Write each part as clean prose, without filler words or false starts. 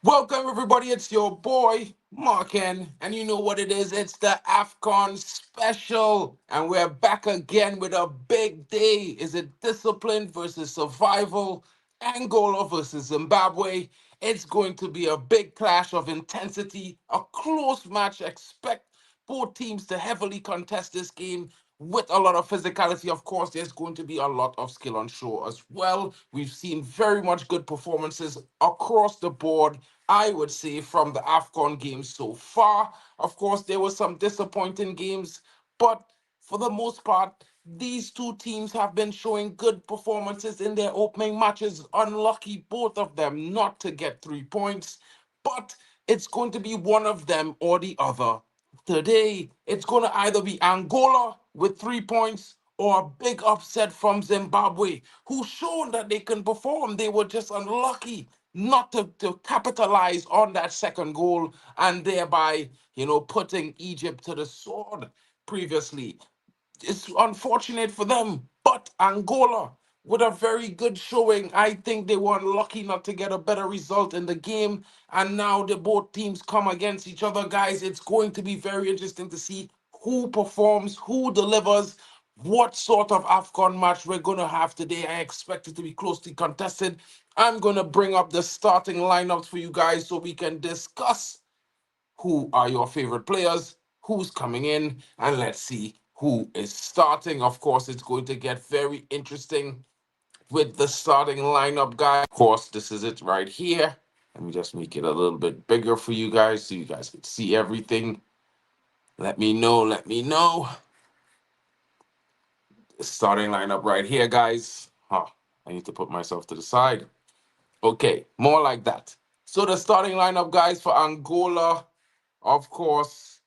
Welcome, everybody. It's your boy, Marken, and you know what it is. It's the AFCON special, and we're back again with a big day. Is it discipline versus survival? Angola versus Zimbabwe. It's going to be a big clash of intensity, a close match. Expect both teams to heavily contest this game with a lot of physicality. Of course, there's going to be a lot of skill on show as well. We've seen very much good performances across the board, I would say, from the AFCON games so far. Of course, there were some disappointing games, but for the most part, these two teams have been showing good performances in their opening matches. Unlucky, both of them, not to get 3 points, but it's going to be one of them or the other. Today, it's going to either be Angola with 3 points or a big upset from Zimbabwe, who shown that they can perform. They were just unlucky not to capitalize on that second goal and thereby, putting Egypt to the sword previously. It's unfortunate for them, but Angola, with a very good showing, I think they were unlucky not to get a better result in the game. And now the both teams come against each other, guys. It's going to be very interesting to see who performs, who delivers, what sort of AFCON match we're going to have today. I expect it to be closely contested. I'm going to bring up the starting lineups for you guys so we can discuss who are your favorite players, who's coming in, and let's see who is starting. Of course, it's going to get very interesting with the starting lineup, guys. Of course, this is it right here. Let me just make it a little bit bigger for you guys so you guys can see everything. Let me know. Let me know. The starting lineup right here, guys. Huh. I need to put myself to the side. Okay, more like that. So the starting lineup, guys, for Angola, of course,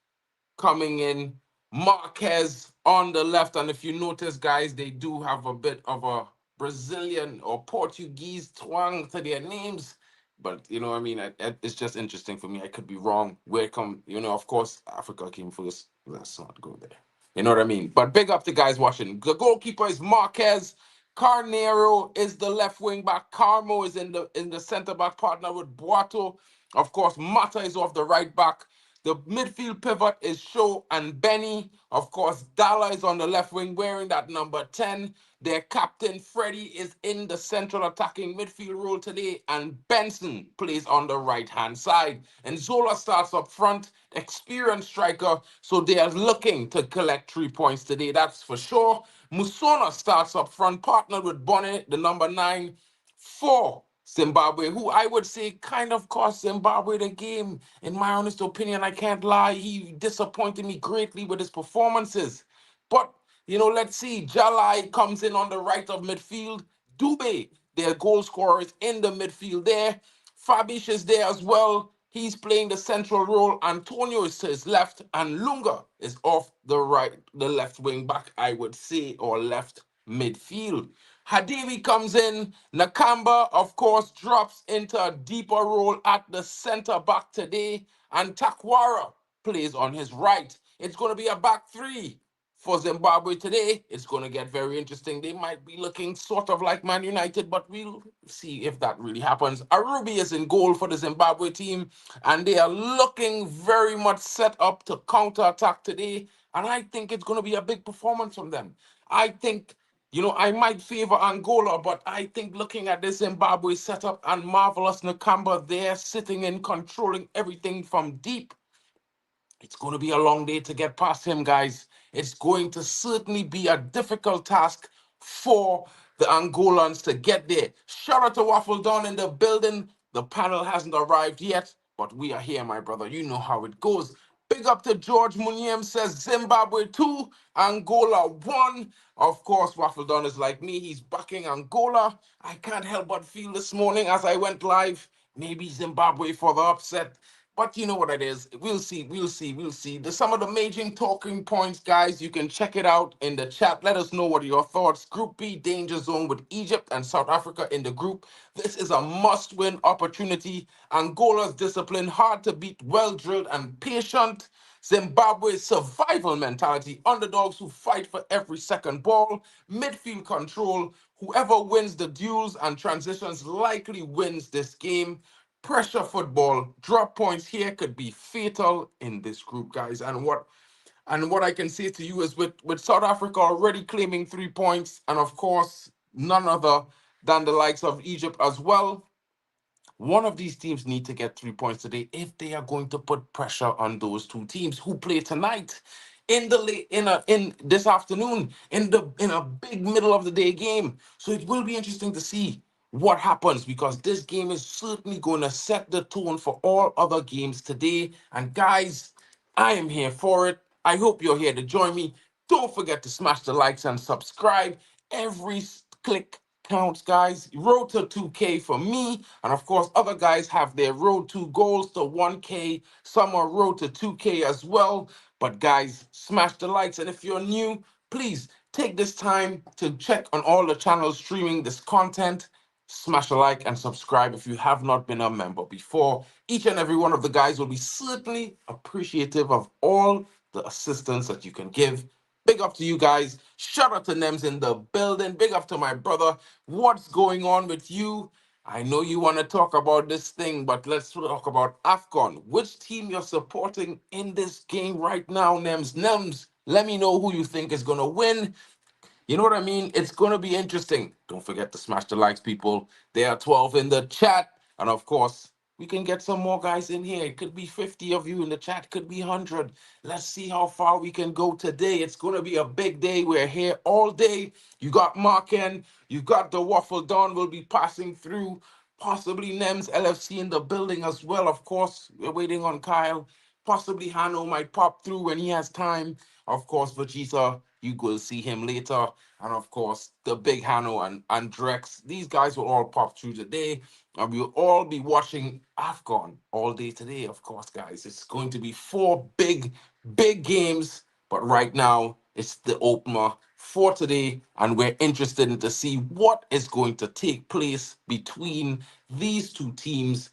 coming in. Marquez on the left. And if you notice, guys, they do have a bit of a Brazilian or Portuguese twang to their names. But you know what I mean? It's just interesting for me. I could be wrong. Where come, of course, Africa came first. Let's not go there. You know what I mean? But big up the guys watching. The goalkeeper is Marquez. Carneiro is the left wing back. Carmo is in the center back partner with Boato. Of course, Mata is off the right back. The midfield pivot is Shaw and Benny. Of course, Dalla is on the left wing wearing that number 10. Their captain, Freddie, is in the central attacking midfield role today. And Benson plays on the right-hand side. And Zola starts up front, experienced striker. So they are looking to collect 3 points today, that's for sure. Musona starts up front, partnered with Bonnet, the number 9 for Zimbabwe, who I would say kind of cost Zimbabwe the game. In my honest opinion, I can't lie. He disappointed me greatly with his performances. But, let's see. Jalai comes in on the right of midfield. Dube, their goal scorer, is in the midfield there. Fabish is there as well. He's playing the central role. Antonio is to his left, and Lunga is off the left wing back, I would say, or left midfield. Hadivi comes in. Nakamba, of course, drops into a deeper role at the center back today. And Takwara plays on his right. It's going to be a back three for Zimbabwe today. It's going to get very interesting. They might be looking sort of like Man United, but we'll see if that really happens. Arubi is in goal for the Zimbabwe team, and they are looking very much set up to counter-attack today. And I think it's going to be a big performance from them. I think I might favor Angola, but I think looking at this Zimbabwe setup and Marvelous Nakamba there sitting in, controlling everything from deep, it's going to be a long day to get past him, guys. It's going to certainly be a difficult task for the Angolans to get there. Shout out to Waffle Don in the building. The panel hasn't arrived yet, but we are here, my brother. You know how it goes. Big up to George Muniem says Zimbabwe 2, Angola 1. Of course, Waffle Don is like me. He's backing Angola. I can't help but feel this morning as I went live, maybe Zimbabwe for the upset. But you know what it is. We'll see. We'll see. We'll see. There's some of the major talking points, guys. You can check it out in the chat. Let us know what are your thoughts. Group B, danger zone with Egypt and South Africa in the group. This is a must-win opportunity. Angola's discipline, hard to beat, well-drilled and patient. Zimbabwe's survival mentality, underdogs who fight for every second ball, midfield control. Whoever wins the duels and transitions likely wins this game. Pressure football, drop points here could be fatal in this group, guys. And what I can say to you is with South Africa already claiming 3 points, and of course, none other than the likes of Egypt as well. One of these teams need to get 3 points today if they are going to put pressure on those two teams who play tonight in the late in this afternoon in a big middle of the day game. So it will be interesting to see what happens because this game is certainly going to set the tone for all other games today. And guys, I am here for it. I hope you're here to join me. Don't forget to smash the likes and subscribe. Every click counts, guys. Road to 2K for me. And of course, other guys have their road to goals to 1K. Some are road to 2K as well. But guys, smash the likes. And if you're new, please take this time to check on all the channels streaming this content. Smash a like and subscribe if you have not been a member before. Each and every one of the guys will be certainly appreciative of all the assistance that you can give. Big up to you guys. Shout out to Nems in the building. Big up to my brother. What's going on with you? I know you want to talk about this thing, but let's talk about AFCON. Which team you're supporting in this game right now, Nems? Nems, let me know who you think is going to win. You know what I mean? It's going to be interesting. Don't forget to smash the likes, people. There are 12 in the chat. And of course, we can get some more guys in here. It could be 50 of you in the chat, could be 100. Let's see how far we can go today. It's going to be a big day. We're here all day. You got Marken, you got the Waffle Don will be passing through. Possibly Nems LFC in the building as well. Of course, we're waiting on Kyle. Possibly Hano might pop through when he has time. Of course, Vegeta, you will see him later. And of course, the big Hano and Drex. These guys will all pop through today. And we'll all be watching AFCON all day today, of course, guys. It's going to be four big games. But right now, it's the opener for today. And we're interested in to see what is going to take place between these two teams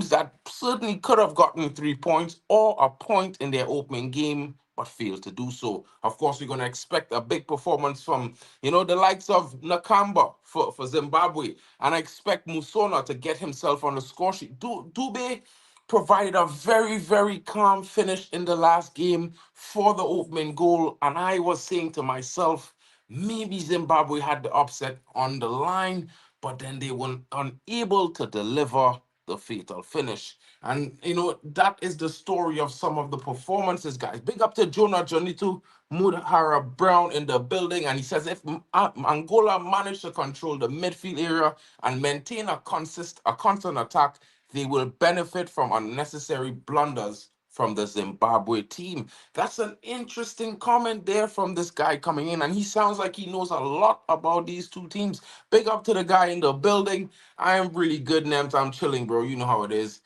that certainly could have gotten 3 points or a point in their opening game, but failed to do so. Of course, we're going to expect a big performance from, the likes of Nakamba for Zimbabwe. And I expect Musona to get himself on the score sheet. Dube provided a very calm finish in the last game for the opening goal. And I was saying to myself, maybe Zimbabwe had the upset on the line, but then they were unable to deliver the fatal finish. And that is the story of some of the performances, guys. Big up to Jonah Jonitu Mudhara Brown in the building. And he says if Angola managed to control the midfield area and maintain a constant attack, they will benefit from unnecessary blunders from the Zimbabwe team. That's an interesting comment there from this guy coming in, and he sounds like he knows a lot about these two teams. Big up to the guy in the building. I am really good, Nems. I'm chilling, bro. You know how it is.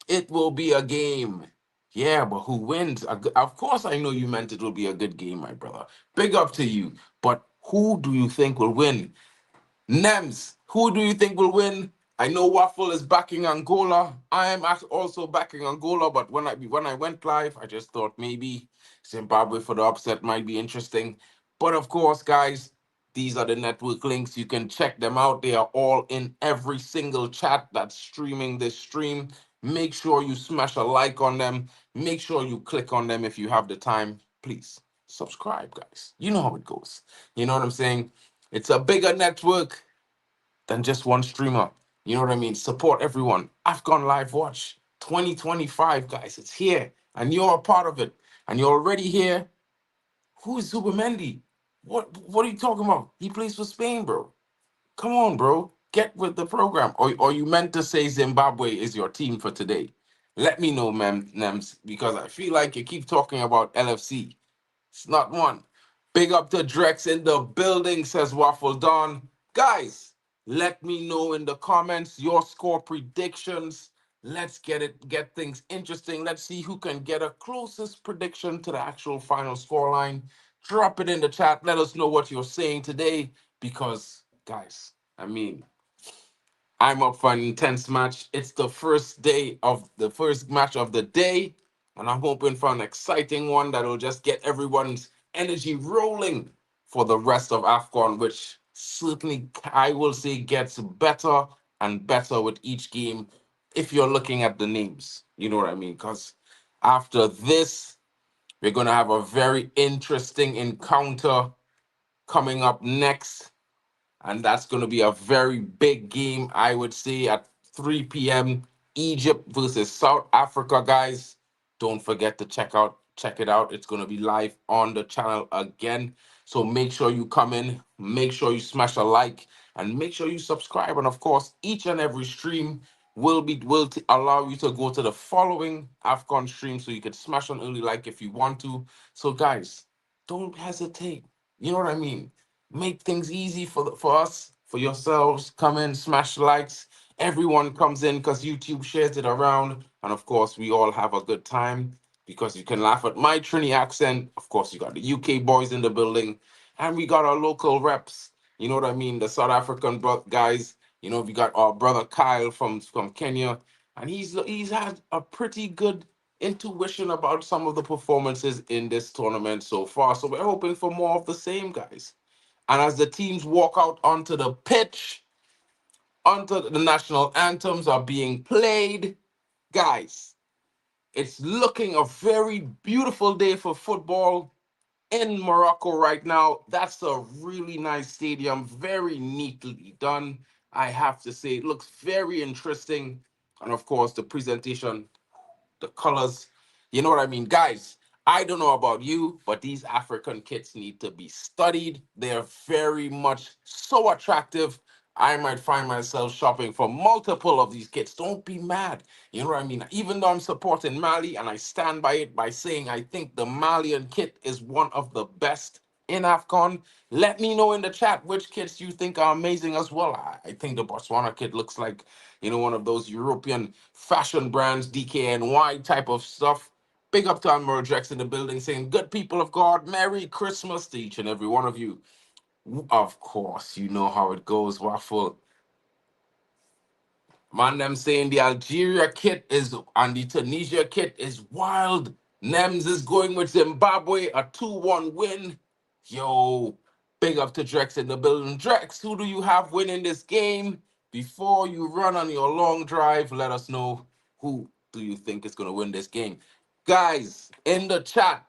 It will be a game. Yeah, but who wins? Of course, I know you meant it will be a good game, my brother. Big up to you. But who do you think will win? Nems, who do you think will win? I know Waffle is backing Angola. I am also backing Angola, but when I went live, I just thought maybe Zimbabwe for the upset might be interesting. But of course, guys, these are the network links. You can check them out. They are all in every single chat that's streaming this stream. Make sure you smash a like on them. Make sure you click on them if you have the time. Please subscribe, guys. You know how it goes. You know what I'm saying? It's a bigger network than just one streamer. You know what I mean? Support everyone. AFCON Live Watch 2025, guys. It's here, and you're a part of it. And you're already here. Who is Zubimendi? What are you talking about? He plays for Spain, bro. Come on, bro. Get with the program. Or you meant to say Zimbabwe is your team for today? Let me know, Nems, because I feel like you keep talking about LFC. It's not one. Big up to Drex in the building, says Waffle Don. Guys, let me know in the comments your score predictions. Let's get things interesting. Let's see who can get a closest prediction to the actual final scoreline. Drop it in the chat. Let us know what you're saying today. Because, guys, I mean, I'm up for an intense match. It's the first match of the day, and I'm hoping for an exciting one that'll just get everyone's energy rolling for the rest of AFCON, which certainly I will say gets better and better with each game. if you're looking at the names. You know what I mean? Because after this, we're going to have a very interesting encounter coming up next, and that's going to be a very big game, I would say, at 3 p.m. Egypt versus South Africa, guys. Don't forget to check it out. It's going to be live on the channel again. So make sure you come in, make sure you smash a like, and make sure you subscribe. And of course, each and every stream will allow you to go to the following AFCON stream, so you can smash on early like if you want to. So guys, don't hesitate. You know what I mean? Make things easy for us, for yourselves. Come in, smash likes. Everyone comes in because YouTube shares it around, and of course, we all have a good time because you can laugh at my Trini accent. Of course, you got the UK boys in the building, and we got our local reps. You know what I mean? The South African guys. You know, we got our brother Kyle from Kenya, and he's had a pretty good intuition about some of the performances in this tournament so far. So we're hoping for more of the same, guys. And as the teams walk out onto the pitch, onto the national anthems are being played, guys, it's looking a very beautiful day for football in Morocco right now. That's a really nice stadium, very neatly done. I have to say, it looks very interesting. And of course, the presentation, the colors. You know what I mean? Guys, I don't know about you, but these African kits need to be studied. They're very much so attractive. I might find myself shopping for multiple of these kits. Don't be mad. You know what I mean? Even though I'm supporting Mali and I stand by it by saying I think the Malian kit is one of the best in AFCON, let me know in the chat which kits you think are amazing as well. I think the Botswana kit looks like, one of those European fashion brands, DKNY type of stuff. Big up to Admiral Drex in the building saying, good people of God, Merry Christmas to each and every one of you. Of course, you know how it goes, Waffle. Man, them saying the Algeria kit is and the Tunisia kit is wild. Nems is going with Zimbabwe, a 2-1 win. Yo, big up to Drex in the building. Drex, who do you have winning this game? Before you run on your long drive, let us know who do you think is going to win this game. Guys, in the chat,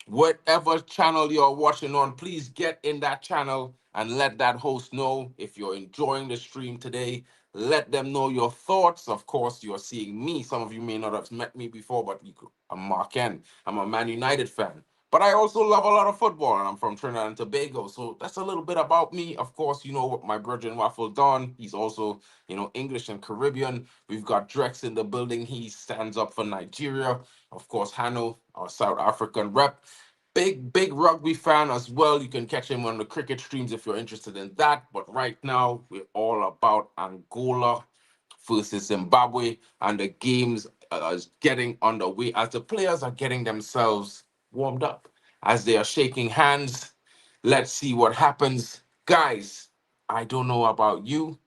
whatever channel you're watching on, please get in that channel and let that host know if you're enjoying the stream today. Let them know your thoughts. Of course, you're seeing me. Some of you may not have met me before, but I'm Mark N. I'm a Man United fan. But I also love a lot of football, and I'm from Trinidad and Tobago. So that's a little bit about me. Of course, you know what my brother Waffle Don. He's also, English and Caribbean. We've got Drex in the building. He stands up for Nigeria. Of course, Hano, our South African rep. Big rugby fan as well. You can catch him on the cricket streams if you're interested in that. But right now, we're all about Angola versus Zimbabwe, and the games are getting underway as the players are getting themselves warmed up, as they are shaking hands. Let's see what happens. Guys, I don't know about you,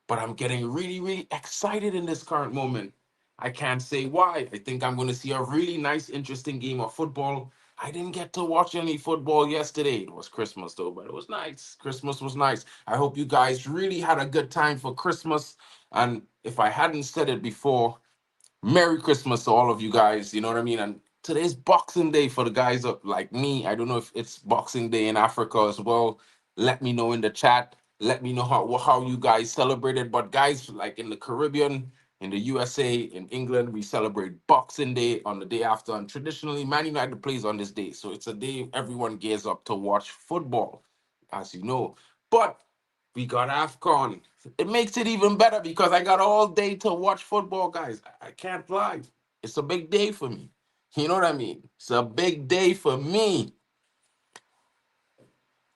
but I'm getting really, really excited in this current moment. I can't say why. I think I'm going to see a really nice, interesting game of football. I didn't get to watch any football yesterday. It was Christmas, though, but it was nice. Christmas was nice. I hope you guys really had a good time for Christmas. And if I hadn't said it before, Merry Christmas to all of you guys. You know what I mean? And today's Boxing Day for the guys up like me. I don't know if it's Boxing Day in Africa as well. Let me know in the chat. Let me know how you guys celebrated. But guys, like in the Caribbean, in the USA, in England, we celebrate Boxing Day on the day after. And traditionally, Man United plays on this day. So it's a day everyone gears up to watch football, as you know. But we got AFCON. It makes it even better because I got all day to watch football, guys. I can't lie. It's a big day for me. You know what I mean? It's a big day for me.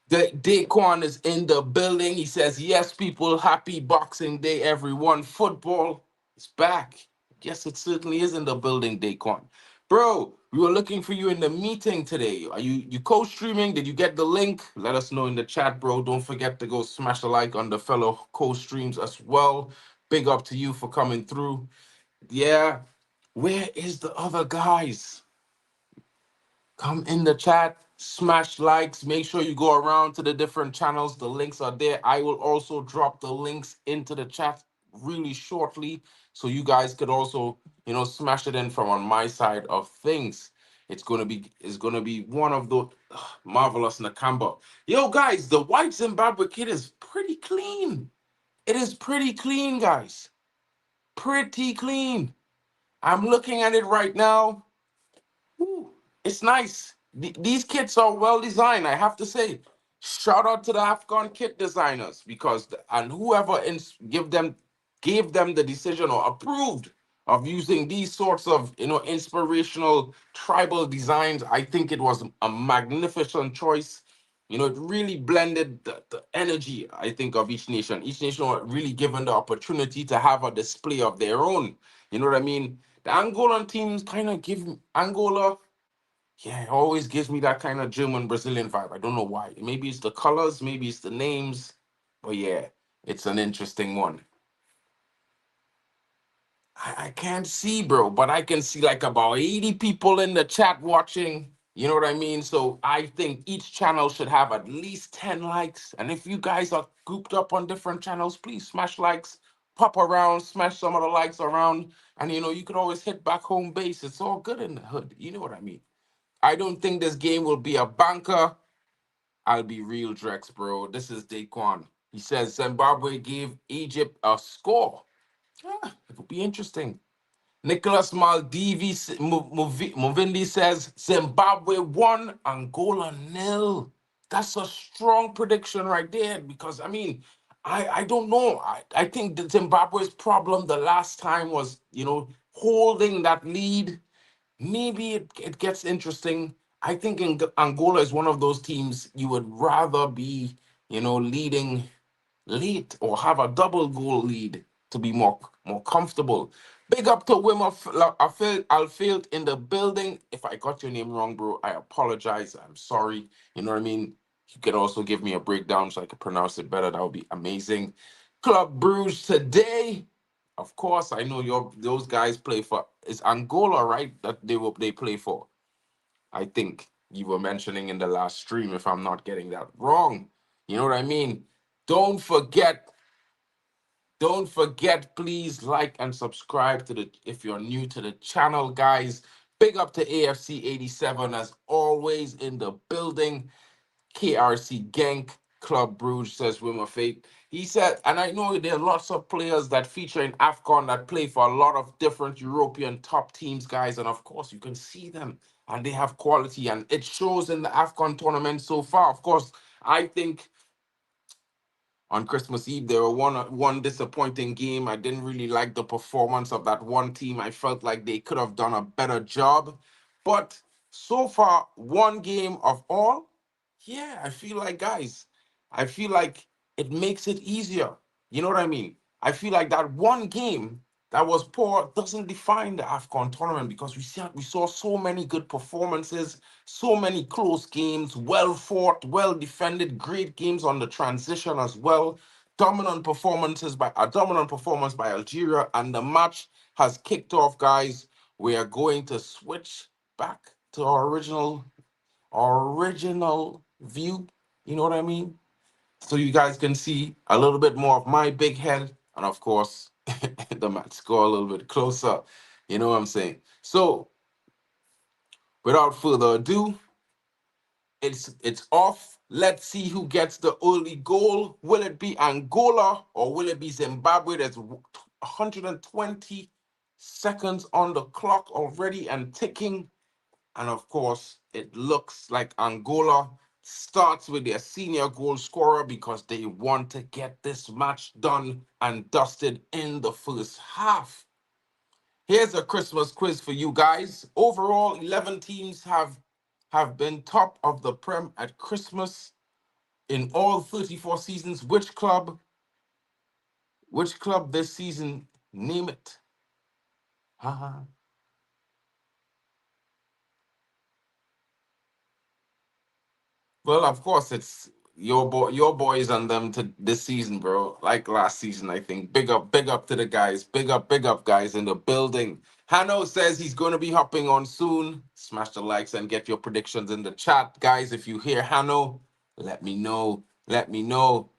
Daquan is in the building. He says, yes, people, happy Boxing Day, everyone. Football is back. Yes, it certainly is in the building, Daquan. Bro, we were looking for you in the meeting today. Are you co-streaming? Did you get the link? Let us know in the chat, bro. Don't forget to go smash a like on the fellow co-streams as well. Big up to you for coming through. Yeah. Where is the other guys? Come in the chat, smash likes, make sure you go around to the different channels. The links are there. I will also drop the links into the chat. really shortly, so you guys could also, smash it in from on my side of things. It's gonna be one of the marvelous Nakamba. Yo, guys, the white Zimbabwe kid is pretty clean. It is pretty clean, guys. Pretty clean. I'm looking at it right now. Whew, it's nice. These kits are well designed, I have to say. Shout out to the AFCON kit designers because and whoever gave them the decision or approved of using these sorts of inspirational tribal designs. I think it was a magnificent choice. It really blended the energy, I think, of each nation. Each nation was really given the opportunity to have a display of their own. You know what I mean? The Angolan teams kind of give Angola, yeah, it always gives me that kind of German Brazilian vibe. I don't know why. Maybe it's the colors, maybe it's the names, but yeah, it's an interesting one. I can't see, bro, but I can see like about 80 people in the chat watching. You know what I mean? So I think each channel should have at least 10 likes. And if you guys are grouped up on different channels, please smash likes, pop around, smash some of the likes around. And you could always hit back home base. It's all good in the hood. You know what I mean? I don't think this game will be a banker. I'll be real, Drex, bro. This is Daquan. He says Zimbabwe gave Egypt a score. Ah, it will be interesting. Nicholas Maldivi Movindi says Zimbabwe won, Angola nil. That's a strong prediction right there because, I mean, I don't know. I think the Zimbabwe's problem the last time was, holding that lead. Maybe it gets interesting. I think Angola is one of those teams you would rather be, leading late or have a double goal lead to be more comfortable. Big up to Wim Alfield in the building. If I got your name wrong, bro, I apologize. I'm sorry. You know what I mean? You could also give me a breakdown so I could pronounce it better. That would be amazing. Club Bruges today. Of course, I know those guys play for, it's Angola, right? That they play for. I think you were mentioning in the last stream, if I'm not getting that wrong. You know what I mean? Don't forget, don't forget, please like and subscribe to the if you're new to the channel, guys. Big up to AFC 87 as always in the building. KRC Genk Club Bruges says Wimmer Fate. He said, and I know there are lots of players that feature in AFCON that play for a lot of different European top teams, guys. And of course, you can see them and they have quality, and it shows in the AFCON tournament so far. Of course, I think on Christmas Eve, there were one disappointing game. I didn't really like the performance of that one team. I felt like they could have done a better job. But so far, one game of all, yeah, I feel like, guys, I feel like it makes it easier. You know what I mean? I feel like that one game that was poor doesn't define the AFCON tournament because we saw so many good performances, so many close games, well fought, well defended, great games on the transition as well. Dominant performance by Algeria, and the match has kicked off, guys. We are going to switch back to our original view. You know what I mean? So you guys can see a little bit more of my big head, and of course, the match score a little bit closer. You know what I'm saying? So without further ado, it's off. Let's see who gets the early goal. Will it be Angola or will it be Zimbabwe? There's 120 seconds on the clock already and ticking. And of course, it looks like Angola starts with their senior goal scorer because they want to get this match done and dusted in the first half. Here's a Christmas quiz for you guys. Overall, 11 teams have been top of the Prem at Christmas in all 34 seasons. Which club this season? Name it. Haha. Well, of course, it's your boys and them to this season, bro. Like last season, I think. Big up to the guys. Big up, guys in the building. Hano says he's going to be hopping on soon. Smash the likes and get your predictions in the chat, guys. If you hear Hano, let me know. Let me know.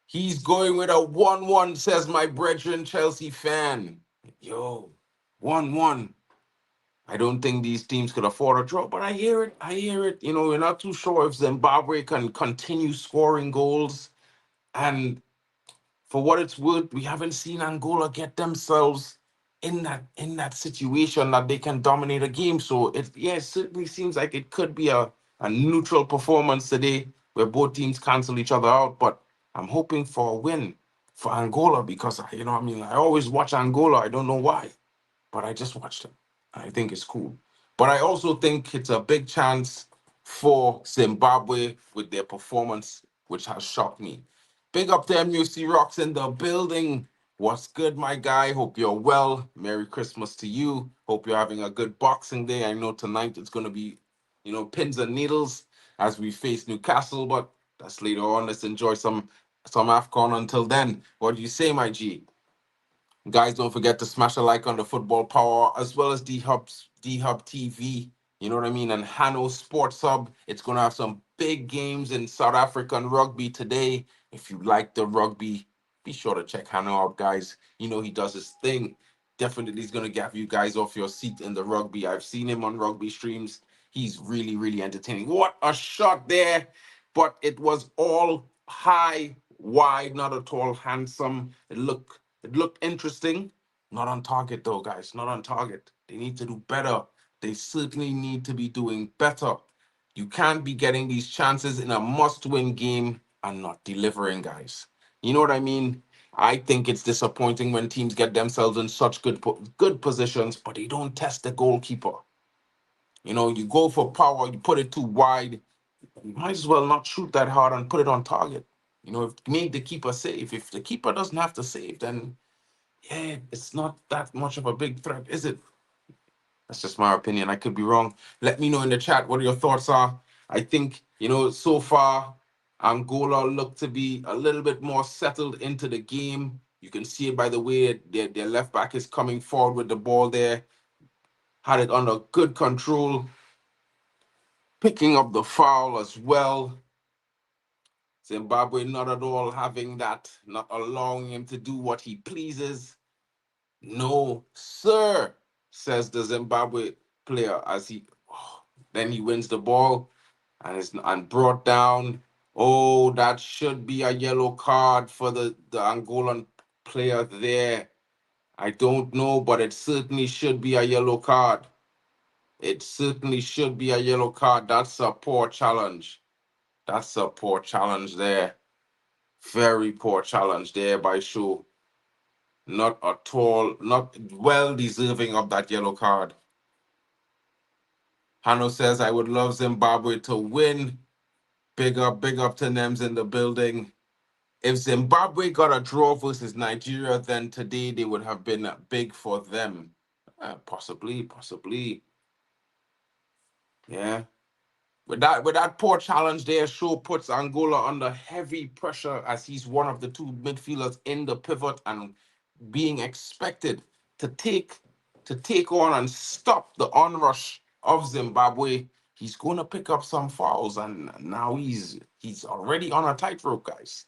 He's going with a 1-1, says my brethren Chelsea fan. Yo, 1-1. I don't think these teams could afford a draw, but I hear it. I hear it. You know, we're not too sure if Zimbabwe can continue scoring goals. And for what it's worth, we haven't seen Angola get themselves in that situation that they can dominate a game. So it certainly seems like it could be a neutral performance today where both teams cancel each other out. But I'm hoping for a win for Angola because I mean, I always watch Angola. I don't know why, but I just watched them. I think it's cool. But I also think it's a big chance for Zimbabwe with their performance, which has shocked me. Big up to MUC Rocks in the building. What's good, my guy? Hope you're well. Merry Christmas to you. Hope you're having a good Boxing Day. I know tonight it's going to be, pins and needles as we face Newcastle, but that's later on. Let's enjoy some AFCON until then. What do you say, my G? Guys, don't forget to smash a like on the Football Power as well as D Hub TV. You know what I mean? And Hano Sports Hub. It's gonna have some big games in South African rugby today. If you like the rugby, be sure to check Hano out, guys. You know he does his thing. Definitely is gonna get you guys off your seat in the rugby. I've seen him on rugby streams. He's really, really entertaining. What a shot there! But it was all high, wide, not at all handsome. It looked interesting. Not on target though, guys. Not on target. They need to do better. They certainly need to be doing better. You can't be getting these chances in a must-win game and not delivering, guys. You know what I mean? I think it's disappointing when teams get themselves in such good positions, but they don't test the goalkeeper. You go for power, you put it too wide. You might as well not shoot that hard and put it on target. If made the keeper safe. If the keeper doesn't have to save, then yeah, it's not that much of a big threat, is it? That's just my opinion. I could be wrong. Let me know in the chat what your thoughts are. I think, so far, Angola look to be a little bit more settled into the game. You can see it by the way their left back is coming forward with the ball there. Had it under good control, picking up the foul as well. Zimbabwe not at all having that, not allowing him to do what he pleases. No, sir, says the Zimbabwe player as then he wins the ball and is brought down. Oh, that should be a yellow card for the Angolan player there. I don't know, but it certainly should be a yellow card. It certainly should be a yellow card. That's a poor challenge. That's a poor challenge there. Very poor challenge there by Shaw. Not at all, not well deserving of that yellow card. Hano says, I would love Zimbabwe to win. Big up to Nems in the building. If Zimbabwe got a draw versus Nigeria, then today they would have been big for them. Possibly. Yeah. With that poor challenge there, Shaw puts Angola under heavy pressure as he's one of the two midfielders in the pivot and being expected to take on and stop the onrush of Zimbabwe. He's going to pick up some fouls, and now he's already on a tightrope, guys.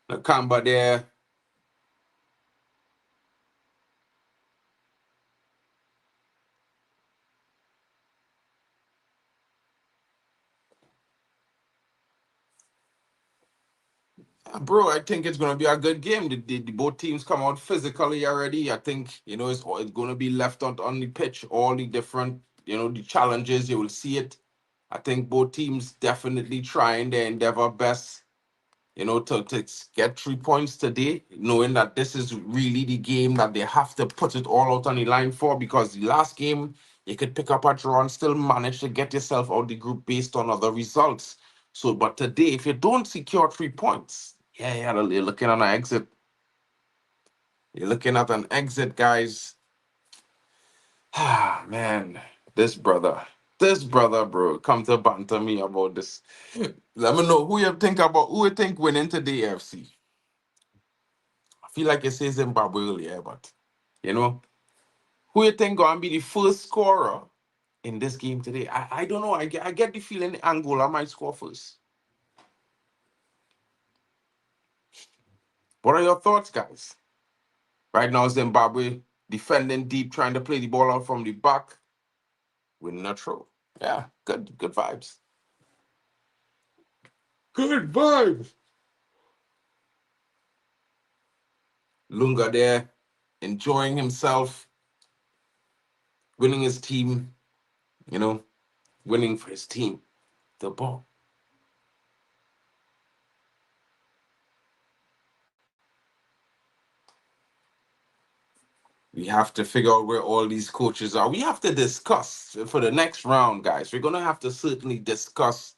Nakamba there. Bro, I think it's going to be a good game. The both teams come out physically already. I think, it's going to be left on the pitch, all the different, the challenges. You will see it. I think both teams definitely trying their endeavor best, to get 3 points today, knowing that this is really the game that they have to put it all out on the line for, because the last game, you could pick up a draw and still manage to get yourself out the group based on other results. So, but today, if you don't secure 3 points, yeah, you're looking at an exit. You're looking at an exit, guys. Ah, man, this brother, bro, come to banter me about this. Let me know who you think winning today, FC. feel like you say Zimbabwe earlier, but you know, who you think gonna be the first scorer in this game today? I don't know. I get the feeling Angola might score first. What are your thoughts, guys? Right now, Zimbabwe defending deep, trying to play the ball out from the back, winning a throw. Yeah, good vibes. Good vibes. Lunga there, enjoying himself, winning his team, you know, winning for his team. The ball. We have to figure out where all these coaches are. We have to discuss for the next round, guys. We're going to have to certainly discuss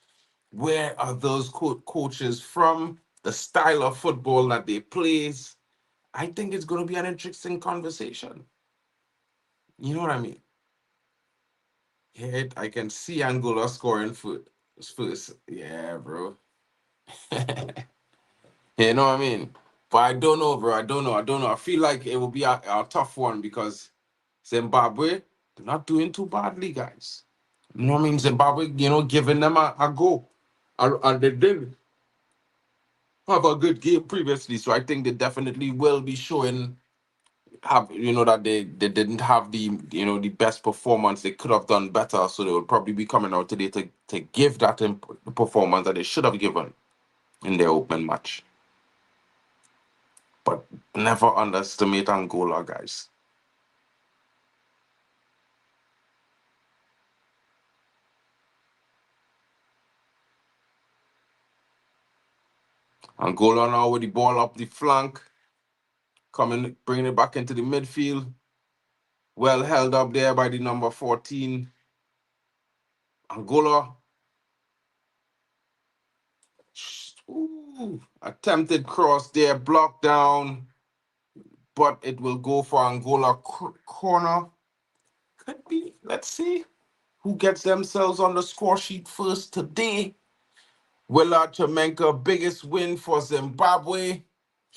where are those coaches from, the style of football that they plays. I think it's going to be an interesting conversation. You know what I mean? Yeah, I can see Angola scoring first. Yeah, bro. You know what I mean? But I don't know, bro. I don't know. I feel like it will be a tough one because Zimbabwe, they're not doing too badly, guys. You know what I mean? Zimbabwe, giving them a go. And they did have a good game previously, so I think they definitely will be showing that they didn't have the best performance. They could have done better, so they will probably be coming out today to give that performance that they should have given in their open match. But never underestimate Angola, guys. Angola now with the ball up the flank, coming, bringing it back into the midfield. Well held up there by the number 14. Angola, ooh, attempted cross there, blocked down, but it will go for Angola corner. Could be. Let's see who gets themselves on the score sheet first today. Willard Chemenka, biggest win for Zimbabwe.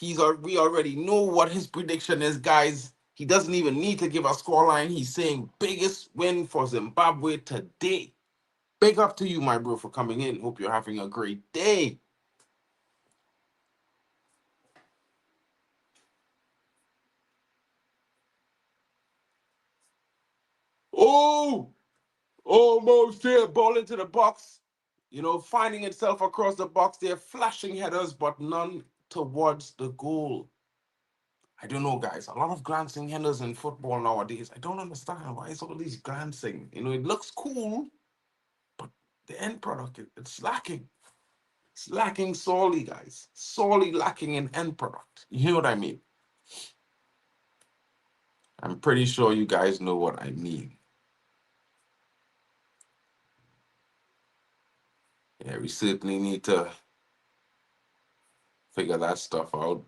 We already know what his prediction is, guys. He doesn't even need to give a scoreline. He's saying biggest win for Zimbabwe today. Big up to you, my bro, for coming in. Hope you're having a great day. Oh, almost there. Ball into the box. Finding itself across the box there, flashing headers, but none towards the goal. I don't know, guys. A lot of glancing headers in football nowadays. I don't understand why it's all these glancing. It looks cool, but the end product, it's lacking. It's lacking sorely, guys. Sorely lacking in end product. You know what I mean? I'm pretty sure you guys know what I mean. Yeah, we certainly need to figure that stuff out.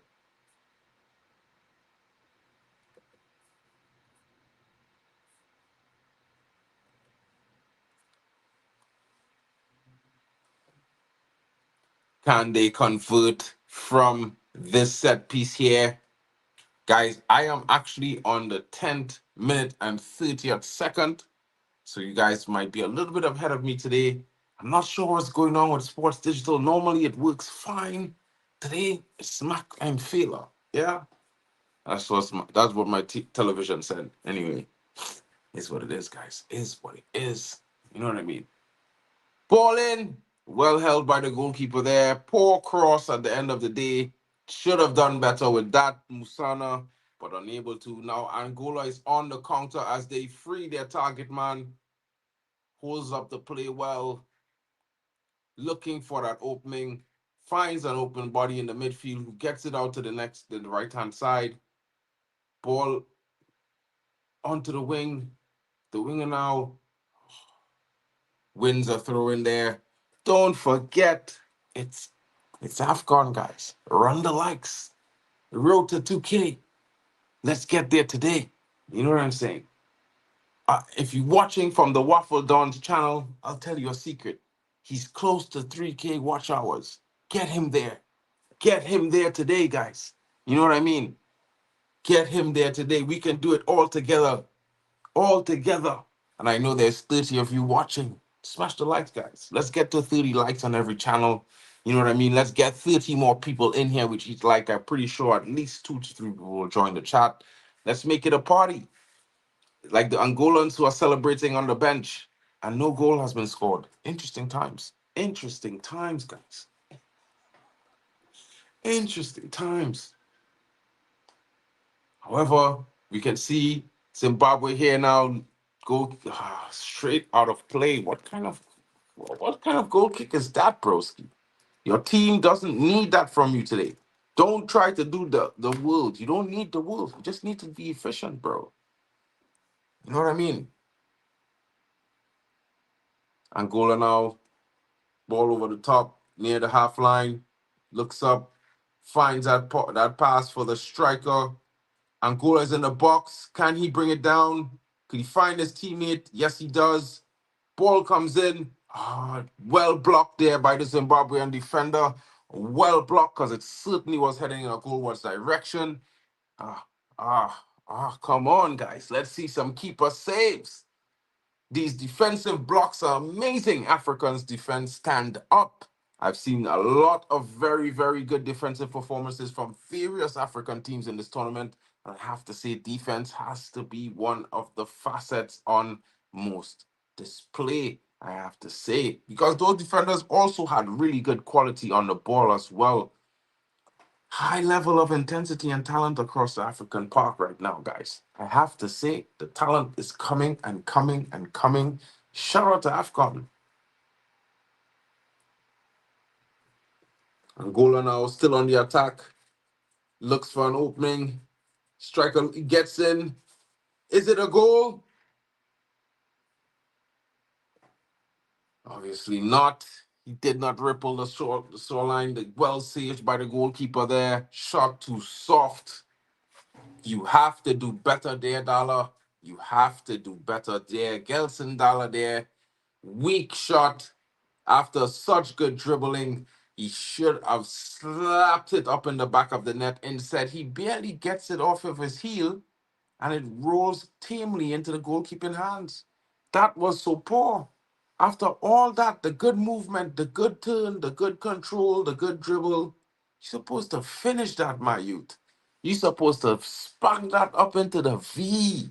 Can they convert from this set piece here? Guys, I am actually on the 10th minute and 30th second. So you guys might be a little bit ahead of me today. I'm not sure what's going on with Sports Digital. Normally it works fine. Today, it's smack and failure. Yeah, that's what my television said. Anyway, it's what it is, guys. Is what it is. You know what I mean? Ball in, well held by the goalkeeper there. Poor cross at the end of the day. Should have done better with that, Musana, but unable to. Now Angola is on the counter as they free their target man. Holds up the play well, looking for that opening. Finds an open body in the midfield who gets it out to the right hand side. Ball onto the wing. The winger now wins a throw in there. Don't forget, it's it's AFCON, guys. Run the likes. The road to 2K. Let's get there today. You know what I'm saying? If you're watching from the Waffle Don's channel, I'll tell you a secret. He's close to 3K watch hours. Get him there. Get him there today, guys. You know what I mean? Get him there today. We can do it all together. All together. And I know there's 30 of you watching. Smash the likes, guys. Let's get to 30 likes on every channel. You know what I mean? Let's get 30 more people in here, which is like, I'm pretty sure at least 2 to 3 people will join the chat. Let's make it a party. Like the Angolans who are celebrating on the bench, and no goal has been scored. Interesting times. Interesting times, guys. Interesting times. However, we can see Zimbabwe here now go straight out of play. What kind of goal kick is that, broski? Your team doesn't need that from you today. Don't try to do the world. You don't need the world. You just need to be efficient, bro. You know what I mean? Angola now, ball over the top, near the half line, looks up, finds that pass for the striker. Angola is in the box. Can he bring it down? Could he find his teammate? Yes, he does. Ball comes in. Well blocked there by the Zimbabwean defender. Well blocked because it certainly was heading in a goalwards direction. Ah, come on, guys. Let's see some keeper saves. These defensive blocks are amazing. Africans defense stand up. I've seen a lot of very, very good defensive performances from various African teams in this tournament. And I have to say, defense has to be one of the facets on most display, I have to say, because those defenders also had really good quality on the ball as well. High level of intensity and talent across the African park right now, guys. I have to say, the talent is coming and coming and coming. Shout out to AFCON. Angola now still on the attack. Looks for an opening. Striker gets in. Is it a goal? Obviously not. He did not ripple the shoreline. Well saved by the goalkeeper there. Shot too soft. You have to do better there, Dollar. You have to do better there. Gelson Dollar there. Weak shot. After such good dribbling, he should have slapped it up in the back of the net. Instead, he barely gets it off of his heel and it rolls tamely into the goalkeeping hands. That was so poor. After all that, the good movement, the good turn, the good control, the good dribble, you're supposed to finish that, my youth. You're supposed to spank that up into the V.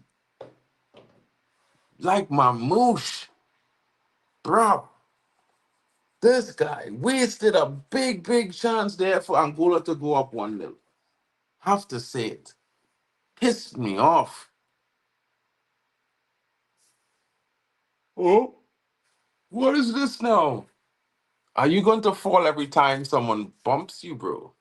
Like my moosh. Bro, this guy wasted a big, big chance there for Angola to go up 1-0. Have to say it. Pissed me off. Oh, what is this now? Are you going to fall every time someone bumps you, bro?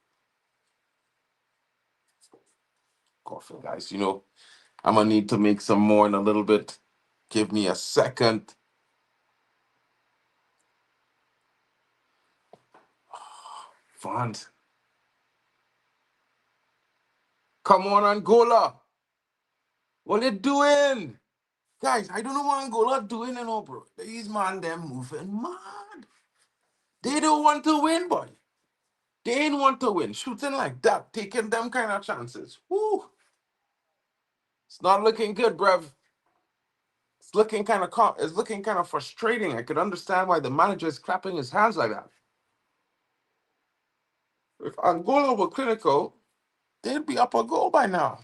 Coughing, guys. I'm going to need to make some more in a little bit. Give me a second. Font. Come on, Angola. What you doing? Guys, I don't know what Angola doing, bro. These man, them moving mad. They don't want to win, boy. They ain't want to win. Shooting like that, taking them kind of chances. Woo. It's not looking good, bruv. It's looking kind of frustrating. I could understand why the manager is clapping his hands like that. If Angola were clinical, they'd be up a goal by now.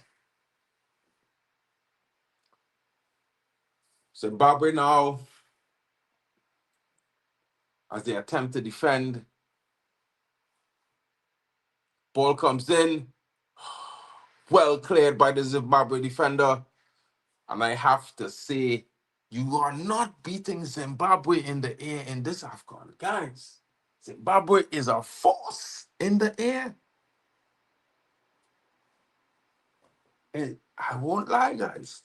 Zimbabwe now, as they attempt to defend, ball comes in, well cleared by the Zimbabwe defender. And I have to say, you are not beating Zimbabwe in the air in this AFCON. Guys, Zimbabwe is a force in the air. And I won't lie, guys.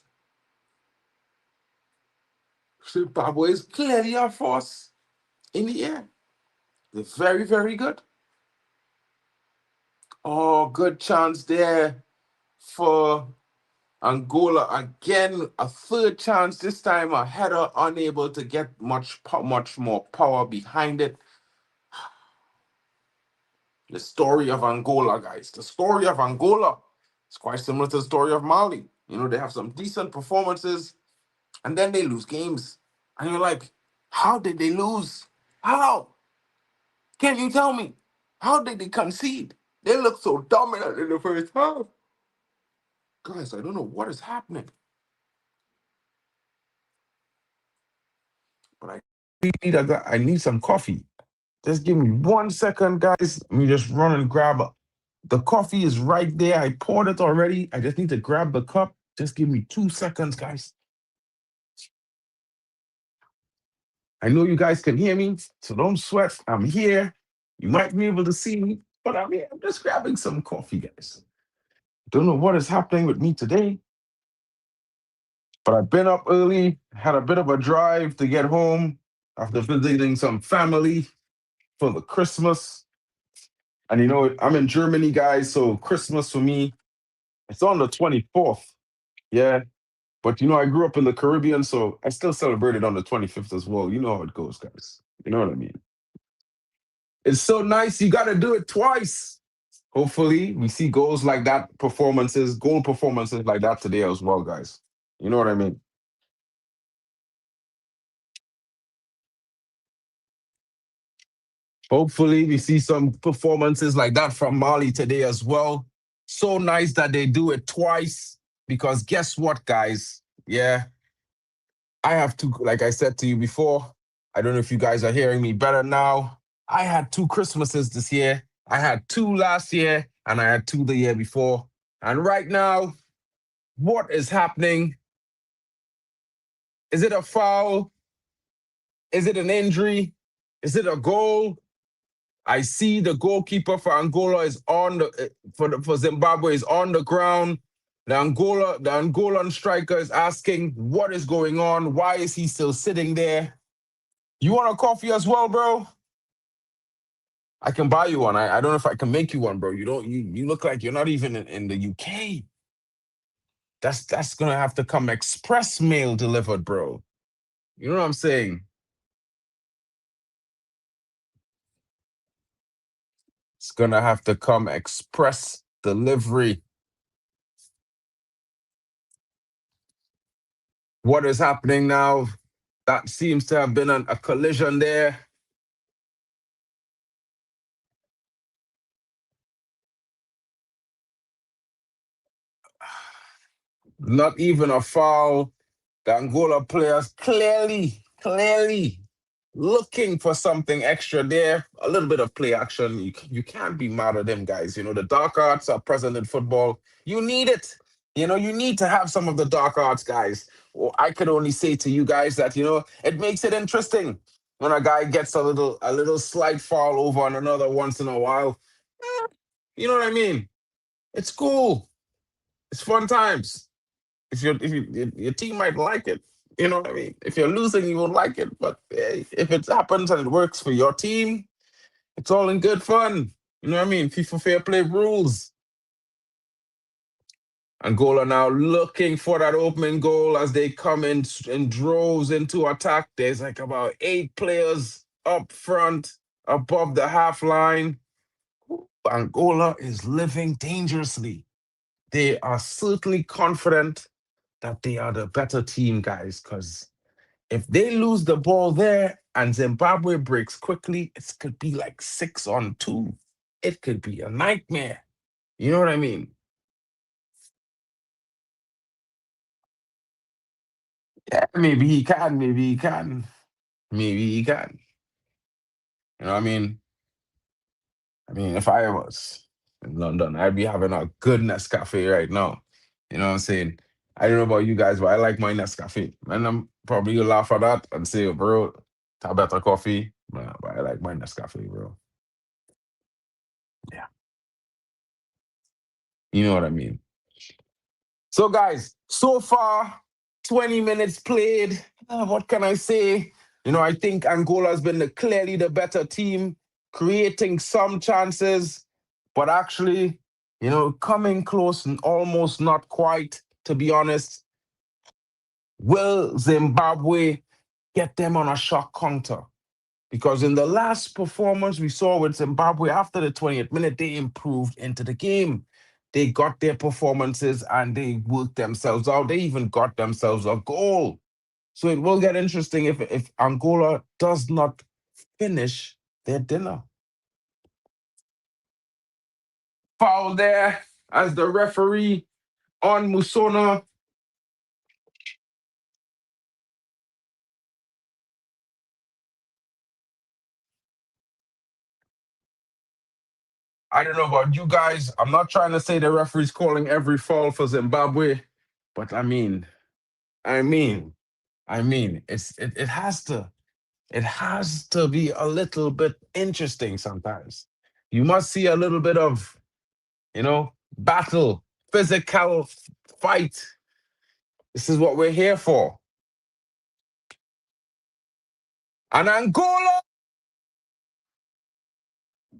Zimbabwe is clearly a force in the air. They're very, very good. Oh, good chance there for Angola. Again, a third chance. This time a header unable to get much more power behind it. The story of Angola, guys. The story of Angola. It's quite similar to the story of Mali. You know, they have some decent performances and then they lose games. And you're like, how did they lose? How? Can you tell me? How did they concede? They look so dominant in the first half. Guys, I don't know what is happening. But I need some coffee. Just give me 1 second, guys. Let me just run and grab it. The coffee is right there. I poured it already. I just need to grab the cup. Just give me 2 seconds, guys. I know you guys can hear me, so don't sweat. I'm here. You might be able to see me, but I'm here. I'm just grabbing some coffee, guys. Don't know what is happening with me today, but I've been up early, had a bit of a drive to get home after visiting some family for the Christmas. And you know, I'm in Germany, guys, so Christmas for me, it's on the 24th. Yeah. But you know, I grew up in the Caribbean, so I still celebrate it on the 25th as well. You know how it goes, guys. You know what I mean? It's so nice. You got to do it twice. Hopefully, we see goals like that, goal performances like that today as well, guys. You know what I mean? Hopefully, we see some performances like that from Mali today as well. So nice that they do it twice because guess what, guys? Yeah, I have to, like I said to you before, I don't know if you guys are hearing me better now. I had two Christmases this year. I had two last year, and I had two the year before. And right now, what is happening? Is it a foul? Is it an injury? Is it a goal? I see the goalkeeper for Angola is on for Zimbabwe is on the ground. The Angolan striker is asking what is going on. Why is he still sitting there? You want a coffee as well, bro? I can buy you one. I don't know if I can make you one, bro. You look like you're not even in the UK. That's gonna have to come express mail delivered, bro. You know what I'm saying? It's gonna have to come express delivery. What is happening now? That seems to have been a collision there. Not even a foul. The Angola players clearly looking for something extra there. A little bit of play action. You can't be mad at them, guys. You know, the dark arts are present in football. You need it. You know, you need to have some of the dark arts, guys. Well, I could only say to you guys that, you know, it makes it interesting when a guy gets a little slight foul over on another once in a while. You know what I mean? It's cool. It's fun times. If your team might like it, you know what I mean. If you're losing, you won't like it. But hey, if it happens and it works for your team, it's all in good fun. You know what I mean? FIFA fair play rules. Angola now looking for that opening goal as they come in droves into attack. There's like about 8 players up front, above the half line. Angola is living dangerously. They are certainly confident that they are the better team, guys, because if they lose the ball there and Zimbabwe breaks quickly, it could be like 6-on-2. It could be a nightmare. You know what I mean? Yeah, maybe he can, maybe he can, maybe he can. You know what I mean? I mean, if I was in London, I'd be having a good Nescafe right now. You know what I'm saying? I don't know about you guys, but I like my Nescafe. And I'm probably gonna laugh at that and say, bro, have better coffee. But I like my Nescafe, bro. Yeah. You know what I mean? So, guys, so far, 20 minutes played. What can I say? You know, I think Angola has been clearly the better team, creating some chances, but actually, you know, coming close and almost not quite, to be honest. Will Zimbabwe get them on a shot counter? Because in the last performance we saw with Zimbabwe after the 20th minute, they improved into the game. they got their performances and they worked themselves out. They even got themselves a goal. So it will get interesting if Angola does not finish their dinner. Foul there as the referee on Musona. I don't know about you guys. I'm not trying to say the referee's calling every foul for Zimbabwe, but I mean, it has to be a little bit interesting sometimes. You must see a little bit of, battle, physical fight. This is what we're here for. And Angola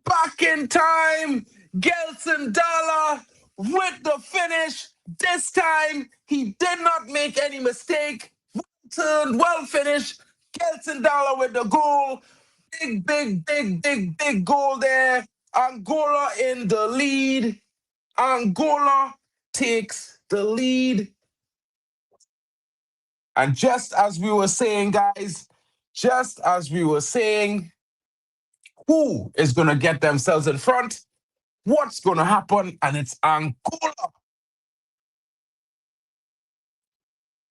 back in time. Gelson Dala with the finish. This time he did not make any mistake. Turned well finished. Gelson Dala with the goal. Big, big, big, big, big goal there. Angola in the lead. Angola takes the lead. And just as we were saying, guys, just as we were saying, who is going to get themselves in front? What's going to happen? And it's Angola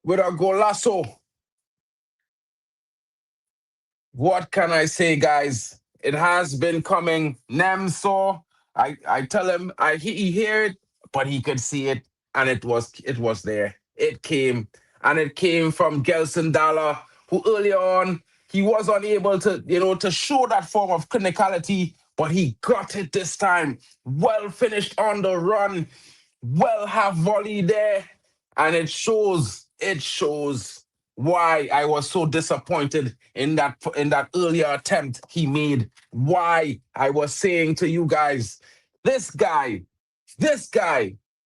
with a golazo. What can I say, guys? It has been coming. Nem saw. I tell him he hear it, but he could see it, and it was there. It came, and it came from Gelson Dalla, who earlier on he was unable to show that form of clinicality, but he got it this time. Well finished on the run, well half volley there, and it shows why I was so disappointed in that earlier attempt he made. Why I was saying to you guys, this guy,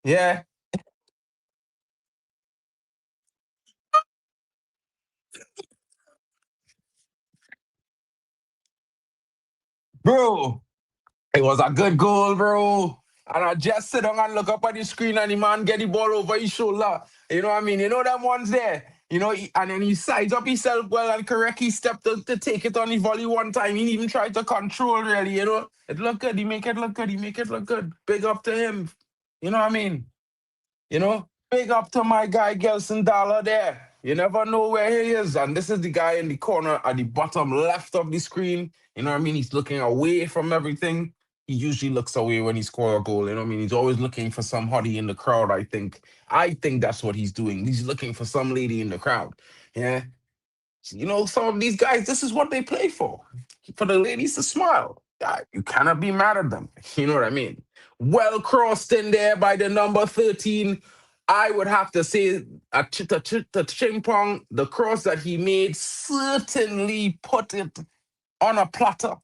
yeah, bro, it was a good goal, bro. And I just sit down and look up at the screen and the man get the ball over his shoulder. You know what I mean? You know them ones there. And then he sides up himself well and correct his step to take it on the volley one time. He even tried to control really. It looked good. He make it look good. He make it look good. Big up to him. You know what I mean? Big up to my guy Gelson Dollar there. You never know where he is. And this is the guy in the corner at the bottom left of the screen. You know what I mean? He's looking away from everything. He usually looks away when he scores a goal. You know what I mean? He's always looking for some hottie in the crowd, I think. I think that's what he's doing. He's looking for some lady in the crowd. Yeah. Some of these guys, this is what they play for the ladies to smile. You cannot be mad at them. You know what I mean? Well crossed in there by the number 13. I would have to say to Chimpong, the cross that he made certainly put it on a platter.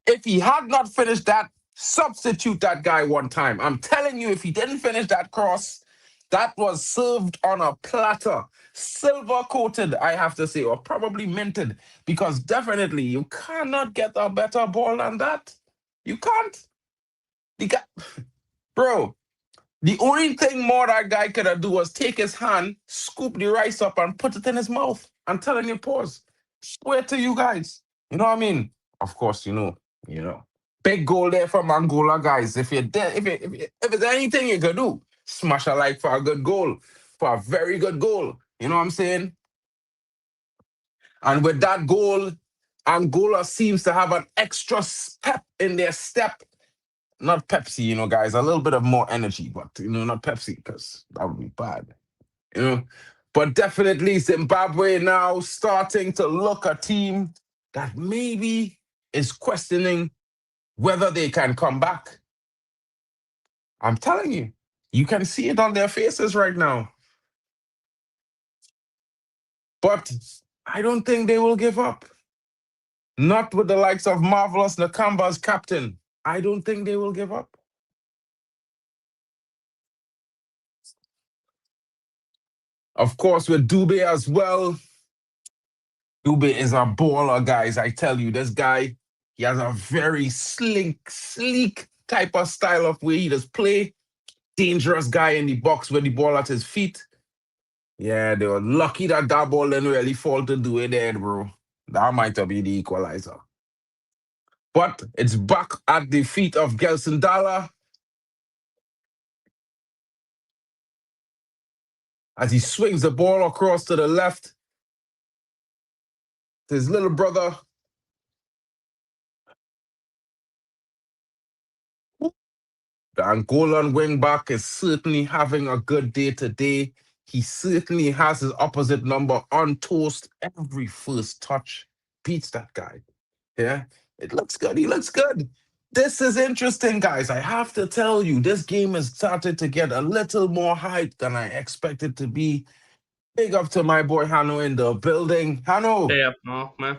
If he had not finished that, substitute that guy one time. I'm telling you, if he didn't finish that cross, that was served on a platter, silver coated, I have to say, or probably minted, because definitely you cannot get a better ball than that. You can't. The guy, bro, the only thing more that guy could have do was take his hand, scoop the rice up, and put it in his mouth. I'm telling you, pause. Swear to you guys. You know what I mean? Of course, you know. Big goal there from Angola, guys. If you're there, if it's anything you could do, smash a like for a good goal, for a very good goal. You know what I'm saying? And with that goal, Angola seems to have an extra pep in their step. Not Pepsi, guys, a little bit of more energy, but not Pepsi, because that would be bad. You know. But definitely Zimbabwe now starting to look a team that maybe is questioning whether they can come back. I'm telling you, you can see it on their faces right now. But I don't think they will give up. Not with the likes of Marvelous Nakamba as captain. I don't think they will give up. Of course, with Dube as well. Dube is a baller, guys. I tell you, this guy, he has a very sleek type of style of way he does play. dangerous guy in the box with the ball at his feet. Yeah, they were lucky that that ball didn't really fall to do it there, bro. That might have been the equalizer. But it's back at the feet of Gelson Dalla as he swings the ball across to the left to his little brother. The Angolan wingback is certainly having a good day today. He certainly has his opposite number on toast. Every first touch beats that guy. Yeah, it looks good. He looks good. This is interesting, guys. I have to tell you, this game has started to get a little more hype than I expected to be. Big up to my boy Hano in the building. Hano, Stay up, Mark, man.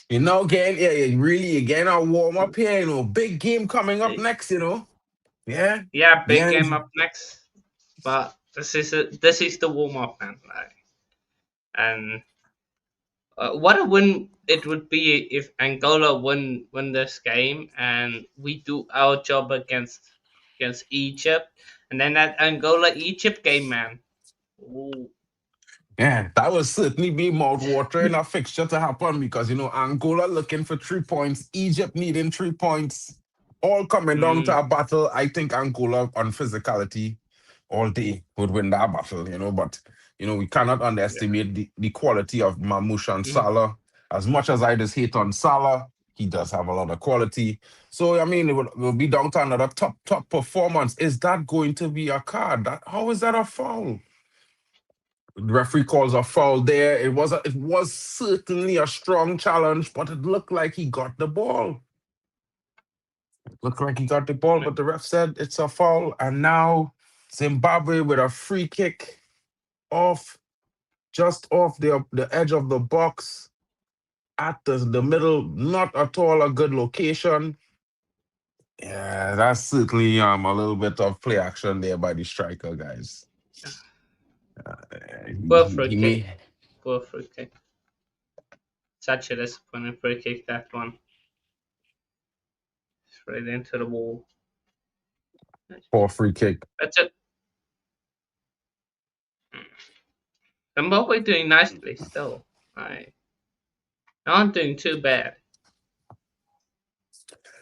getting really getting our warm up here. Big game coming up Eh, next. Yeah, Yeah, the big end. game up next. But this is the warm up, man. Like, and what a win it would be if Angola win this game and we do our job against Egypt, and then that Angola Egypt game, man. Ooh. Yeah, that will certainly be mouth-watering a fixture to happen because Angola looking for 3 points, Egypt needing 3 points, all coming down to Mm, a battle. I think Angola on physicality all day would win that battle, but we cannot yeah. underestimate the quality of Mamouche and Mm, Salah. As much as I just hate on Salah, he does have a lot of quality. So I mean, it will be down to another top performance. Is that going to be a card? How is that a foul? The referee calls a foul there. It was certainly a strong challenge, but it looked like he got the ball. Looked like he got the ball, but the ref said it's a foul. And now Zimbabwe with a free kick off, just off the edge of the box at the middle. Not at all a good location. Yeah, that's certainly a little bit of play action there by the striker, guys. yeah. He, Poor he, free he kick. may Poor free kick. Such a disappointing free kick, that one. Straight into the wall. for a free kick. That's it. Zimbabwe doing nicely still. I aren't doing too bad.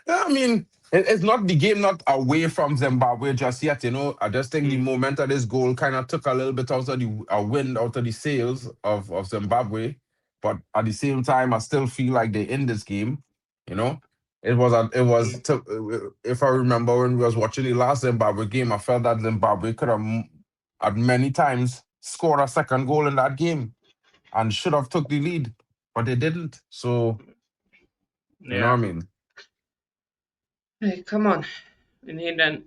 Yeah, I mean, it's not the game not away from Zimbabwe just yet. I just think the Mm, moment of this goal kind of took a little bit out of the wind out of the sails of Zimbabwe. But at the same time, I still feel like they in this game. You know, mm, if I remember when we was watching the last Zimbabwe game, I felt that Zimbabwe could have at many times scored a second goal in that game and should have took the lead, but they didn't. So you know what I yeah. mean. Hey, come on. We need an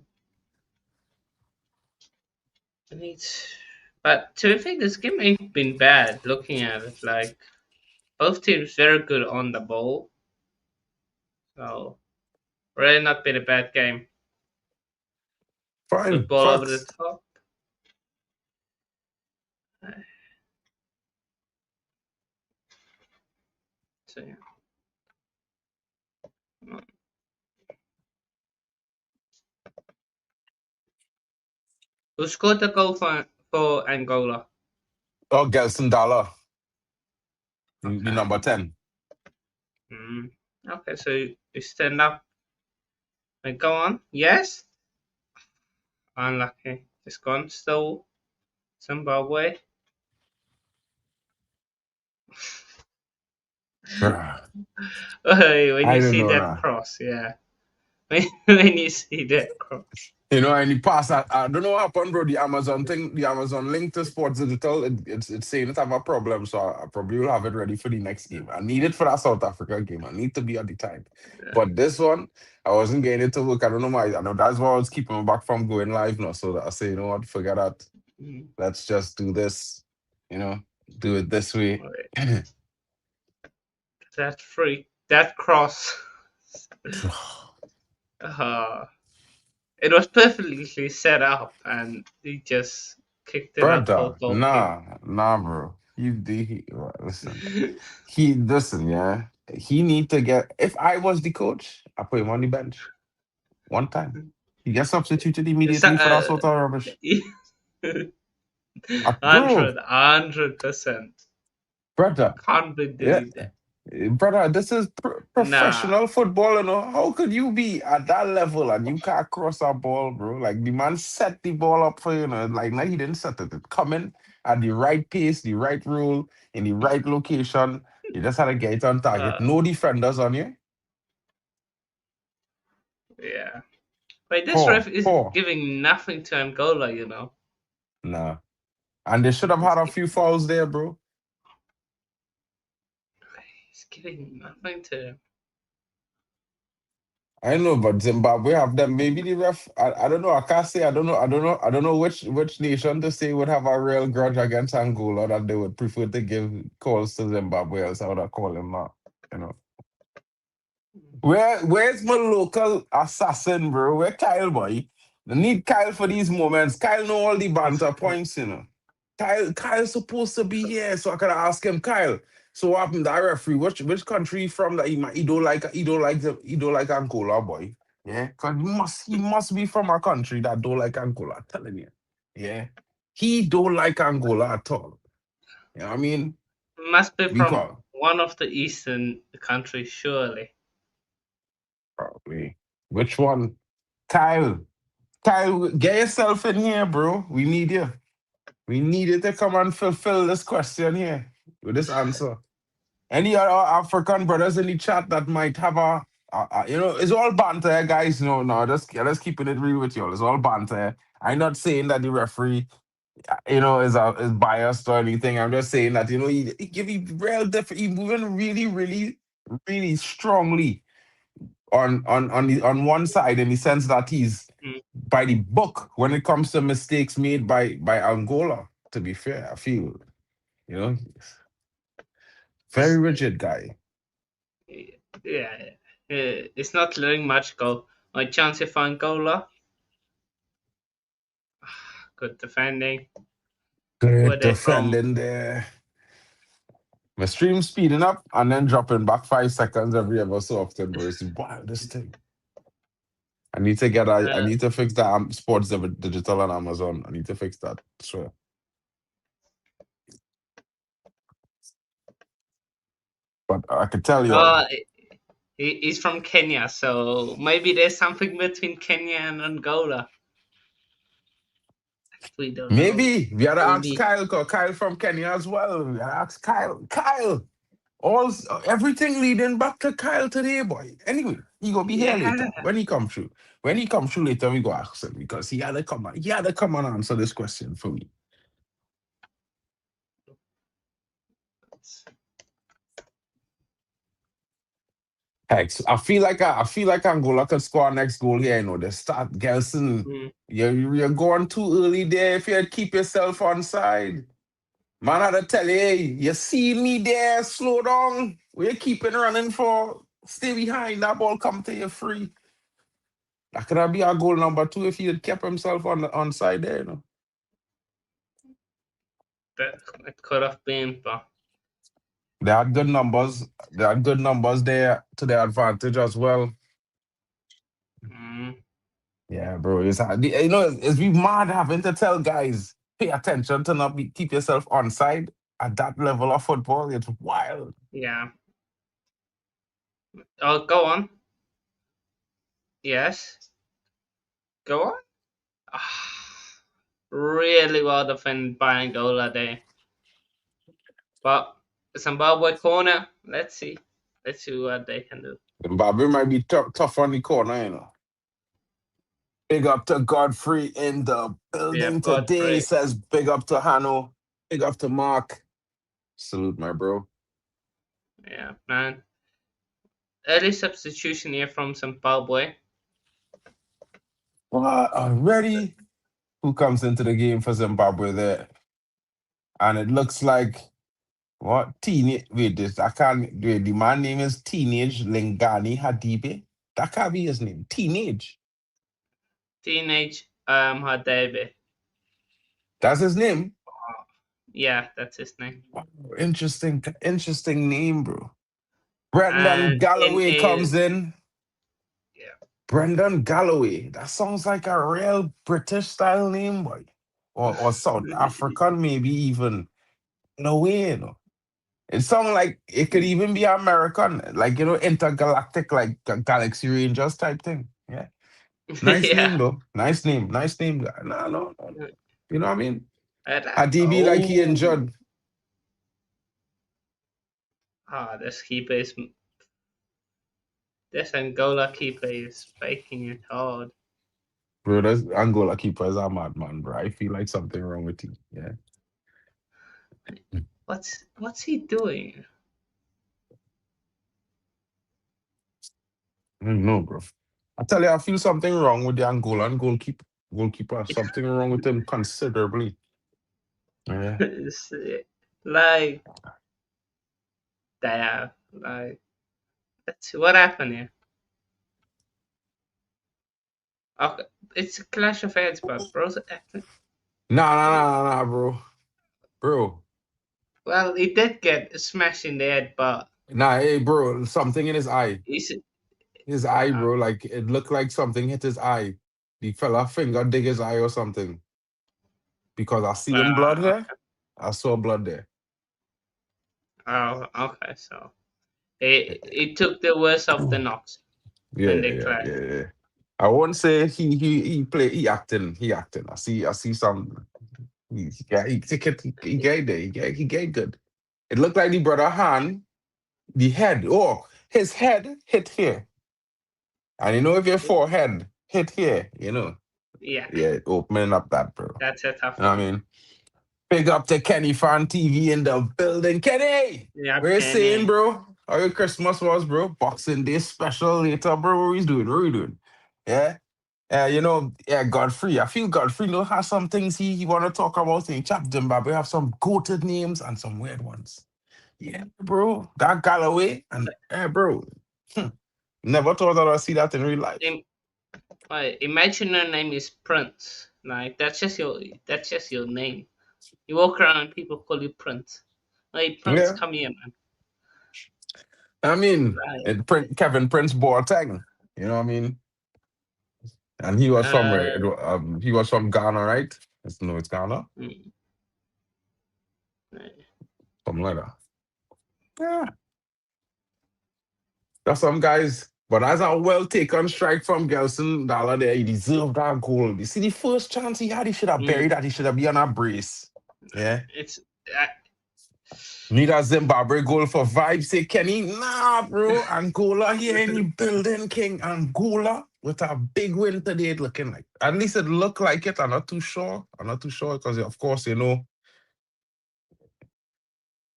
we need but to be fair, this game ain't been bad looking at it. Like both teams very good on the ball. So really not been a bad game. Good Fine, ball over the facts. top. So yeah. Who scored the goal for Angola? Oh, Gelson Dollar, the Okay. number 10. Mm. Okay, so you stand up and go on. Yes? Unlucky. It's gone still. Zimbabwe. Bruh, When I you don't see know that now. cross, yeah. When you see that cross. In the past, I don't know what happened, bro. The Amazon thing, the Amazon link to Sports Digital, it's saying it have a problem, so I probably will have it ready for the next game. I need it for that South Africa game. I need to be at the time. Yeah. But this one, I wasn't getting it to work. I don't know why. I know that's why I was keeping me back from going live now. So that I say, you know what, forget that. Mm. Let's just do this, you know, do it this way. Wait, that freak, that cross. uh, it was perfectly set up, and he just kicked it up for Brother, goalkeeper. nah, bro. Listen. Listen, yeah. He need to get. If I was the coach, I put him on the bench one time. He gets substituted So, immediately for that sort of rubbish. 100, Bro, 100%. brother, Can't be yeah, doing that. brother, this is Nah, professional football, you know. How could you be at that level and you can't cross a ball, bro? Like the man set the ball up for you, know. Like now he didn't set it. It coming at the right pace, the right rule, in the right location. You just had to get it on target. uh, No defenders on you. yeah. Wait, this ref Poor, is poor. giving nothing to Angola, you know. Nah. And they should have He's, had a gi- few fouls there, bro. he's giving nothing to them. I know, but Zimbabwe have them. Maybe the ref. I don't know. I can't say. I don't know. I don't know. I don't know which nation to say would have a real grudge against Angola that they would prefer to give calls to Zimbabwe. Else I would have called him that. You know. Where's my local assassin, bro? Where Kyle boy? I need Kyle for these moments. Kyle know all the banter points, you know. Kyle's supposed to be here, so I could ask him, Kyle. So what happened? That referee, which country he from that he don't like Angola, boy. Yeah, cause he must be from a country that don't like Angola. I'm telling you. Yeah. He don't like Angola at all. You know what I mean? Must be from Because one of the eastern countries, surely. probably which one? Kyle. Kyle, get yourself in here, bro. We need you. We need you to come and fulfill this question here with this answer. Any other African brothers in the chat that might have it's all banter, guys. No, just keeping it real with y'all. It's all banter. I'm not saying that the referee, is biased or anything. I'm just saying that he give you real different. He moving really, really, really strongly on one side in the sense that he's Mm, by the book when it comes to mistakes made by Angola. To be fair, I feel you know very it's, rigid guy. yeah, it's not letting much go. My chance if Angola, good defending. Where Good they from? defending there. My stream speeding up and then dropping back 5 seconds every ever so often, bro. It's wild, this thing. I Uh, need to fix that sports digital on Amazon. I need to fix that. Sure. But I could tell you all. oh, he's from Kenya, so maybe there's something between Kenya and Angola. We don't know. Maybe we had to ask Maybe. Kyle, 'cause Kyle from Kenya as well. We had to ask Kyle. Kyle, everything leading back to Kyle today, boy. Anyway, he gonna be here Yeah. later when he come through. When he come through later, we go ask him because he had to come. He had to come and answer this question for me. Heck, so I feel like Angola could score our next goal here. They start Gelson. Mm, You're going too early there. If you keep yourself on side, man, I had to tell you, hey, you see me there, slow down. We're keeping running for. Stay behind. That ball come to you free. That could have been our goal number two if he had kept himself on side there. that it could have been, but They had good numbers. They had good numbers there to their advantage as well. mm, Yeah, bro. It's be mad having to tell guys pay attention to not keep yourself on side at that level of football. It's wild. yeah. Oh, go on. Yes, go on. Ah, really well defended by Angola there, but Zimbabwe corner. Let's see. Let's see what they can do. Zimbabwe might be tough on the corner. Big up to Godfrey in the Yeah, building today. Godfrey. Says big up to Hano. Big up to Mark. Salute, my bro. Yeah, man. Early substitution here from Zimbabwe. What already? Who comes into the game for Zimbabwe there? And it looks like what teenage? Wait, this I can't. Wait, the man name is Teenage Lingani Hadibe. That can't be his name. Teenage. Teenage Hadebe. That's his name. Yeah, that's his name. Wow, interesting name, bro. Brendan And in Galloway a comes in. yeah. Brendan Galloway. That sounds like a real British style name, boy. Or South African, maybe even. No way, you know. It sounds like it could even be American, like, intergalactic, like Galaxy Rangers type thing. Yeah. Nice name, Yeah. though. Nice name. Nice name. No, no, no. You know what I mean? Hadibi like he Oh, injured. this keeper is this Angola keeper is faking it hard. Bro, this Angola keeper is a madman, bro. I feel like something wrong with you. Yeah. What's he doing? I don't know, bro. I tell you, I feel something wrong with the Angolan goalkeeper. Something wrong with him considerably. Yeah. It's, like damn, like let's see what happened here. Okay, it's a clash of heads, but bro's acting. Nah, nah, nah, nah, nah, bro. Bro. Well, he did get smashed in the head, but Nah, hey, bro. Something in his eye. he's His eye, uh, bro. Like, it looked like something hit his eye. The fella finger dig his eye or something. Because I see him blood here. okay. I saw blood there. Oh, okay. So he took the worst of the knocks Yeah, when they yeah, clash. yeah, yeah. I won't say he acting. I see some he take it he get there he get good. It looked like the brother hand the head his head hit here, and if your forehead hit here, Yeah, yeah, opening up that, bro. that's a You tough know what I one. mean? Big up to Kenny Fan TV in the building. Kenny, Yeah, what you saying, Kenny. bro? How your Christmas was, bro? Boxing Day special later, bro. What we doing? What we doing? Yeah. Yeah, Godfrey. I feel Godfrey has some things he want to talk about in Chap Zimbabwe. Have some goated names and some weird ones. Yeah, bro. That Galloway and bro. hmm, Never thought that I'd see that in real life. Im- Imagine your name is Prince. Like that's just your name. You walk around and people call you Prince. Hey Prince, Yeah. come here, man. I mean, Right. Kevin Prince Boateng. You know what I mean? And he was from where? Uh, He was from Ghana, right? No, it's Ghana. mm, Something like that. Yeah. That's some guys. But that's a well taken strike from Gelson Dollar there. He deserved that goal. You see, the first chance he had, he should have buried mm. that. He should have been on a brace. Yeah. It's uh, Need a Zimbabwe goal for vibes, say Kenny. Nah, bro. Angola here in the building, King. Angola with a big win today, it looking like. At least it looked like it. I'm not too sure. I'm not too sure because, of course,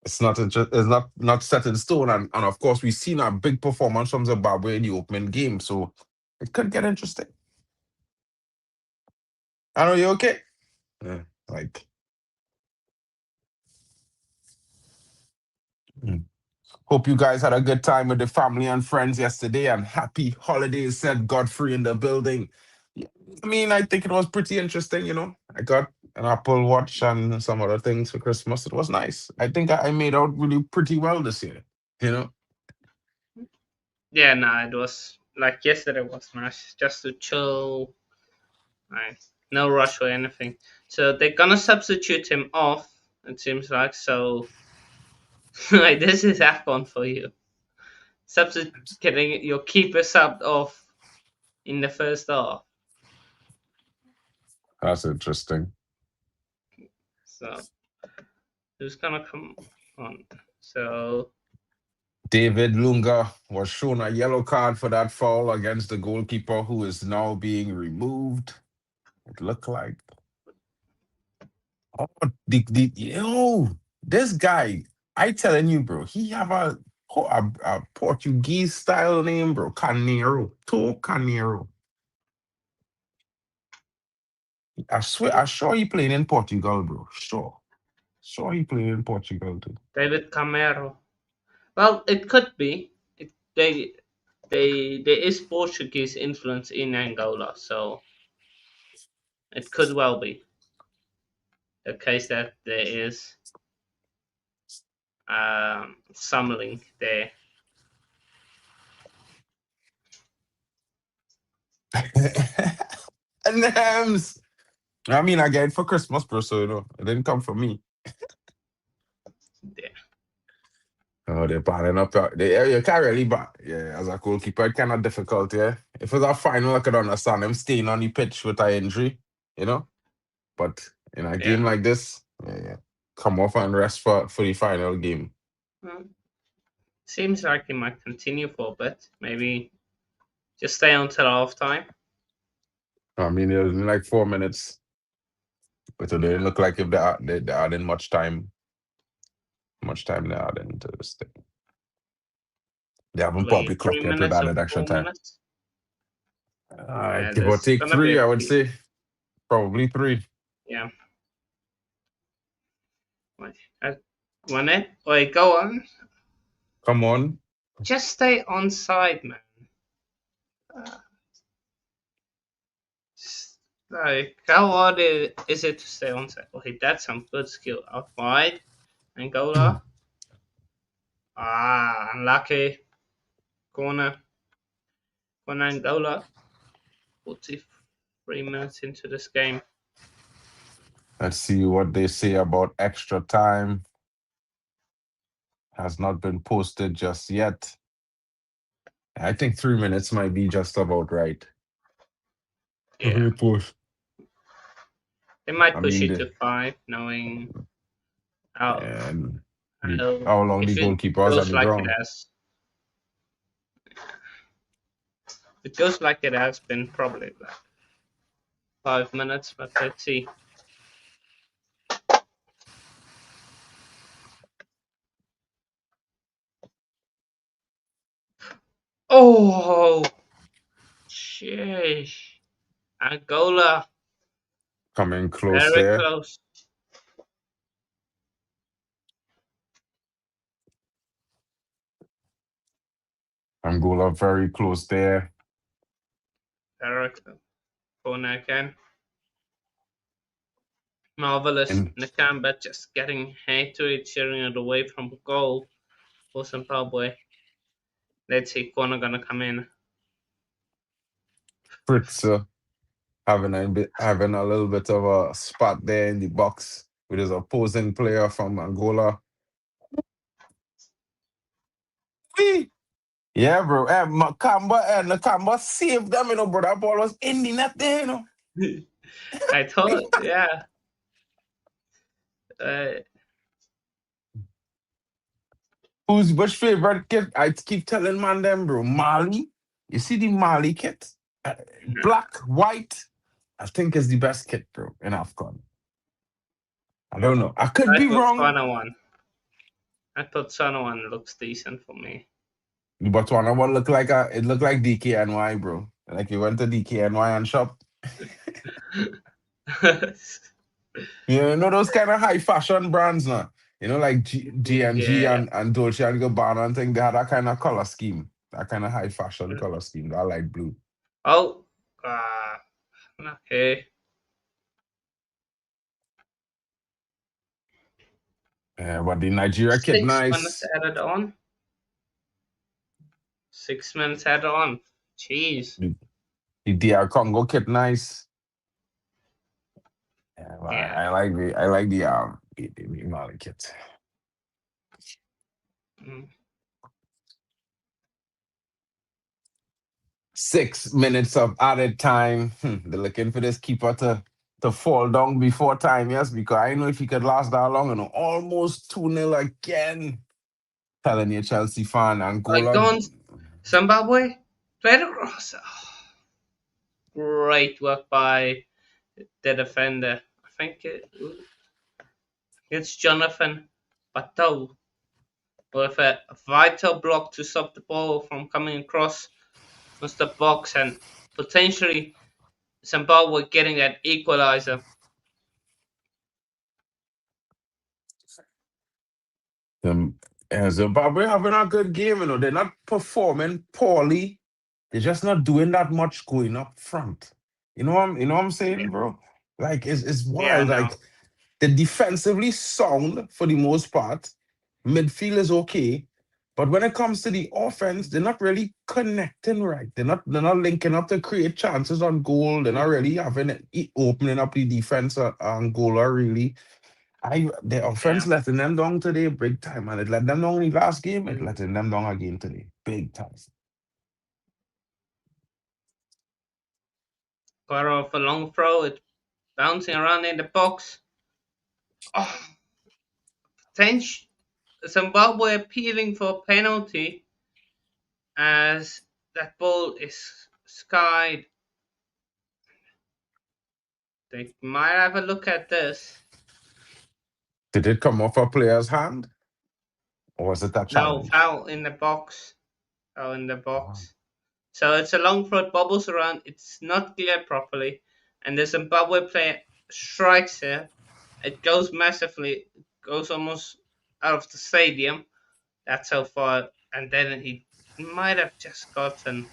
it's not set in stone, and of course we've seen a big performance from Zimbabwe in the opening game, so it could get interesting. I know you okay. Yeah, like, mm. Hope you guys had a good time with the family and friends yesterday, and happy holidays. Said Godfrey in the building. Yeah, I mean, I think it was pretty interesting. I got an Apple Watch and some other things for Christmas. It was nice. I think I made out really pretty well this year. You know. yeah, nah, it was like yesterday was nice, just to chill. Nice, no rush or anything. So they're gonna substitute him off. It seems like so. Like this is AFCON for you. Getting your keeper subbed off in the first half. That's interesting. So who's gonna come on? So David Lunga was shown a yellow card for that foul against the goalkeeper, who is now being removed. It looked like, oh, this guy. I telling you, bro, he have a Portuguese style name, bro. Carneiro, To Carneiro. I swear, I sure he playing in Portugal, bro. Sure he playing in Portugal too. David Camero. Well, it could be. There is Portuguese influence in Angola, so it could well be the case that there is some link there. And I mean, I get it for Christmas, bro. So it didn't come from me. Yeah, Oh, they're banning up. You can't really ban. Yeah, as a goalkeeper, it's kind of difficult. Yeah, if it's a final, I could understand him staying on the pitch with an injury. You know, but in a yeah. game like this, yeah, come off and rest for the final game. Mm. Seems like he might continue for a bit. Maybe just stay until half time. I mean, it was in like 4 minutes, but it didn't look like if they adding much time they added into this thing. They haven't Probably probably three clocked yet with minutes or added extra four time. minutes. Give or There's take gonna be three, a I would few. say. Probably three. Yeah. Wait, one it. Wait, go on. Come on. Just stay on side, man. Uh, like, how hard is it to stay on side? Okay, that's some good skill. Out wide, Angola. Unlucky. Corner. Corner Angola. 43 minutes into this game. Let's see what they say about extra time. Has not been posted just yet. I think 3 minutes might be just about right. Yeah. Okay, post. They might I push mean, it to five, knowing how, and how how long the if it goalkeeper was on goes the like it ground. has. If it goes like it has been probably like 5 minutes, but let's see. Oh, sheesh. Angola, Coming close very there. close. Angola very close there. Very close. Corner again. Marvelous. And Nakamba just getting hate to it, sharing it away from goal for Zimbabwe. Let's see, corner gonna come in. Fritz having a little bit of a spot there in the box with his opposing player from Angola. Whee! Yeah, bro. Nakamba saved them, bro. That ball was in the net there. I thought, yeah. Uh, Who's which favorite kit? I keep telling man them, bro. Mali. You see the Mali kit? Black, white. I think is the best kit, bro, in AFCON. I don't know. I could I be thought wrong, Sana one. I thought Sana one looks decent for me. but one looked like DKNY, bro. Like you went to DKNY and shop. You know those kind of high fashion brands now. Like GNG Yeah. and Dolce and Gabbana and thing. They had that kind of color scheme, that kind of high fashion color scheme. That light blue. Oh, uh, okay. Yeah, but the Nigeria kit 6 minutes nice. added on. 6 minutes added on. Jeez. The DR Congo kit nice. Yeah, but Yeah. I like the Mali kit. Mm. 6 minutes of added time. They're looking for this keeper to fall down before time, yes, because I know if he could last that long, almost 2-0 again. Telling you, Chelsea fan, Like, Angola. don't Zimbabwe played across. Oh, great work by the defender. I think it's Jonathan Bateau with a vital block to stop the ball from coming across the box and potentially Zimbabwe getting that equalizer. Um, Zimbabwe having a good game, They're not performing poorly. They're just not doing that much going up front. You know what I'm saying, bro? Like it's Yeah, wild. no. Like they're defensively sound for the most part. Midfield is okay, But when it comes to the offense, they're not really connecting right. They're not linking up to create chances on goal. They're not really Mm, having opening up the defense on Angola really. The offense yeah. letting them down today big time, and it let them down in the last game. It Mm. letting them down again today, big time. Got off a long throw. It's bouncing around in the box. Oh, Tench, Zimbabwe appealing for a penalty as that ball is skied. They might have a look at this. Did it come off a player's hand, or was it a No, challenge? foul in the box. Foul in the Oh. box. So it's a long throw, it bobbles around. It's not cleared properly, and the Zimbabwe player strikes it. It goes massively, goes almost out of the stadium. That's how far. And then he might have just gotten.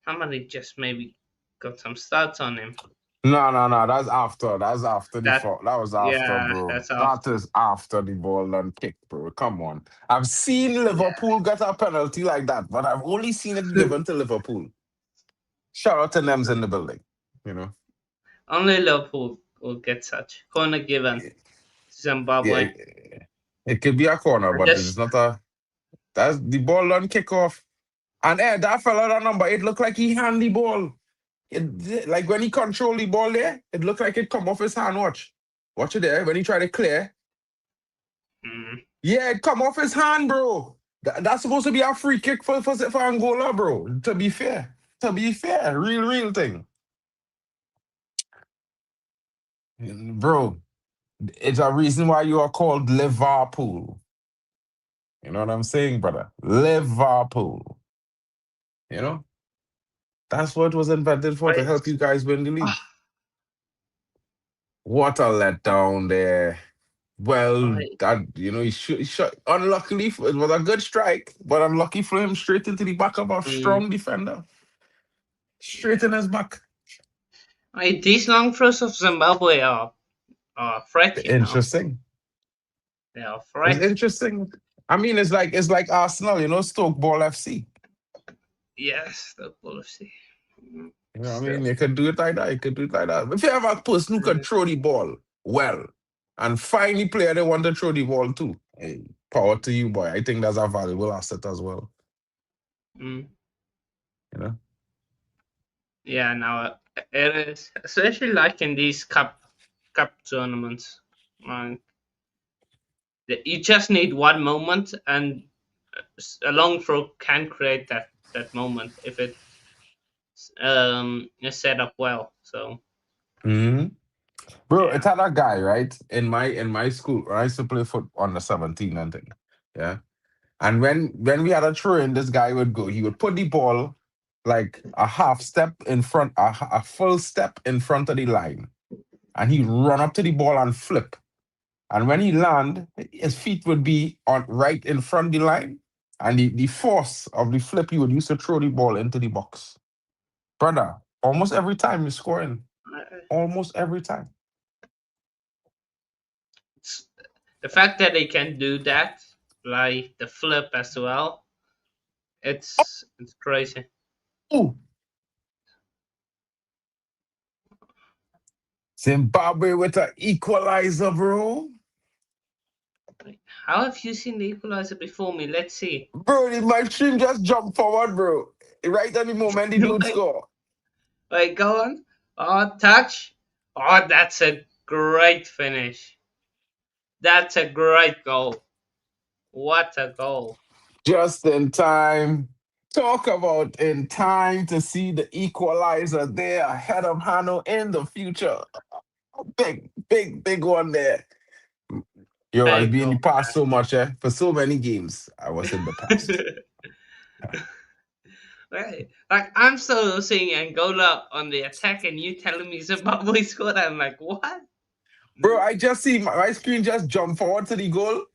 Somebody just maybe got some stats on him. No, no, no. That's after. That's after the That fault. That was after, yeah, bro. that's That after. is after the ball done kicked, bro. Come on. I've seen Yeah, Liverpool get a penalty like that, but I've only seen it given to Liverpool. Shout out to Nems in the building. You know. only Liverpool will get such corner given to Yeah, Zimbabwe. it could be a corner, I but it's just not a. That's the ball done kick off. And that fella that number 8 looked like he hand the ball. Like when he control the ball there, it looked like it come off his hand. Watch it there. When he try to clear, mm, yeah, it come off his hand, bro. That's supposed to be a free kick for Angola, bro. To be fair, real thing, bro. It's a reason why you are called Liverpool. You know what I'm saying, brother? Liverpool. You know that's what was invented for, to help it's, you guys win the league. ah, What a letdown there. Well, I, that he shot. Unluckily, it was a good strike, but unlucky for him, straight into the back of a mm, strong defender, straight in his back. these long throws of Zimbabwe are threat, you know. Interesting. They are It's threat. interesting. I mean, it's like Arsenal, Stoke Ball FC. Yes, the policy. You know what I Still. mean? You could do it like that. You could do it like that. If you have a person who could Mm, throw the ball well and find the player they want to throw the ball to, hey, power to you, boy. I think that's a valuable asset as well. mm. You know? Yeah, now it is, especially like in these cup tournaments. Like, you just need one moment, and a long throw can create that moment if it is set up well. So Hmm. Bro, it's yeah. had a guy, right? In my school, I used to play foot on the 17 and thing. Yeah. And when we had a throw in, this guy would go, he would put the ball like a half step in front, a full step in front of the line. And he'd run up to the ball and flip. And when he land, his feet would be on right in front of the line. And the force of the flip, he would use to throw the ball into the box. Brother, almost every time he's scoring. Almost every time. It's, the fact that they can do that, like the flip as well, it's crazy. Ooh, Zimbabwe with an equalizer, bro. How have you seen the equalizer before me? Let's see. Bro, my stream just jumped forward, bro. Right at the moment, the dude wait, score. wait, go on. Oh, touch. Oh, that's a great finish. That's a great goal. What a goal. Just in time. Talk about in time to see the equalizer there ahead of Hano in the future. Big, big, big one there. Yo, I've Big been in the goal, past so much, for so many games. I was in the past. man. Right. Like, I'm still seeing Angola on the attack, and you telling me Zimbabwe scored. I'm like, what? Bro, I just see my screen just jump forward to the goal.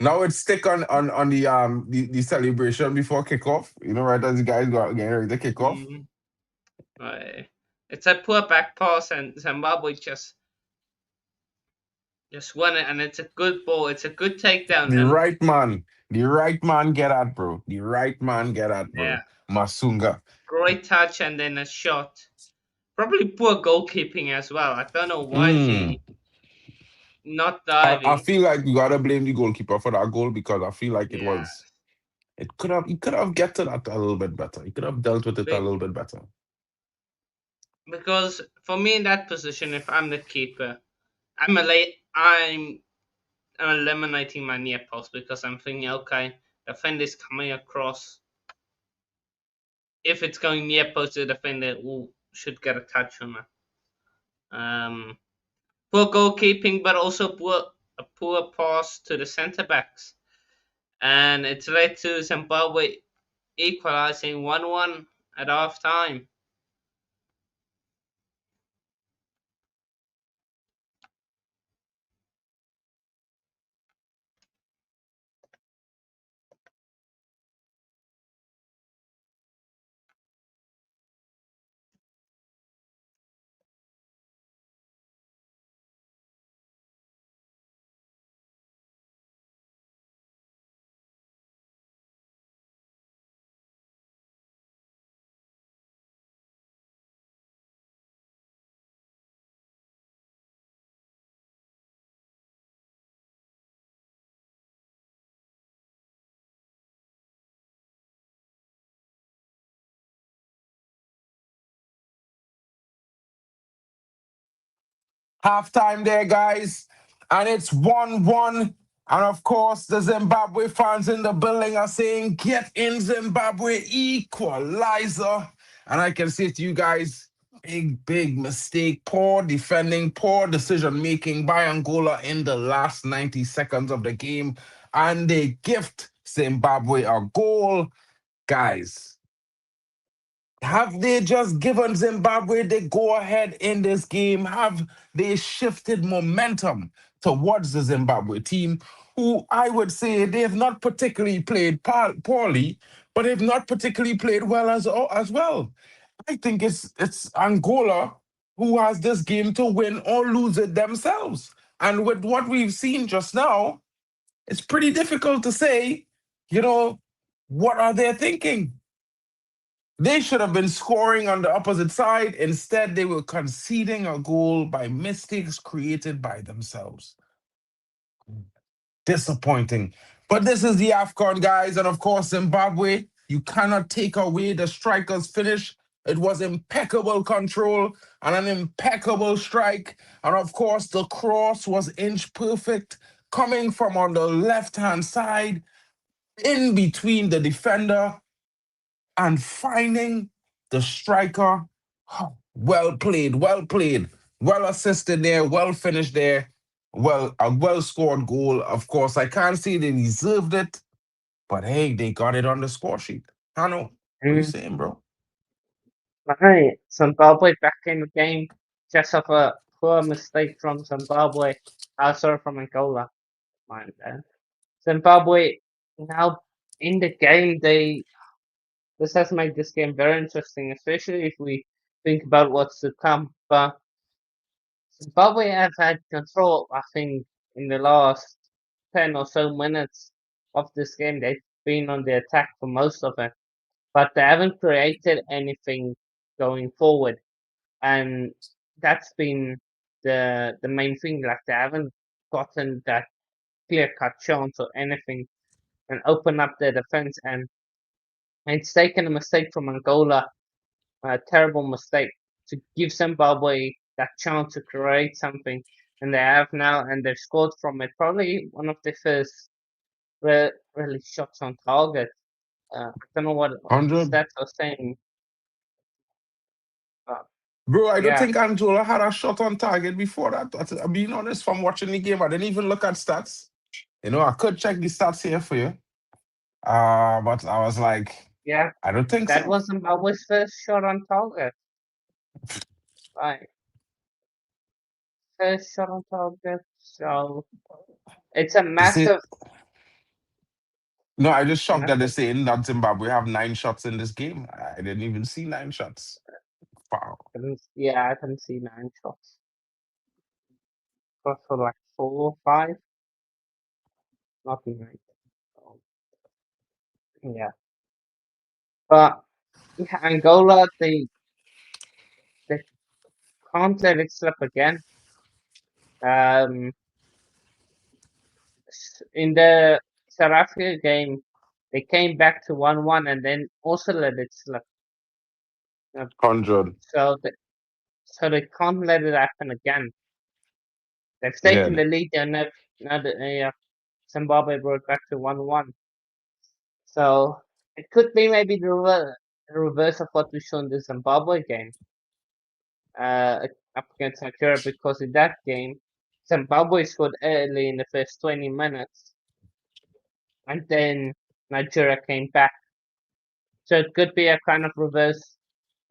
Now it's stick on the celebration before kickoff. Right as the guys go getting ready to kick off. Mm, right. It's a poor back pass, and Zimbabwe just just won it, and it's a good ball. It's a good takedown, The and right man. The right man get at, bro. The right man get at, yeah, bro. Masunga. great touch, and then a shot. Probably poor goalkeeping as well. I don't know why Mm. she not I diving. feel like you gotta blame the goalkeeper for that goal because I feel like Yeah, it could have he could have get to that a little bit better. He could have dealt with it a be- little bit better. because for me in that position, if I'm the keeper, I'm eliminating my near post because I'm thinking, okay, defender's coming across. If it's going near post, the defender should get a touch on it. Poor goalkeeping, but also a poor pass to the centre backs, and it's led to Zimbabwe equalising 1-1 at half time. Halftime there, guys. And it's 1-1. And of course, the Zimbabwe fans in the building are saying, get in Zimbabwe, equalizer. And I can say to you guys, big mistake, poor defending, poor decision making by Angola in the last 90 seconds of the game. And they gift Zimbabwe a goal. Guys, have they just given Zimbabwe the go ahead in this game? Have they shifted momentum towards the Zimbabwe team, who I would say they have not particularly played poorly, but they've not particularly played well as well. I think it's Angola who has this game to win or lose it themselves. And with what we've seen just now, it's pretty difficult to say, you know, what are they thinking? They should have been scoring on the opposite side. Instead, they were conceding a goal by mistakes created by themselves. Disappointing. But this is the AFCON, guys. And of course, Zimbabwe, you cannot take away the striker's finish. It was impeccable control and an impeccable strike. And of course, the cross was inch perfect, coming from on the left hand side, in between the defender and finding the striker. Well played, well played, well assisted there, well finished there. Well, a well scored goal. Of course, I can't say they deserved it, but hey, they got it on the score sheet. I know. What you Mm. saying, bro? Right, Zimbabwe back in the game just off a poor mistake from Zimbabwe. Sorry, from Angola. Mind that. Zimbabwe now in the game. This has made this game very interesting, especially if we think about what's to come. But Zimbabwe have had control, I think, in the last 10 or so minutes of this game. They've been on the attack for most of it, but they haven't created anything going forward. And that's been the main thing. Like, they haven't gotten that clear cut chance or anything and open up their defense. And it's taken a mistake from Angola, a terrible mistake, to give Zimbabwe that chance to create something, and they have now, and they've scored from it. Probably one of the first really shots on target. I don't know what 100. stats are saying. But Bro, I don't yeah, think Angola had a shot on target before that. I'm being honest, from watching the game, I didn't even look at stats. I could check the stats here for you. But I was like, yeah, I don't think that so. was Zimbabwe's first shot on target. Right, first shot on target. So it's a You see, massive, no, I just shocked that they're massive. saying that Zimbabwe have 9 shots in this game. I didn't even see 9 shots. Wow. Yeah, I can see 9 shots for like 4, 5, nothing like that. Yeah, but yeah, Angola, they can't let it slip again. Um, in the South Africa game, they came back to 1-1 and then also let it slip. Uh, 100. so, so they can't let it happen again. They've Yeah. taken the lead and now Zimbabwe brought back to 1-1. So it could be maybe the reverse of what we saw in the Zimbabwe game up against Nigeria, because in that game, Zimbabwe scored early in the first 20 minutes and then Nigeria came back. So it could be a kind of reverse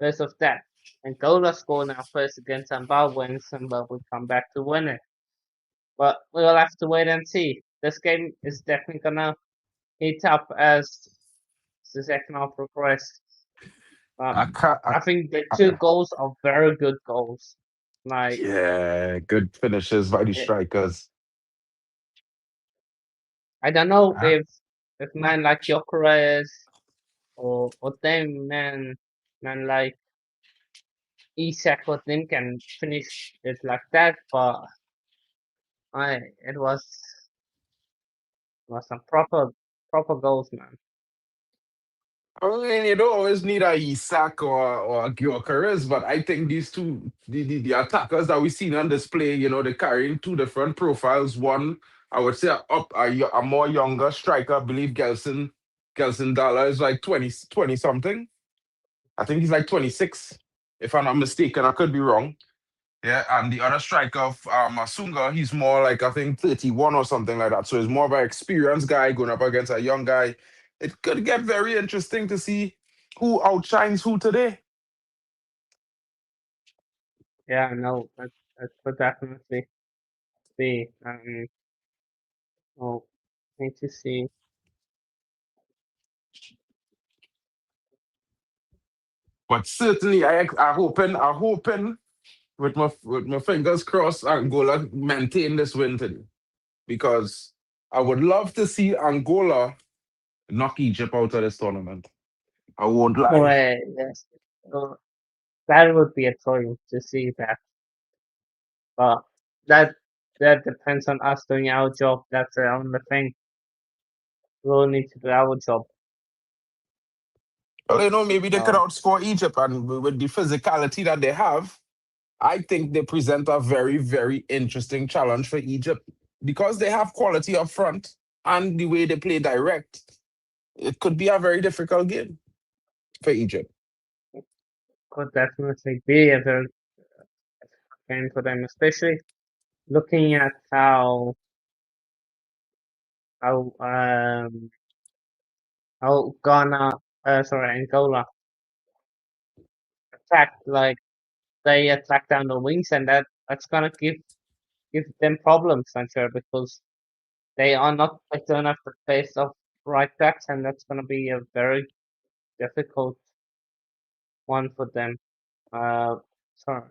of that. Angola scored now first against Zimbabwe and Zimbabwe come back to win it. But we'll have to wait and see. This game is definitely gonna heat up as the second half progresses. But I can't. I think the two goals are very good goals. Like Yeah, good finishes by the it, strikers. I don't know Huh? if man like Gyökeres or them man like Isak or them can finish it like that, but I it was some proper goals, man. I mean, you don't always need a Isak or a Gyökeres, but I think these two, the attackers that we've seen on display, they're carrying two different profiles. One, I would say, a more younger striker. I believe Gelson Dalla is like 20 something. I think he's like 26, if I'm not mistaken. I could be wrong. Yeah, and the other striker of Masunga, he's more like I think 31 or something like that. So he's more of an experienced guy going up against a young guy. It could get very interesting to see who outshines who today. Yeah, no, that could definitely be. Oh, need to see. But certainly, I hoping with my fingers crossed, Angola maintain this win today because I would love to see Angola knock Egypt out of this tournament. I won't lie. Well, yes, so that would be a thrill to see that. But that that depends on us doing our job. That's the only thing. We'll need to do our job. Well, maybe they could So outscore Egypt, and with the physicality that they have, I think they present a very, very interesting challenge for Egypt because they have quality up front and the way they play direct. It could be a very difficult game for Egypt. could definitely be a very good game for them, especially looking at how how Angola attacked. Like they attack down the wings, and that's gonna give them problems, I'm sure, because they are not, they don't have the pace of right backs, and that's gonna be a very difficult one for them. Uh, sorry,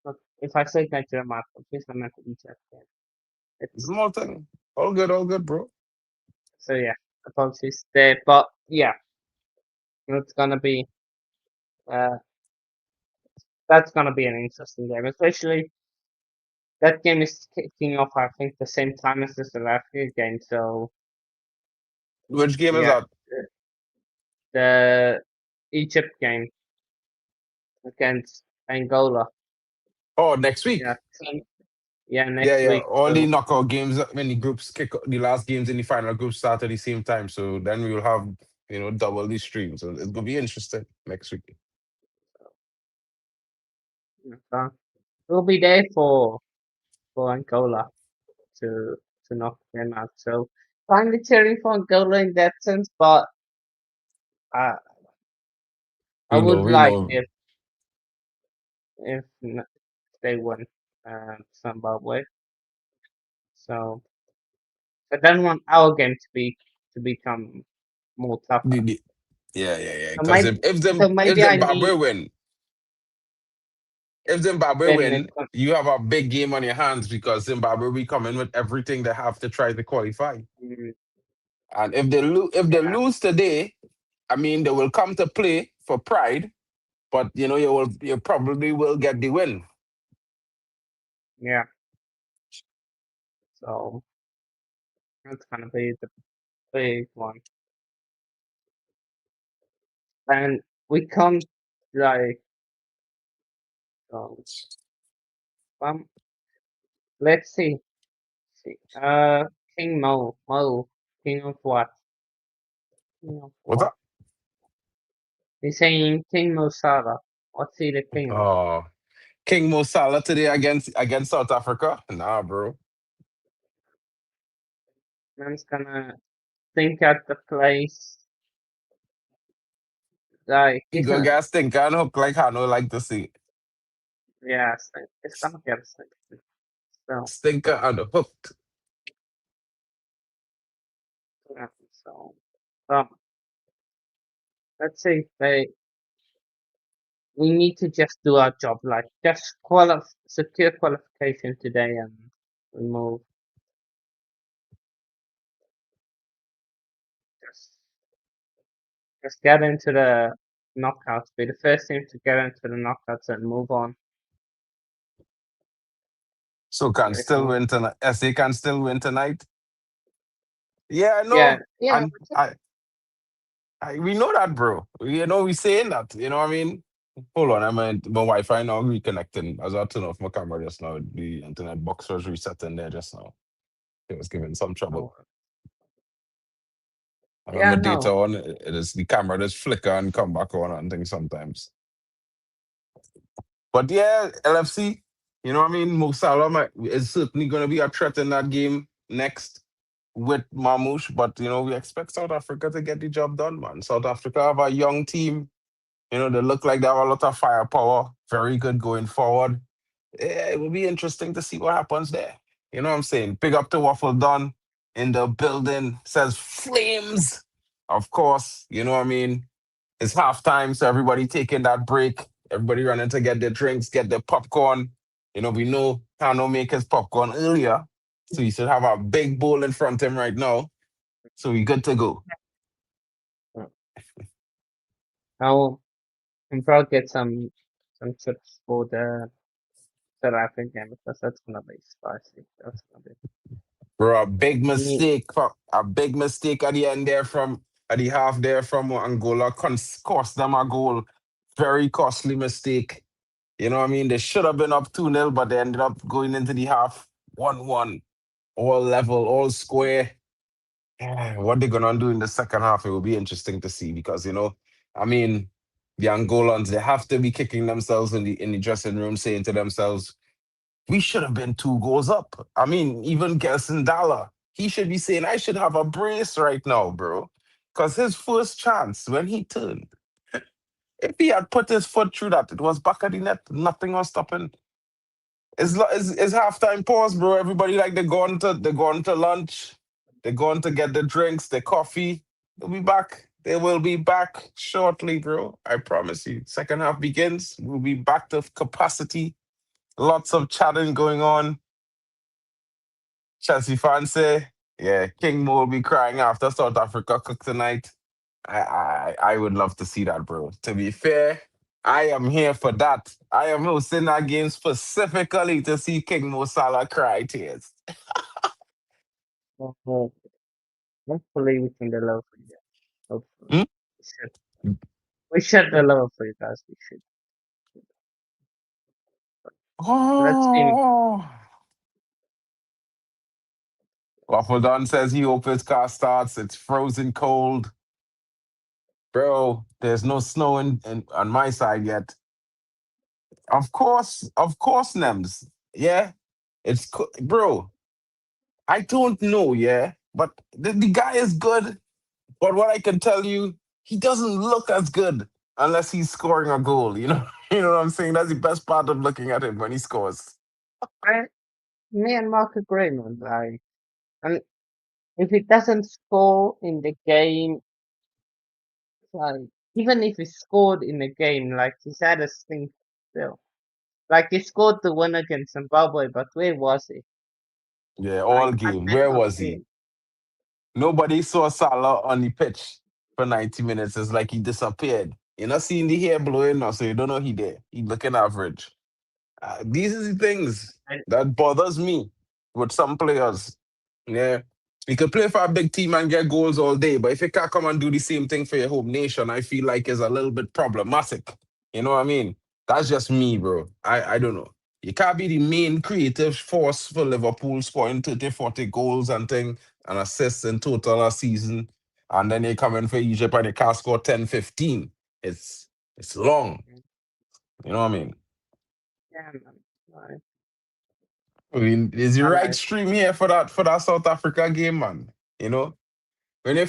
look, if I say Nigeria, my please I meant Egypt. Yeah. It's Small thing. All good, bro. so yeah, apologies there, but yeah, it's gonna be uh that's gonna be an interesting game, especially that game is kicking off, I think, the same time as the South Africa game. So Which game is yeah, that? the Egypt game against Angola. Oh, next week. Yeah, yeah, Yeah, next yeah. week. All the So knockout games, when the groups the last games in the final group start at the same time. So then we will have, double the streams. So it's gonna be interesting next week. uh, we'll be there for Angola to knock them out. So finally cheering for Angola in that sense, but uh, I would We like know. if they win Zimbabwe. So I don't want our game to become more tougher. The, yeah, yeah, yeah. So Because maybe if so if maybe I Zimbabwe need win, if Zimbabwe Then win, you have a big game on your hands because Zimbabwe will come in with everything they have to try to qualify. mm, And if they yeah, lose today, I mean they will come to play for pride, but you probably will get the win. yeah. So that's gonna be the big one. And we can't like um, um let's see. See. King Mo. King of what? King of What's what? up? He's saying King Mo Salah. What's he the king of? Oh, King Mo Salah today against South Africa? Nah, bro. Man's gonna think at the place. Like He he's go not. get stinker and hook like I know like to see. Yeah, it's gonna get sick. So Stinker and hooked. yeah, so um, let's see. We need to just do our job. Like just secure qualification today, and we move. Just just get into the knockouts. Be the first team to get into the knockouts and move on. So can If still we, win tonight. SA can still win tonight. Yeah, I yeah, know. yeah, And we know that, bro. We saying that. You know what I mean? Hold on, my Wi-Fi now reconnecting. As I turn off my camera just now, the internet box was resetting there just now. It was giving some trouble. I have yeah, my data no. on. It is the camera just flicker and come back on and things sometimes. But yeah, LFC, you know what I mean? Mo Salah is certainly going to be a threat in that game next with Mamouche. But, we expect South Africa to get the job done, man. South Africa have a young team. They look like they have a lot of firepower. Very good going forward. Yeah, it will be interesting to see what happens there. You know what I'm saying? Big up to Waffle Don in the building. Says flames. Of course, you know what I mean? It's halftime, so everybody taking that break. Everybody running to get their drinks, get their popcorn. We know Kano make his popcorn earlier. So he should have a big bowl in front of him right now. So we good to go. I'll probably get some chips for the South African game because that's gonna be spicy. That's gonna be. Bro, a big Me, mistake. A big mistake at the end there at the half there from Angola. Cost them a goal. Very costly mistake. You know what I mean? They should have been up 2-0, but they ended up going into the half 1-1. All level, all square. What they're gonna do in the second half, it will be interesting to see because I mean, the Angolans, they have to be kicking themselves in the dressing room, saying to themselves, we should have been 2 goals up. I mean, even Gelson Dalla, he should be saying, I should have a brace right now, bro. Because his first chance when he turned, if he had put his foot through that, it was back at the net. Nothing was stopping. It's halftime pause, bro. Everybody like they're going to lunch, they're going to get the drinks, the coffee. They'll be back. They will be back shortly, bro. I promise you. Second half begins. We'll be back to capacity. Lots of chatting going on. Chelsea fans say, yeah, King Mo will be crying after South Africa cook tonight. I would love to see that, bro. To be fair, I am here for that. I am hosting that game specifically to see King Mo Salah cry tears. uh, hopefully we can deliver for you. Hopefully Hmm? we should. We should deliver for you guys. We should. Let's see. Oh. Waffledon says he hopes his car starts. It's frozen cold. Bro, there's no snow on my side yet. Of course, Nems. Yeah, bro. I don't know, yeah, but the guy is good. But what I can tell you, he doesn't look as good unless he's scoring a goal. You know, you know what I'm saying. That's the best part of looking at him when he scores. I, me and Mark agree, man. Like, and if he doesn't score in the game, like even if he scored in the game, like he's had a stink still. Like he scored the win against Zimbabwe, but where was he? Yeah, Like all I game. did Where not was see he? him. Nobody saw Salah on the pitch for 90 minutes. It's like he disappeared. You're not seeing the hair blowing now, so you don't know he there. He looking average. These are the things And that bothers me with some players. Yeah. You can play for a big team and get goals all day, but if you can't come and do the same thing for your home nation, I feel like it's a little bit problematic. You know what I mean? That's just me, bro. I don't know. You can't be the main creative force for Liverpool scoring 30, 40 goals and thing and assists in total a season. And then you come in for Egypt and you can't score 10, 15. It's long. You know what I mean? yeah, man. Like, I mean, is the I right like, stream here for that South Africa game, man. You know, when you're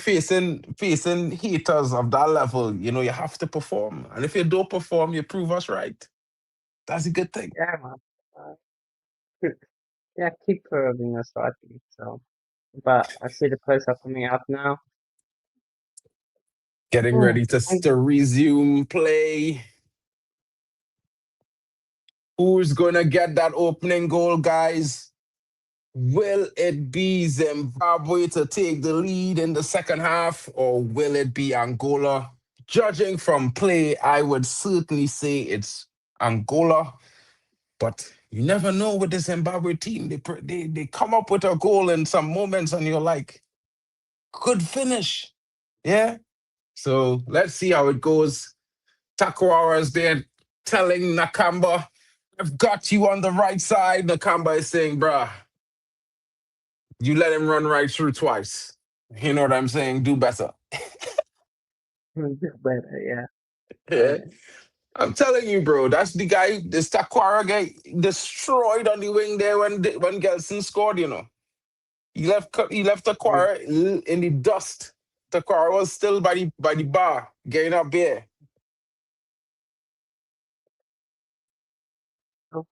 facing haters of that level, you know, you have to perform. And if you don't perform, you prove us right. That's a good thing. yeah, man. Uh, yeah, keep proving us right. So, but I see the posts are coming out now. Getting Oh, ready thank to resume play. Who's gonna get that opening goal, guys? Will it be Zimbabwe to take the lead in the second half, or will it be Angola? Judging from play, I would certainly say it's Angola, but you never know with the Zimbabwe team. They come up with a goal in some moments, and you're like, good finish, yeah. So let's see how it goes. Takwara's there telling Nakamba, "I've got you on the right side." Nakamba is saying, "Bruh, you let him run right through twice. You know what I'm saying? Do better." you. But yeah, Yeah. uh, I'm telling you, bro, that's the guy, this Takwara guy destroyed on the wing there when Gelson scored, you know. He left mm, Takwara in the dust. Takwara was still by the bar, getting up there. oh,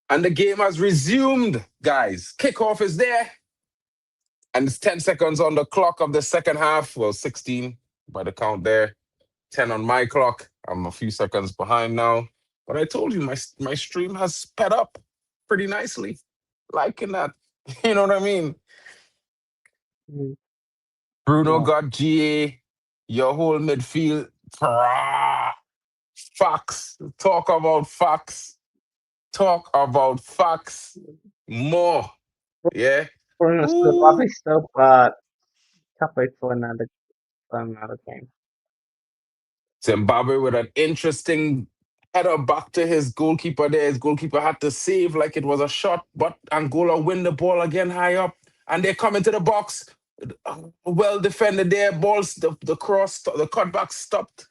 And the game has resumed, guys. Kickoff is there. And it's 10 seconds on the clock of the second half. Well, 16 by the count there. 10 on my clock. I'm a few seconds behind now. But I told you my stream has sped up pretty nicely. Liking that. You know what I mean? mm, Bruno well, got GA, your whole midfield. Ah, facts. Talk about facts. Talk about facts. More. Yeah. Bruno still Ooh. probably still, but can't wait for another game. Zimbabwe with an interesting header back to his goalkeeper there. His goalkeeper had to save like it was a shot, but Angola win the ball again high up. And they come into the box. Well defended there. Balls, the cross, the cutback stopped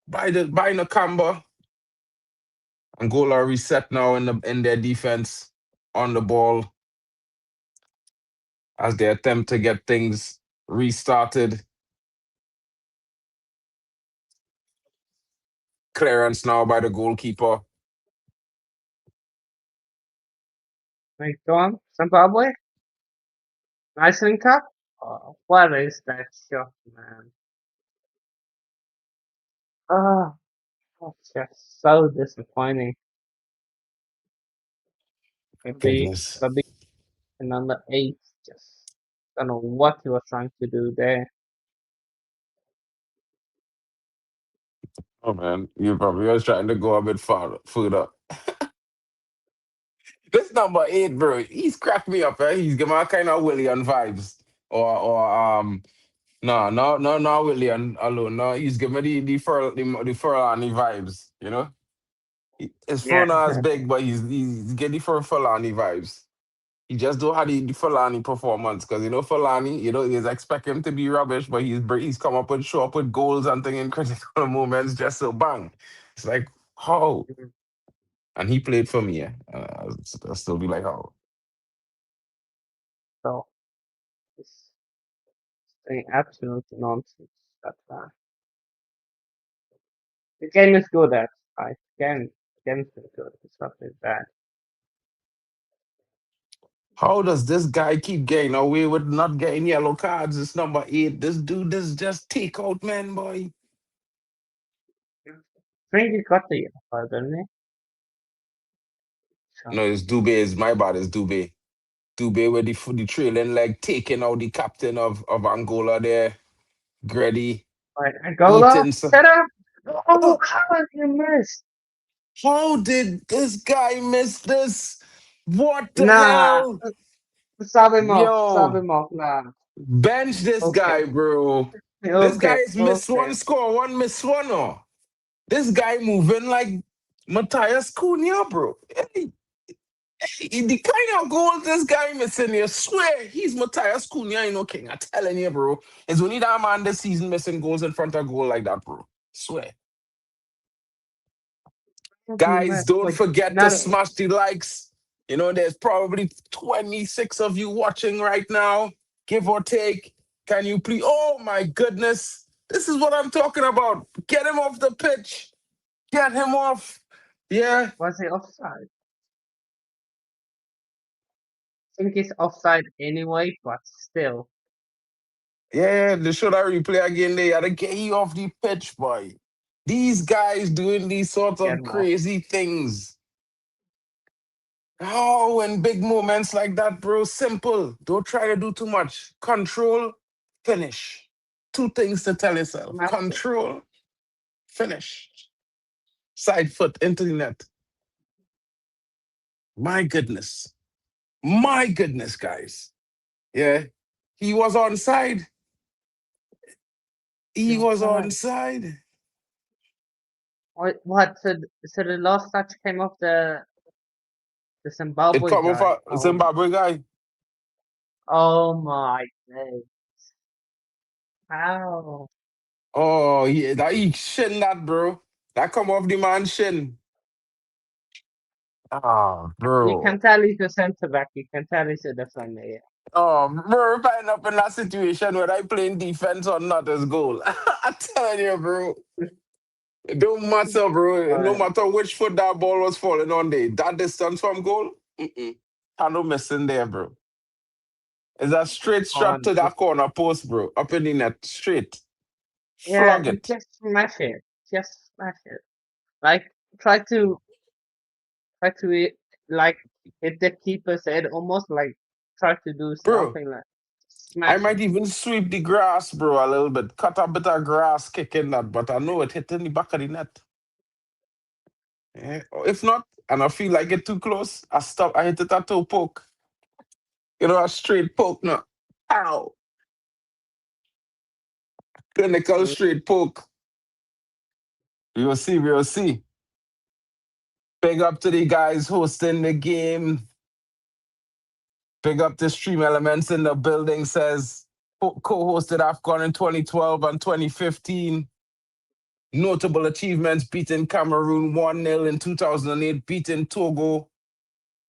by Nakamba. Angola reset now in their defense on the ball as they attempt to get things restarted. Clearance now by the goalkeeper. Like, go on, Zimbabwe, nice link up. Oh, what is that shot, man? Ah, that's just so disappointing. Goodness. Maybe another eight. Just don't know what he was trying to do there. Oh man, you probably was trying to go a bit further. This number eight, bro, he's cracked me up. Eh? He's giving me kind of Willian vibes, or no, Willian alone. No, he's giving me the Furlani vibes. You know, his Yeah, phone not as big, but he's getting the Furlani vibes. He just don't have the Fulani performance because you know Fulani, you know, he's expect him to be rubbish, but he's come up with show up with goals and thing in critical moments just so bang. It's like how, mhm. and he played for me. Yeah, I'll still be like how. So it's doing absolute nonsense. But the game is good at right. Game is good. It's not really bad. How does this guy keep getting away with not getting yellow cards? It's number eight. This dude is just take out man, boy. think he got the yellow, didn't he? So, No, it's Dube. Is my bad. It's Dube. Dube with the trailing leg taking out the captain of Angola there. Grady right, Angola, eating. set up. Oh, Oh, how did you miss? how did this guy miss this? What the Nah, hell? sub Yo, him off, nah. bench this Okay, guy, bro. This guy okay, has missed okay. one score, one miss one. Oh. This guy moving like Matthias Cunha, bro. Hey, the kind of goals this guy missing, you swear he's Matthias Cunha, you know, King. I'm telling you, bro. It's only that man this season missing goals in front of goal like that, bro. Swear. How did you Guys, miss? don't Like, forget to not, smash the likes. You know, there's probably 26 of you watching right now, give or take. Can you please? Oh my goodness. This is what I'm talking about. Get him off the pitch. Get him off. Yeah. was he offside? I think he's offside anyway, but still, Yeah, they should have replay again. They gotta get you off the pitch, boy. These guys doing these sorts get of him off. crazy things. Oh, in big moments like that, bro, simple. Don't try to do too much. Control, finish. Two things to tell yourself. That's it. Control, finish. Side foot into the net. My goodness. My goodness, guys. Yeah. He was on side. He The was on offside. side. What? So the last touch came off the It Zimbabwe come off guy. a Zimbabwe guy. Oh my days. How? Oh, yeah, that he shin that, bro. That come off the man shin. Ah, You bro. can tell he's a centre back. You can tell he's a defender. Yeah. Oh, bro, if I end up in that situation where I playing defense or not as goal. I'm telling you, bro. It don't matter, bro. No Alright. matter which foot that ball was falling on there. That distance from goal, I no missing there, bro. It's a straight shot On to just that corner post, bro. Up in the net, straight. yeah, Flog and it. just smash it. Just smash it. Like try to like hit the keeper's head almost like try to do Bro, something like I smash might it. even sweep the grass, bro, a little bit. Cut a bit of grass kicking that, but I know it hit in the back of the net. Yeah. If not, and I feel like it too close, I stop. I hit it a toe poke. You know, a straight poke, no. Ow. Clinical Mm, straight poke. We will see, we will see. Big up to the guys hosting the game. Big up to Stream Elements in the building, says co-hosted AFCON in 2012 and 2015. Notable achievements, beating Cameroon 1-0 in 2008, beating Togo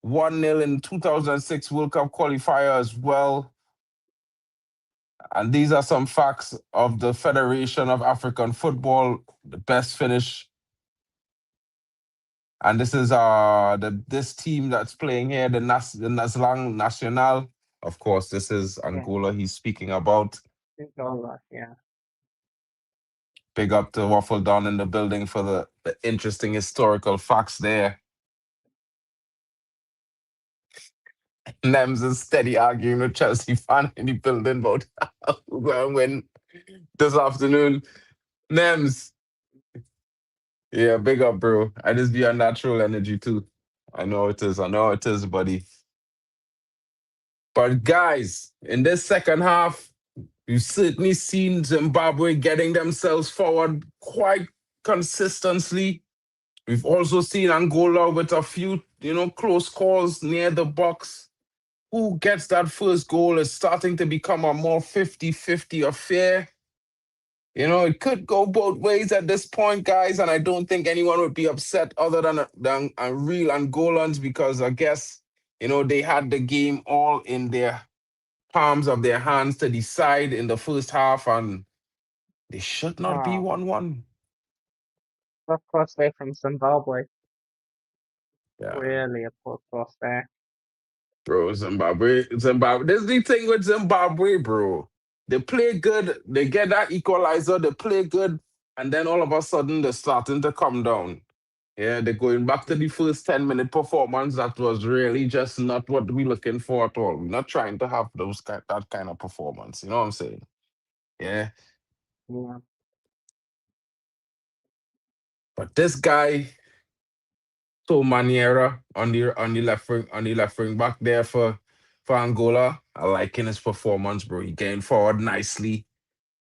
1-0 in 2006 World Cup qualifier as well. And these are some facts of the Federation of African Football, the best finish. And this is this team that's playing here, the Naslang Nacional. Of course, this is yeah, Angola he's speaking about. it's all right, yeah. Big up to Waffle Down in the building for the interesting historical facts there. Nems is steady arguing with Chelsea fan in the building about who going to win this afternoon. Nems, yeah, big up, bro. I just be on natural energy too. I know it is. I know it is, buddy. But guys, in this second half, you've certainly seen Zimbabwe getting themselves forward quite consistently. We've also seen Angola with a few, close calls near the box. Who gets that first goal is starting to become a more 50-50 affair. It could go both ways at this point, guys, and I don't think anyone would be upset other than real Angolans because I guess, they had the game all in their palms of their hands to decide in the first half, and they should not be Oh, 1-1. poor cross there from Zimbabwe. Yeah. Really a poor cross there. Bro, Zimbabwe. This is the thing with Zimbabwe, bro. They play good. They get that equalizer. They play good. And then all of a sudden, they're starting to come down. Yeah, they're going back to the first 10-minute performance that was really just not what we're looking for at all. We're not trying to have that kind of performance. You know what I'm saying? Yeah. Yeah. But this guy, So Maniera on the left wing back there for Angola, I liking his performance, bro. He getting forward nicely,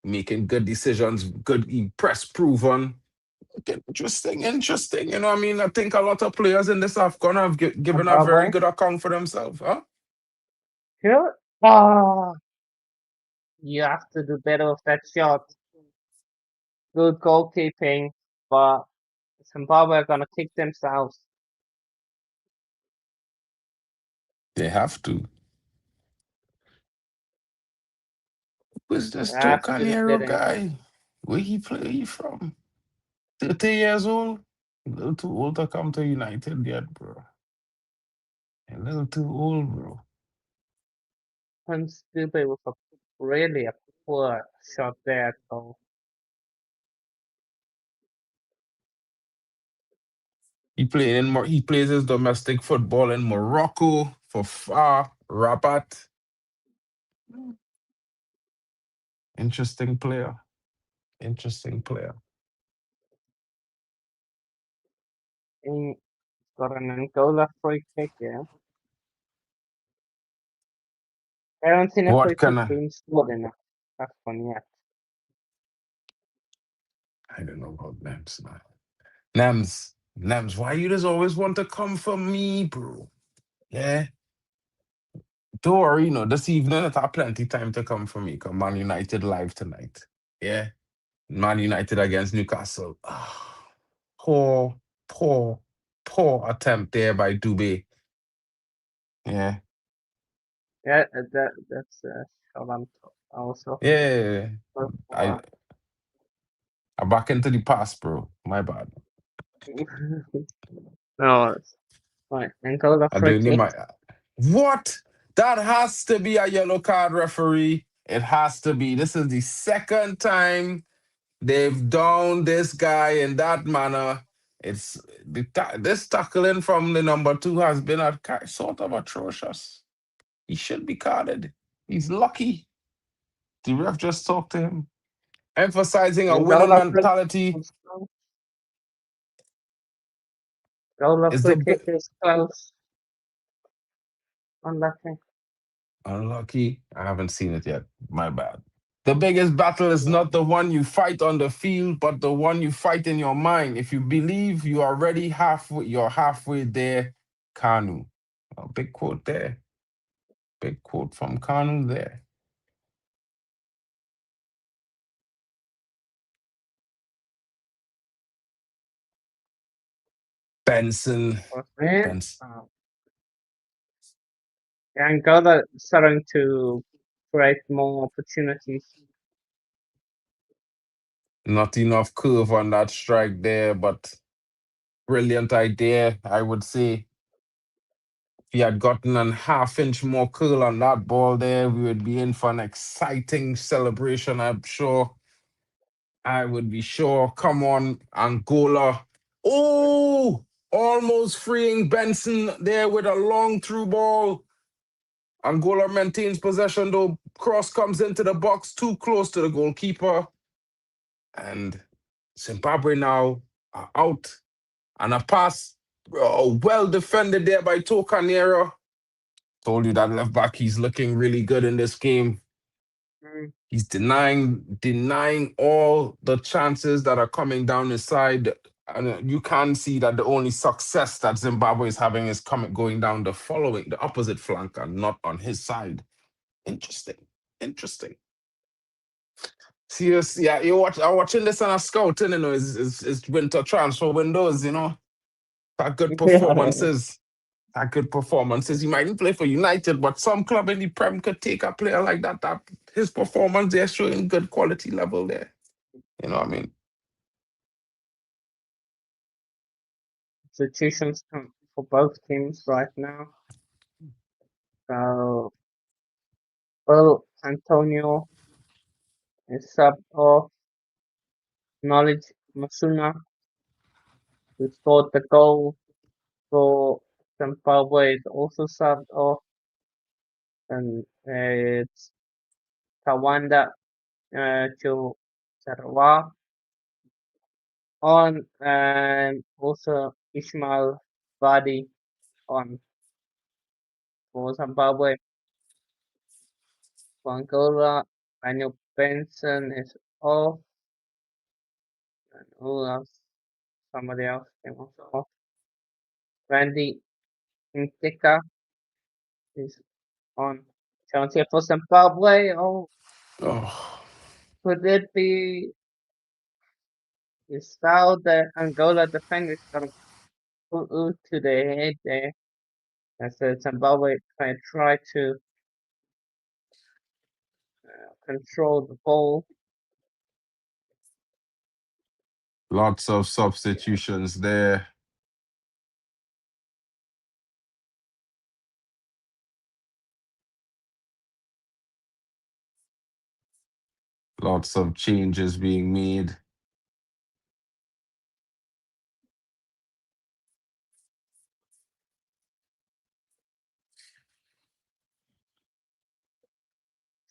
making good decisions, good he press proven. Okay, interesting, interesting. You know what I mean? I think a lot of players in this AFCON have given a very Zimbabwe. good account for themselves, huh? Sure. Oh, you have to do better with that shot. Good goalkeeping, but Zimbabwe are gonna kick themselves. They have to. Who's They this Joe have to do Canero better. guy? Where he play he from? 30 years old? A little too old to come to United yet, bro. A little too old, bro. And Stupid with a really a poor shot there. So He plays his domestic football in Morocco for FAR Rabat. Interesting player. Interesting player. he got an Angola free kick. Yeah, I haven't seen a What free kick kind of being scored in that one yet. I don't know about Nems, man. Nems, why you just always want to come for me, bro? Yeah. Don't worry, this evening I have plenty time to come for me. Come Man United live tonight. Yeah. Man United against Newcastle. Ah, poor, poor, poor attempt there by Dube. Yeah. Yeah, that's shot also. Yeah. But, I I'm back into the past, bro. My bad. no, it's fine. Angola I free do need kick. my what? That has to be a yellow card, referee. It has to be. This is the second time they've downed this guy in that manner. It's this tackling from the number two has been sort of atrocious. He should be carded. He's lucky. The ref just talked to him, emphasizing a winning Angola free mentality. kick. Angola Is free the kick is close. Unlucky. unlucky? I haven't seen it yet. My bad. The biggest battle is Yeah. not the one you fight on the field, but the one you fight in your mind. If you believe you are already halfway, you're halfway there. Kanu. A big quote there. Big quote from Kanu there. Benson. Was it? Benson. Angola starting to create more opportunities. Not enough curve on that strike there, but brilliant idea, I would say. If he had gotten a half-inch more curl on that ball there, we would be in for an exciting celebration, I'm sure. I would be sure. Come on, Angola. Oh, almost freeing Benson there with a long through ball. Angola maintains possession, though. Cross comes into the box, too close to the goalkeeper. And Zimbabwe now are out. And a pass, well defended there by Tokanera. Told you that left back, he's looking really good in this game. Mm. He's denying all the chances that are coming down his side. And you can see that the only success that Zimbabwe is having is going down the opposite flank and not on his side. Interesting. Interesting. Seriously, yeah, I'm watching this on a scouting, it's winter transfer windows, Got good performances. Got good performances. He mightn't play for United, but some club in the Prem could take a player like that. That his performance, they're showing good quality level there. You know what I mean? Situations for both teams right now. So, well, Antonio is sub off. Knowledge Masuna, who scored the goal for Zimbabwe, is also subbed off, and it's Tawanda Chusarawa on, and also Ismail Badi on for Zimbabwe. For Angola, Daniel Benson is off, and who else? Somebody else came also off. Randy Ntika is on. Chance here for Zimbabwe. Oh, Oh, could it be? Is how the Angola defenders gonna put out to the head there as the Zimbabwe try to control the ball. lots of substitutions there. Lots of changes being made.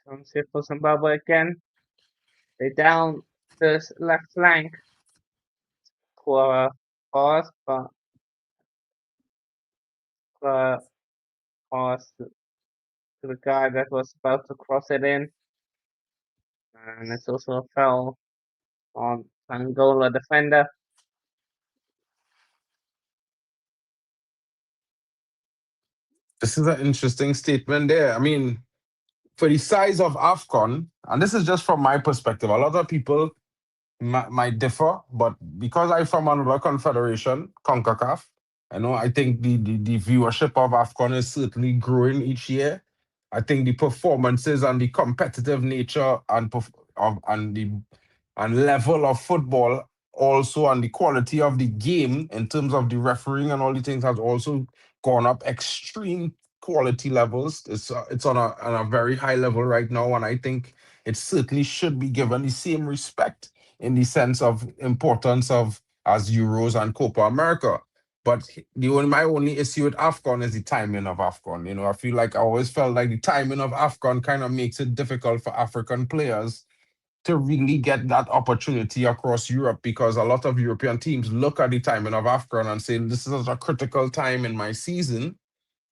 Chance here for Zimbabwe again. They down the left flank for pass, but uh, pass to the guy that was about to cross it in, and it's also a foul on Angola defender. This is an interesting statement there. I mean, for the size of AFCON, and this is just from my perspective, a lot of people might differ, but because I'm from another confederation, CONCACAF, I think the viewership of AFCON is certainly growing each year. I think the performances and the competitive nature and the and level of football also and the quality of the game in terms of the refereeing and all the things has also gone up extreme quality levels. It's on a very high level right now, and I think it certainly should be given the same respect in the sense of importance of as Euros and Copa America. But my only issue with AFCON is the timing of AFCON. I feel like I always felt like the timing of AFCON kind of makes it difficult for African players to really get that opportunity across Europe because a lot of European teams look at the timing of AFCON and say, this is a critical time in my season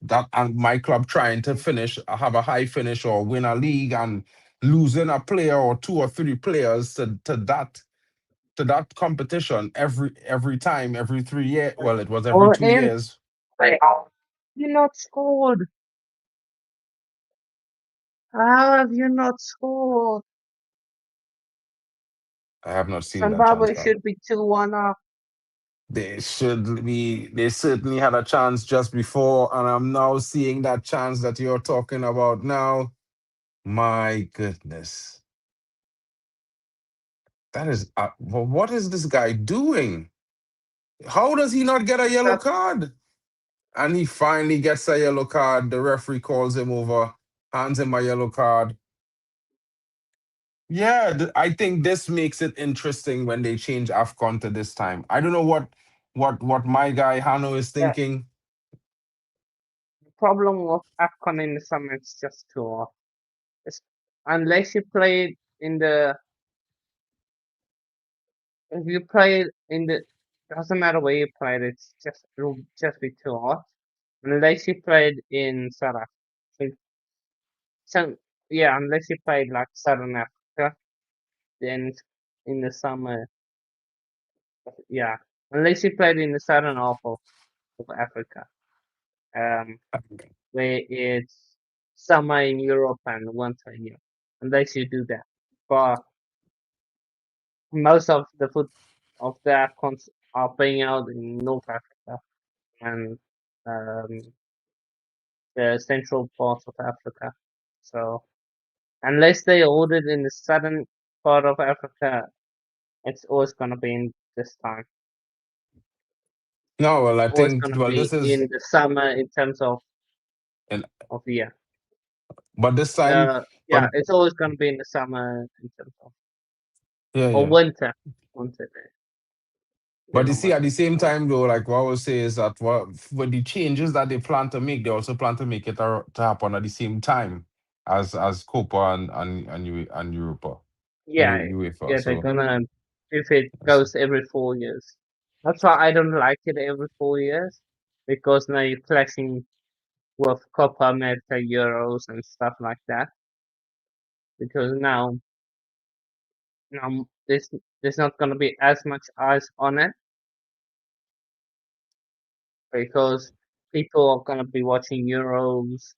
that and my club trying to have a high finish or win a league and losing a player or two or three players to that competition every time, every 3 years. Well, it was every Or two in, years. like, you not scored. How have you not scored? I have not seen that chance Zimbabwe come. should be 2-1 up. They certainly had a chance just before, and I'm now seeing that chance that you're talking about now. My goodness. What is this guy doing? How does he not get a yellow That card? And he finally gets a yellow card. The referee calls him over, hands him a yellow card. Yeah, I think this makes it interesting when they change AFCON to this time. I don't know what my guy Hano is yeah, thinking. the problem with AFCON in the summer is just too off. It's, unless you play it in the if you play it in the doesn't matter where you play it, it'll just be too hot. Unless you played in South Africa. So yeah, unless you played like Southern Africa, then in the summer, yeah. Unless you played in the southern half of Africa, um, where it's summer in Europe and winter here. Unless you do that, but most of the AFCONs are playing out in North Africa and um, the central parts of Africa. So unless they ordered in the southern part of Africa, it's always gonna be in this time. No, well, It's I always think gonna well be this is in the summer in terms and of year. but this time, Yeah, but it's always gonna be in the summer in terms of yeah, or yeah. winter. wanted it. But you Didn't see, want at the it. same time, though, like what I would say is that what with the changes that they plan to make, they also plan to make it to happen at the same time as Copa and Europa, Yeah, UEFA. yeah, they're So gonna if it that's- goes every 4 years. That's why I don't like it every 4 years because now you're clashing with Copa America, Euros, and stuff like that. Because now there's not gonna be as much eyes on it because people are gonna be watching Euros,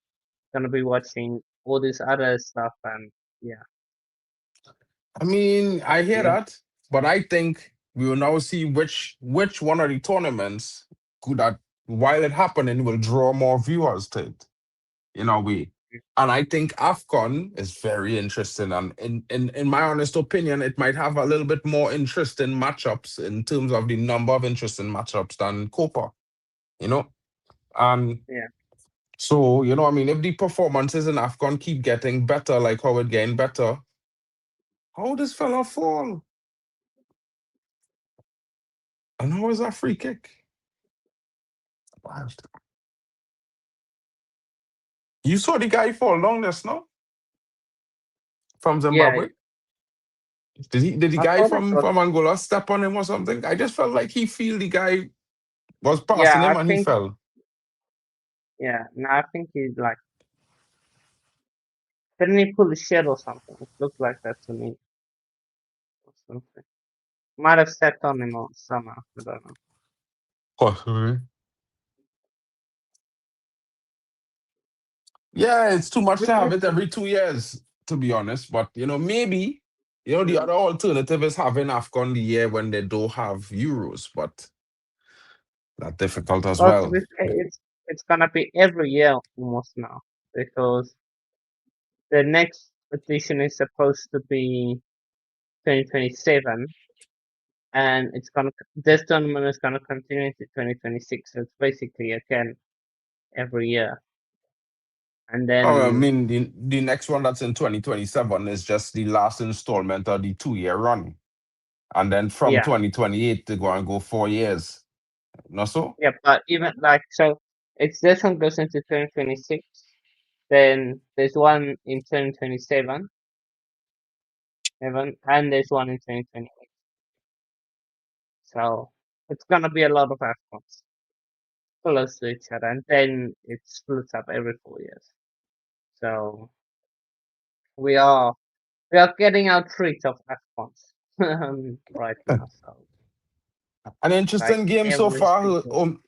gonna be watching all this other stuff, and yeah, I mean, I hear yeah, that, but I think we will now see which one of the tournaments could that while it happening will draw more viewers to it in a way. And I think AFCON is very interesting. And in my honest opinion, it might have a little bit more interesting matchups in terms of the number of interesting matchups than Copa, you know? And yeah, so, I mean, if the performances in AFCON keep getting better, like how it getting better, how this fella fall? And how is that free kick? Wow. You saw the guy fall down this, no? From yeah. Zimbabwe? Did the I guy thought it was from Angola step on him or something? I just felt like he feel the guy was yeah. passing I him and he think fell. yeah. No, I think he's like didn't he pull his shirt or something? It looked like that to me or something. Might have stepped on him or somehow. I don't know. Possibly. Yeah, it's too much Which to have is it every 2 years, to be honest. But maybe the mm, other alternative is having AFCON the year when they don't have Euros, but that's difficult as well to well. be fair, it's gonna be every year almost now because the next edition is supposed to be 2027 and this tournament is gonna continue to 2026. So it's basically again every year, and Oh, I then mean, the next one that's in 2027 is just the last installment of the 2 year run. And then from yeah, 2028, they're going to go 4 years. Not so? yeah. But even like so, it's this one goes into 2026. Then there's one in 2027, and there's one in 2028. So it's gonna be a lot of AFCONs close to each other, and then it splits up every 4 years. So we are we are getting our treat of AFCONs right now. So An like interesting game so every far. single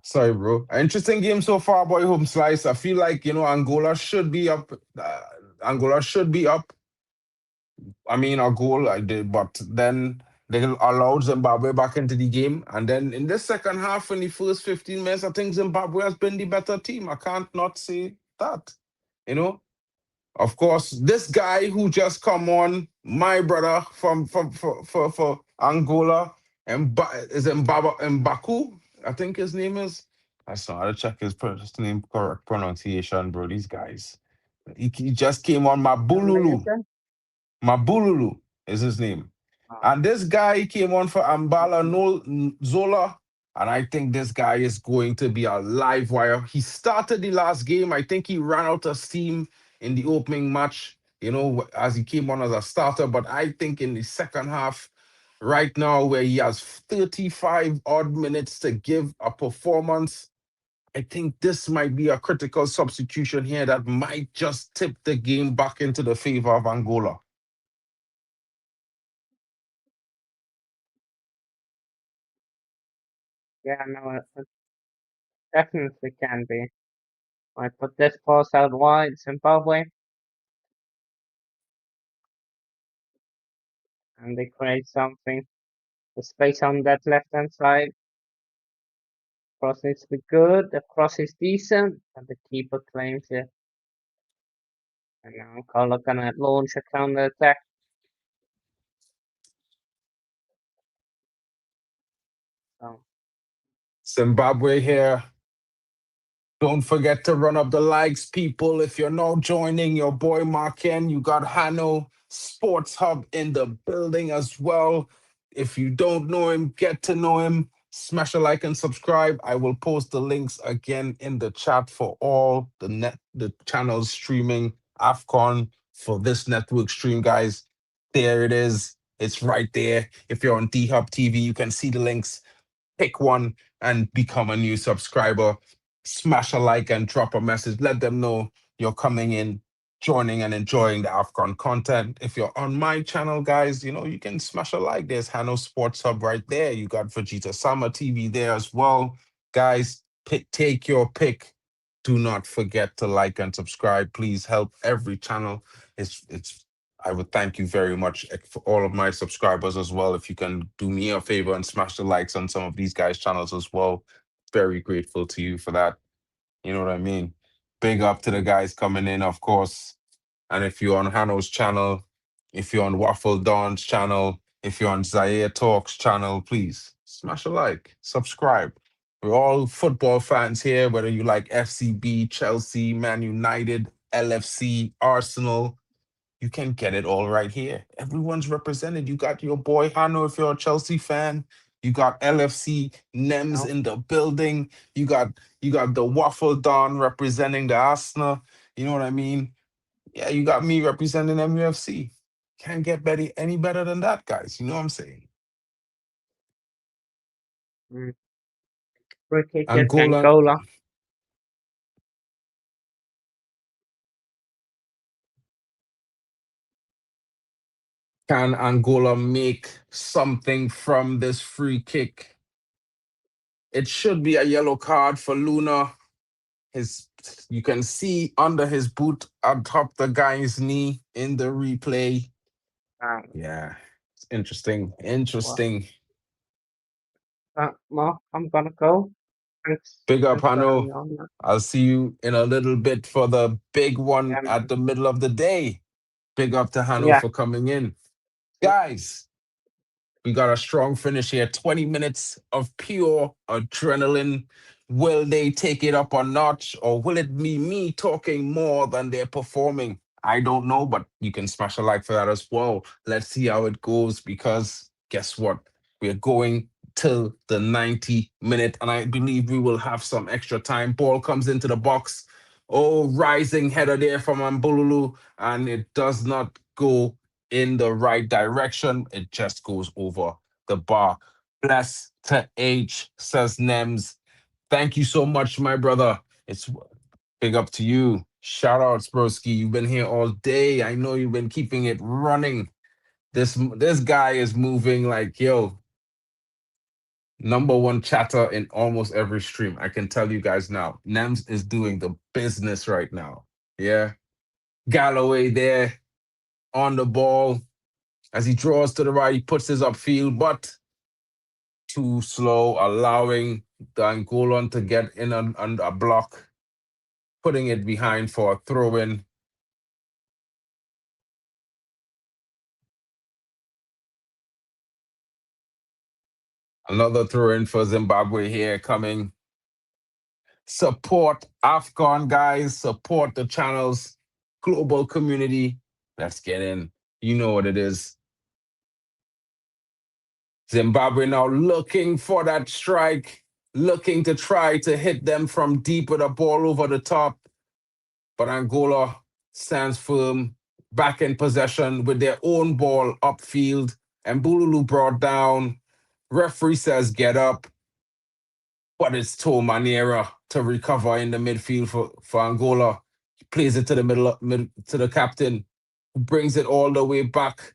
Sorry, bro. An interesting game so far, boy. Home slice. I feel like Angola should be up. Angola should be up. I mean, our goal, I did, but then they allowed Zimbabwe back into the game, and then in the second half, in the first 15 minutes, I think Zimbabwe has been the better team. I can't not say that. You know, Of course, this guy who just come on, my brother from for Angola, and is Mbaku, I think his name is. I saw. I check his first name correct pronunciation, bro. These guys. He just came on Mabululu. nation. Mabululu is his name. And this guy came on for Ambala Zola. And I think this guy is going to be a live wire. He started the last game. I think he ran out of steam in the opening match, as he came on as a starter. But I think in the second half, right now, where he has 35 odd minutes to give a performance, I think this might be a critical substitution here that might just tip the game back into the favor of Angola. Yeah, no, it definitely can be. I put this pass out wide, Zimbabwe, and they create something. The space on that left hand side. Cross needs to be good. The cross is decent, and the keeper claims it. And now Angola gonna launch a counter attack. So Zimbabwe here. Don't forget to run up the likes, people. If you're now joining your boy Marken, you got Hano Sports Hub in the building as well. If you don't know him, get to know him. Smash a like and subscribe. I will post the links again in the chat for all the channels streaming AFCON for this network stream, guys. There it is. It's right there. If you're on D Hub TV, you can see the links. Pick one and become a new subscriber. Smash a like and drop a message. Let them know you're coming in, joining and enjoying the AFCON content. If you're on my channel, guys, you can smash a like. There's Hano Sports Hub right there. You got Vegeta Summer TV there as well. Guys, take your pick. Do not forget to like and subscribe. Please help every channel. It's I would thank you very much for all of my subscribers as well. If you can do me a favor and smash the likes on some of these guys' channels as well. Very grateful to you for that. You know what I mean? Big up to the guys coming in, of course. And if you're on Hano's channel, if you're on Waffle Dawn's channel, if you're on Zaire Talks channel, please smash a like, subscribe. We're all football fans here, whether you like FCB, Chelsea, Man United, LFC, Arsenal, you can get it all right here. Everyone's represented. You got your boy Hano if you're a Chelsea fan. You got LFC Nems No. in the building. You got the Waffle Don representing the Arsenal. You know what I mean? Yeah, you got me representing MUFC. Can't get any better than that, guys. You know what I'm saying? Mm. Free kick at Angola, Angola. can Angola make something from this free kick? It should be a yellow card for Luna. His You can see under his boot atop the guy's knee in the replay. Yeah, it's interesting. Well, Interesting. Mark, I'm gonna go. Thanks, Big up, thanks for having Hano. me on. Yeah, I'll see you in a little bit for the big one yeah, at man. the middle of the day. Big up to Hano Yeah, for coming in. yeah. Guys, we got a strong finish here. 20 minutes of pure adrenaline. Will they take it up a notch, or will it be me talking more than they're performing? I don't know, but you can smash a like for that as well. Let's see how it goes, because guess what? We're going till the 90-minute, and I believe we will have some extra time. Ball comes into the box. Oh, rising header there from Ambululu, and it does not go in the right direction. It just goes over the bar. Bless to H, says Nems. Thank you so much, my brother. It's big up to you. Shout out, Broski. You've been here all day. I know you've been keeping it running. This guy is moving like, yo, number one chatter in almost every stream. I can tell you guys now. Nems is doing the business right now. Yeah. Galloway there on the ball. As he draws to the right, he puts his upfield, but too slow, allowing the Angolan to get in on a block, putting it behind for a throw in. Another throw in for Zimbabwe here coming. Support AFCON, guys. Support the channels, global community. Let's get in. You know what it is. Zimbabwe now looking for that strike, looking to try to hit them from deep with a ball over the top. But Angola stands firm, back in possession with their own ball upfield. And Bululu brought down. Referee says get up, but it's To Manera to recover in the midfield for Angola. He plays it to the to the captain, who brings it all the way back.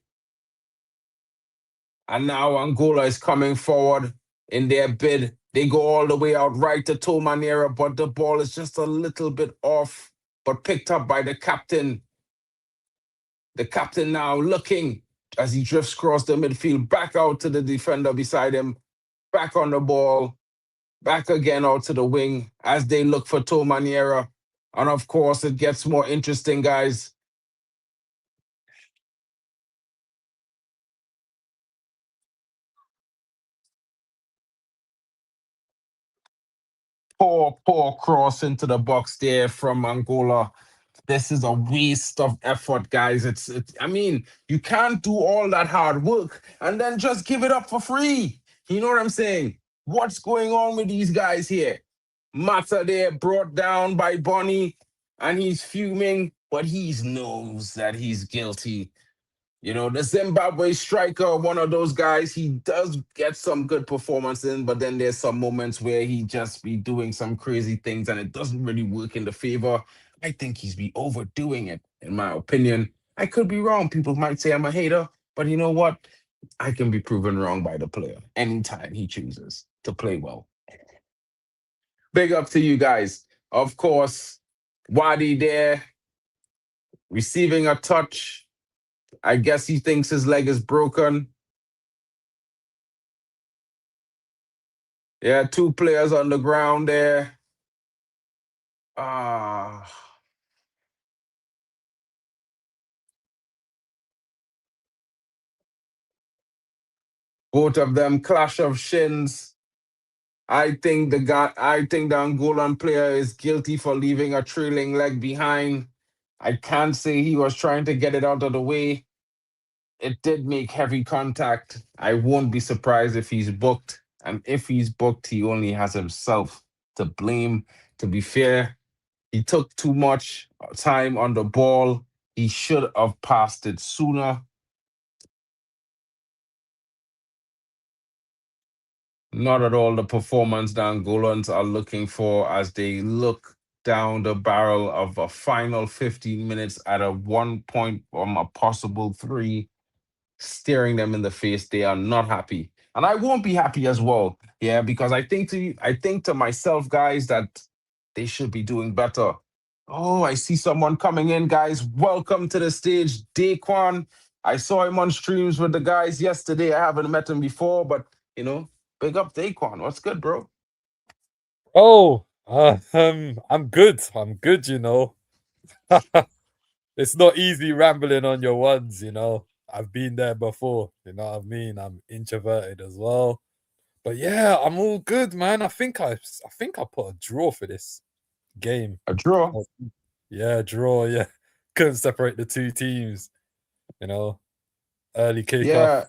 And now Angola is coming forward in their bid. They go all the way out right to To Manera, but the ball is just a little bit off, but picked up by the captain. The captain now looking as he drifts across the midfield, back out to the defender beside him, back on the ball, back again out to the wing as they look for To Maniera. And of course, it gets more interesting, guys. Poor cross into the box there from Angola. this is a waste of effort, guys. I mean, you can't do all that hard work and then just give it up for free. You know what I'm saying? What's going on with these guys here? Mata there brought down by Bonnie and he's fuming, but he knows that he's guilty. You know, the Zimbabwe striker, one of those guys, he does get some good performance in, but then there's some moments where he just be doing some crazy things and it doesn't really work in the favor. I think he's be overdoing it, in my opinion. I could be wrong. People might say I'm a hater, but you know what? I can be proven wrong by the player anytime he chooses to play well. Big up to you guys. Of course, Wadi there receiving a touch. I guess he thinks his leg is broken. Yeah, two players on the ground there. Ah, both of them clash of shins. I think the Angolan player is guilty for leaving a trailing leg behind. I can't say he was trying to get it out of the way. It did make heavy contact. I won't be surprised if he's booked. And if he's booked, he only has himself to blame. To be fair, he took too much time on the ball. He should have passed it sooner. Not at all the performance the Angolans are looking for as they look down the barrel of a final 15 minutes at a 1 point from a possible three, staring them in the face. They are not happy. And I won't be happy as well. Yeah, because I think to myself, guys, that they should be doing better. Oh, I see someone coming in, guys. Welcome to the stage, Daquan. I saw him on streams with the guys yesterday. I haven't met him before, but you know, big up Daquan. What's good, bro? Oh, I'm good. I'm good, It's not easy rambling on your ones. I've been there before, you know what I mean? I'm introverted as well. But yeah, I'm all good, man. I think I put a draw for this game. A draw. Oh, yeah, draw, yeah. Couldn't separate the two teams, you know. Early kickoff, Yeah.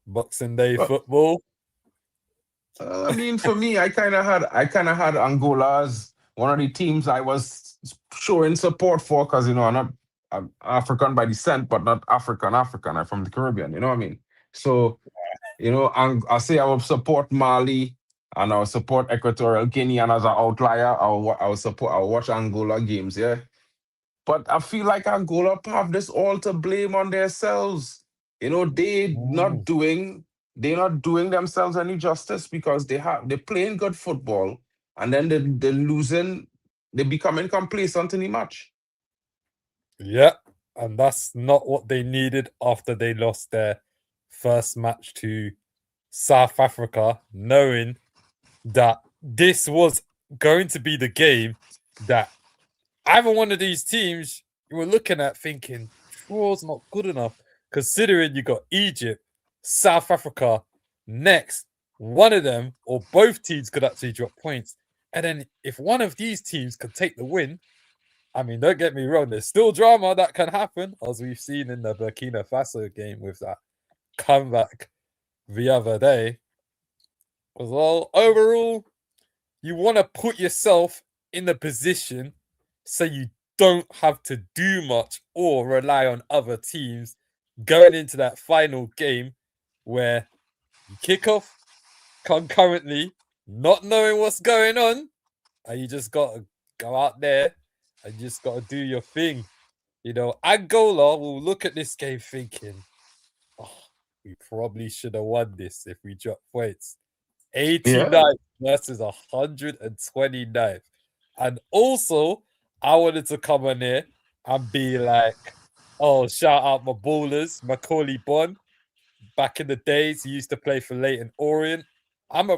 Boxing Day Well, football. I mean, for me, I kind of had Angola as one of the teams I was showing support for because I'm African by descent, but not African African. I'm from the Caribbean. You know what I mean? So I say I will support Mali and I will support Equatorial Guinea, and as an outlier, I will watch Angola games. Yeah, but I feel like Angola have this all to blame on themselves. You know, Mm. they're not doing themselves any justice because they're playing good football and then they're losing, they're becoming complacent in the match. Yeah, and that's not what they needed after they lost their first match to South Africa, knowing that this was going to be the game that either one of these teams you were looking at thinking, draw's not good enough, considering you got Egypt, South Africa next. One of them or both teams could actually drop points. And then if one of these teams could take the win, I mean, don't get me wrong, there's still drama that can happen, as we've seen in the Burkina Faso game with that comeback the other day. As well, overall, you want to put yourself in the position so you don't have to do much or rely on other teams going into that final game where you kick off concurrently, not knowing what's going on, and you just got to go out there and you just got to do your thing. Angola will look at this game thinking, oh, we probably should have won this if we dropped points. Yeah. 89 versus 129. And also, I wanted to come on here and be like, oh, shout out my ballers, Macaulay Bonn. Back in the days, he used to play for Leighton Orient. I'm a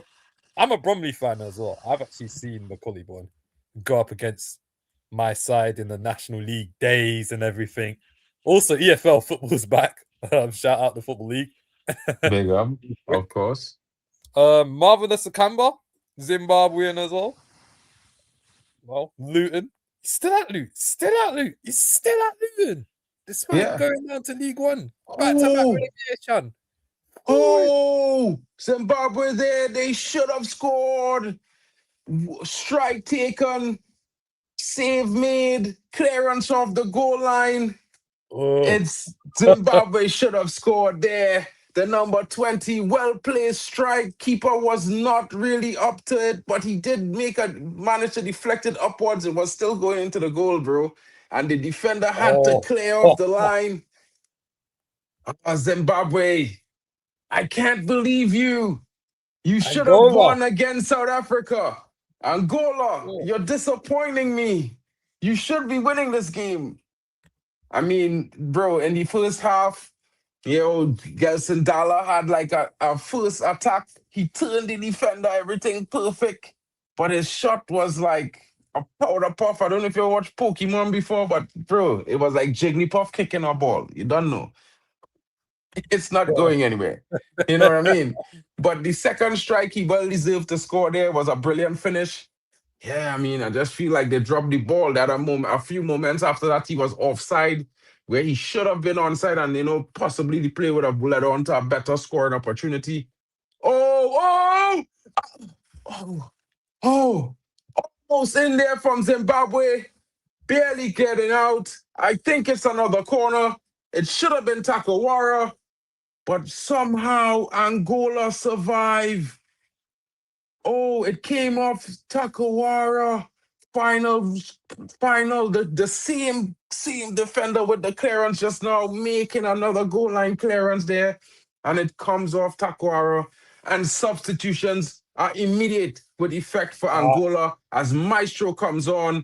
I'm a Bromley fan as well. I've actually seen Macaulay Bonn go up against my side in the National League days and everything. Also, EFL football's back. Shout out the Football League. Big up, of course. Marvelous Akamba, Zimbabwean as well. Well, Luton. He's still at Luton. He's still at Luton. Despite Yeah. going down to League One. Back-to-back relegation. Oh, Zimbabwe there. They should have scored. Strike taken. Save made. Clearance off the goal line. It's Zimbabwe should have scored there. The number 20, well-placed strike. Keeper was not really up to it, but he did manage to deflect it upwards. It was still going into the goal, bro. And the defender had to clear off the line. Zimbabwe, I can't believe you. You should have won against South Africa. Angola, you're disappointing me. You should be winning this game. I mean, bro, in the first half, Gelson Dalla had like a first attack. He turned the defender, everything perfect. But his shot was like a powder puff. I don't know if you watched Pokemon before, but bro, it was like Jigglypuff kicking a ball. You don't know. It's not going anywhere. You know what I mean? But the second strike, he well deserved to score there. Was a brilliant finish. Yeah, I mean, I just feel like they dropped the ball. That a few moments after that, he was offside, where he should have been onside, and possibly the play would have led on to a better scoring opportunity. Oh, almost in there from Zimbabwe, barely getting out. I think it's another corner. It should have been Takawara, but somehow Angola survived. Oh, it came off Takawara. Final, the same defender with the clearance just now, making another goal line clearance there. And it comes off Takawara. And substitutions are immediate with effect for Angola as Maestro comes on.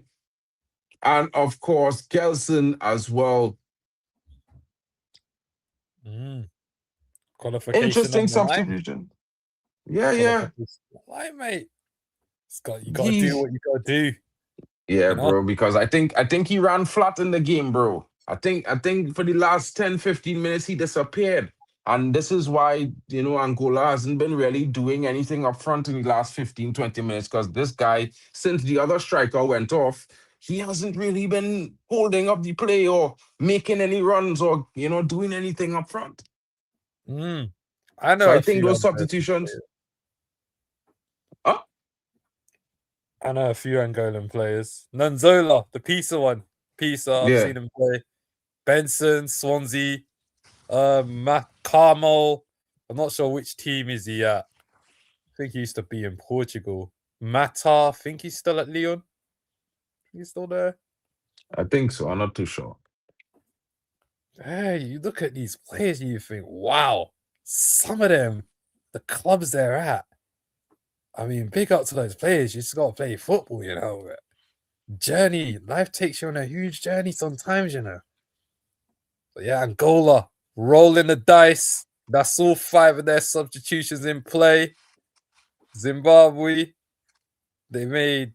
And of course, Gelson as well. Qualification Interesting substitution. Yeah. Why, mate? You gotta do what you gotta do. Yeah, bro, because I think he ran flat in the game, bro. I think for the last 10, 15 minutes he disappeared. And this is why, Angola hasn't been really doing anything up front in the last 15, 20 minutes, because this guy, since the other striker went off, he hasn't really been holding up the play or making any runs or, doing anything up front. I know. So I think those substitutions. I know a few Angolan players. Nunzola, the Pisa one. I've seen him play. Benson, Swansea, Carmel. I'm not sure which team is he at. I think he used to be in Portugal. Mata, I think he's still at Lyon. He's still there. I think so. I'm not too sure. Hey, you look at these players and you think, wow, some of them, the clubs they're at. I mean, big up to those players. You just got to play football, Journey. Life takes you on a huge journey sometimes, But yeah, Angola, rolling the dice. That's all 5 of their substitutions in play. Zimbabwe, they made...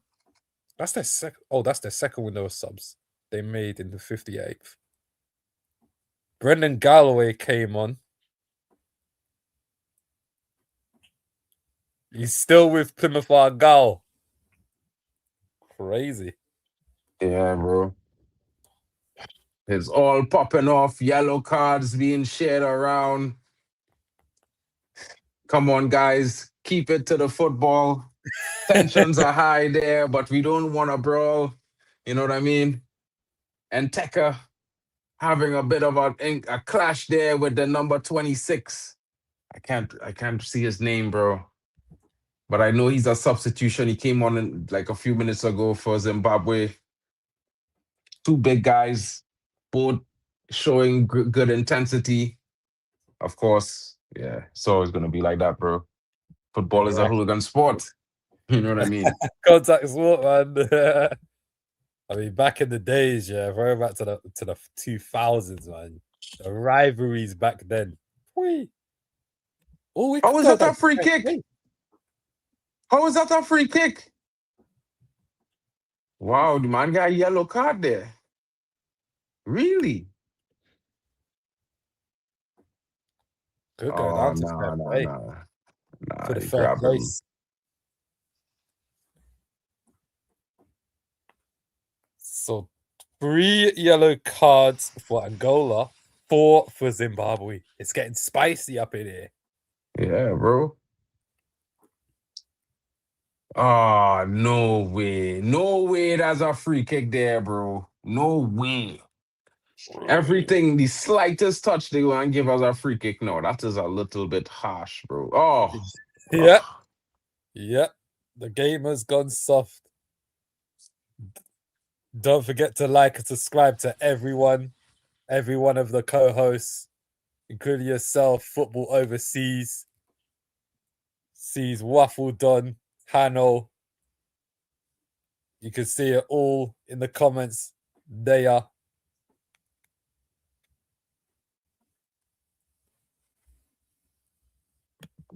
That's their second window of subs they made in the 58th. Brendan Galloway came on. He's still with Plymouth Argyle. Crazy. Yeah, bro. It's all popping off. Yellow cards being shared around. Come on, guys. Keep it to the football. Tensions are high there, but we don't want to brawl. You know what I mean? And Teka having a bit of a clash there with the number 26. I can't see his name, bro. But I know he's a substitution. He came on like a few minutes ago for Zimbabwe. 2 big guys, both showing good intensity. Of course, yeah, it's always going to be like that, bro. Football is a hooligan sport. You know what I mean? Contact sport, man. I mean, back in the days, going back to the 2000s, man. The rivalries back then. How was that a free kick? How was that a free kick? Wow, the man got a yellow card there. Really? Could go down to fair play. Nah, For the fair place. So 3 yellow cards for Angola, 4 for Zimbabwe. It's getting spicy up in here. Yeah, bro. Oh, no way. No way that's a free kick there, bro. No way. Everything, the slightest touch they want to give us a free kick. No, that is a little bit harsh, bro. Oh, Yeah. Yeah. The game has gone soft. Don't forget to like and subscribe to every one of the co-hosts, including yourself, Football Overseas, sees Waffle Don, Hano. You can see it all in the comments there.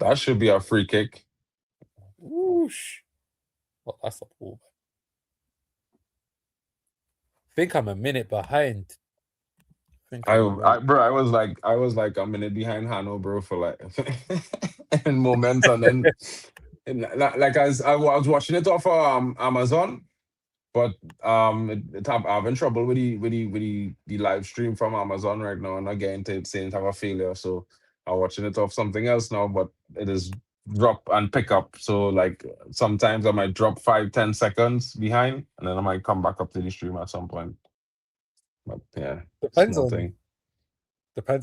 that should be a free kick. Whoosh. Oh, that's a ball. I think I'm a minute behind. I bro, I was like a minute behind Hano, bro, for like in moments, and then like I was watching it off Amazon, but I'm having trouble with the live stream from Amazon right now, and again it's saying it have a failure, so I'm watching it off something else now, but it is drop and pick up. So like sometimes I might drop 5-10 seconds behind, and then I might come back up to the stream at some point. But yeah, it's depends nothing.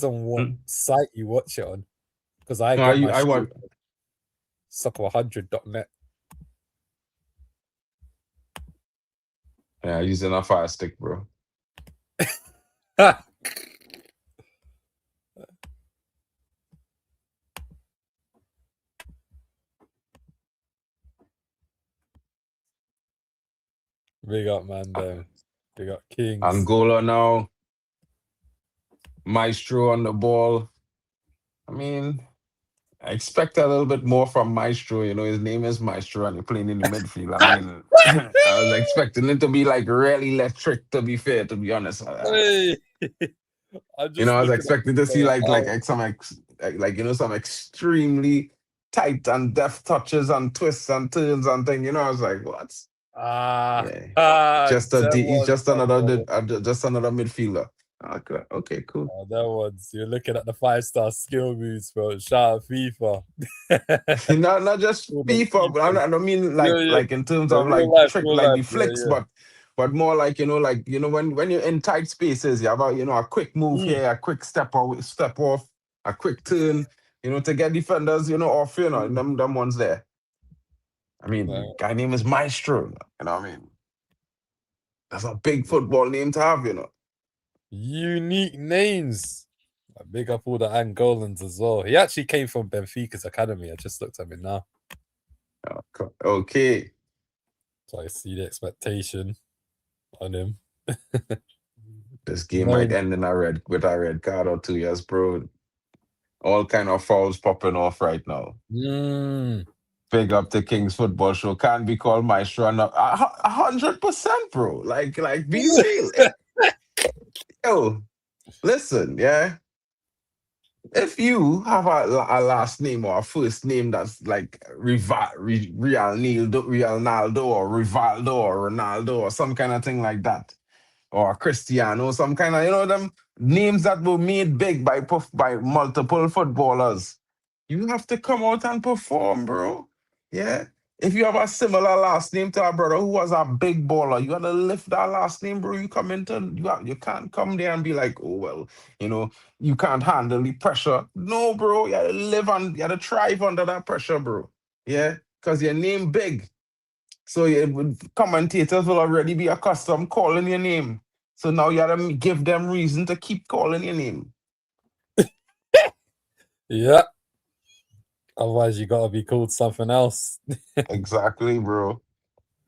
on what site you watch it on. Because I No, got my I want. Soccer100.net. Yeah, using a fire stick, bro. Big up, man. Big up Kings. Angola now. Maestro on the ball. I mean, I expect a little bit more from Maestro. You know, his name is Maestro and he's playing in the midfield. I mean, I was expecting it to be like really electric, to be fair, to be honest. Hey. You know, I was expecting to see like you know, some extremely tight and deft touches and twists and turns and thing. You know, I was like, what? Yeah. He's just another midfielder. Okay, cool. Oh, that one's you're looking at the 5-star skill moves, bro. Shout out FIFA. not just FIFA, but I don't mean like in terms of like life, trick like the life, flicks, yeah. but more like when you're in tight spaces, you have a quick move here, a quick step off, a quick turn, to get defenders, off, them ones there. I mean, guy name is Maestro, you know what I mean? That's a big football name to have, Unique names. Big up all the Angolans as well. He actually came from Benfica's academy. I just looked at him now. Okay. So I see the expectation on him. This game might end with a red card or 2 years, bro. All kind of fouls popping off right now. Big up the Kings Football Show. Can't be called Maestro. 100%, bro. Like be real. Yo, listen, yeah. If you have a last name or a first name that's like Real Naldo or Rivaldo or Ronaldo or some kind of thing like that, or Cristiano, some kind of, them names that were made big by multiple footballers, you have to come out and perform, bro. Yeah. If you have a similar last name to our brother who was a big baller, you got to lift that last name, bro. You can't come there and be like, oh, well, you can't handle the pressure. No, bro. You got to thrive under that pressure, bro. Yeah. Because your name big. So commentators will already be accustomed calling your name. So now you gotta give them reason to keep calling your name. Yeah. Otherwise, you gotta be called something else. Exactly, bro.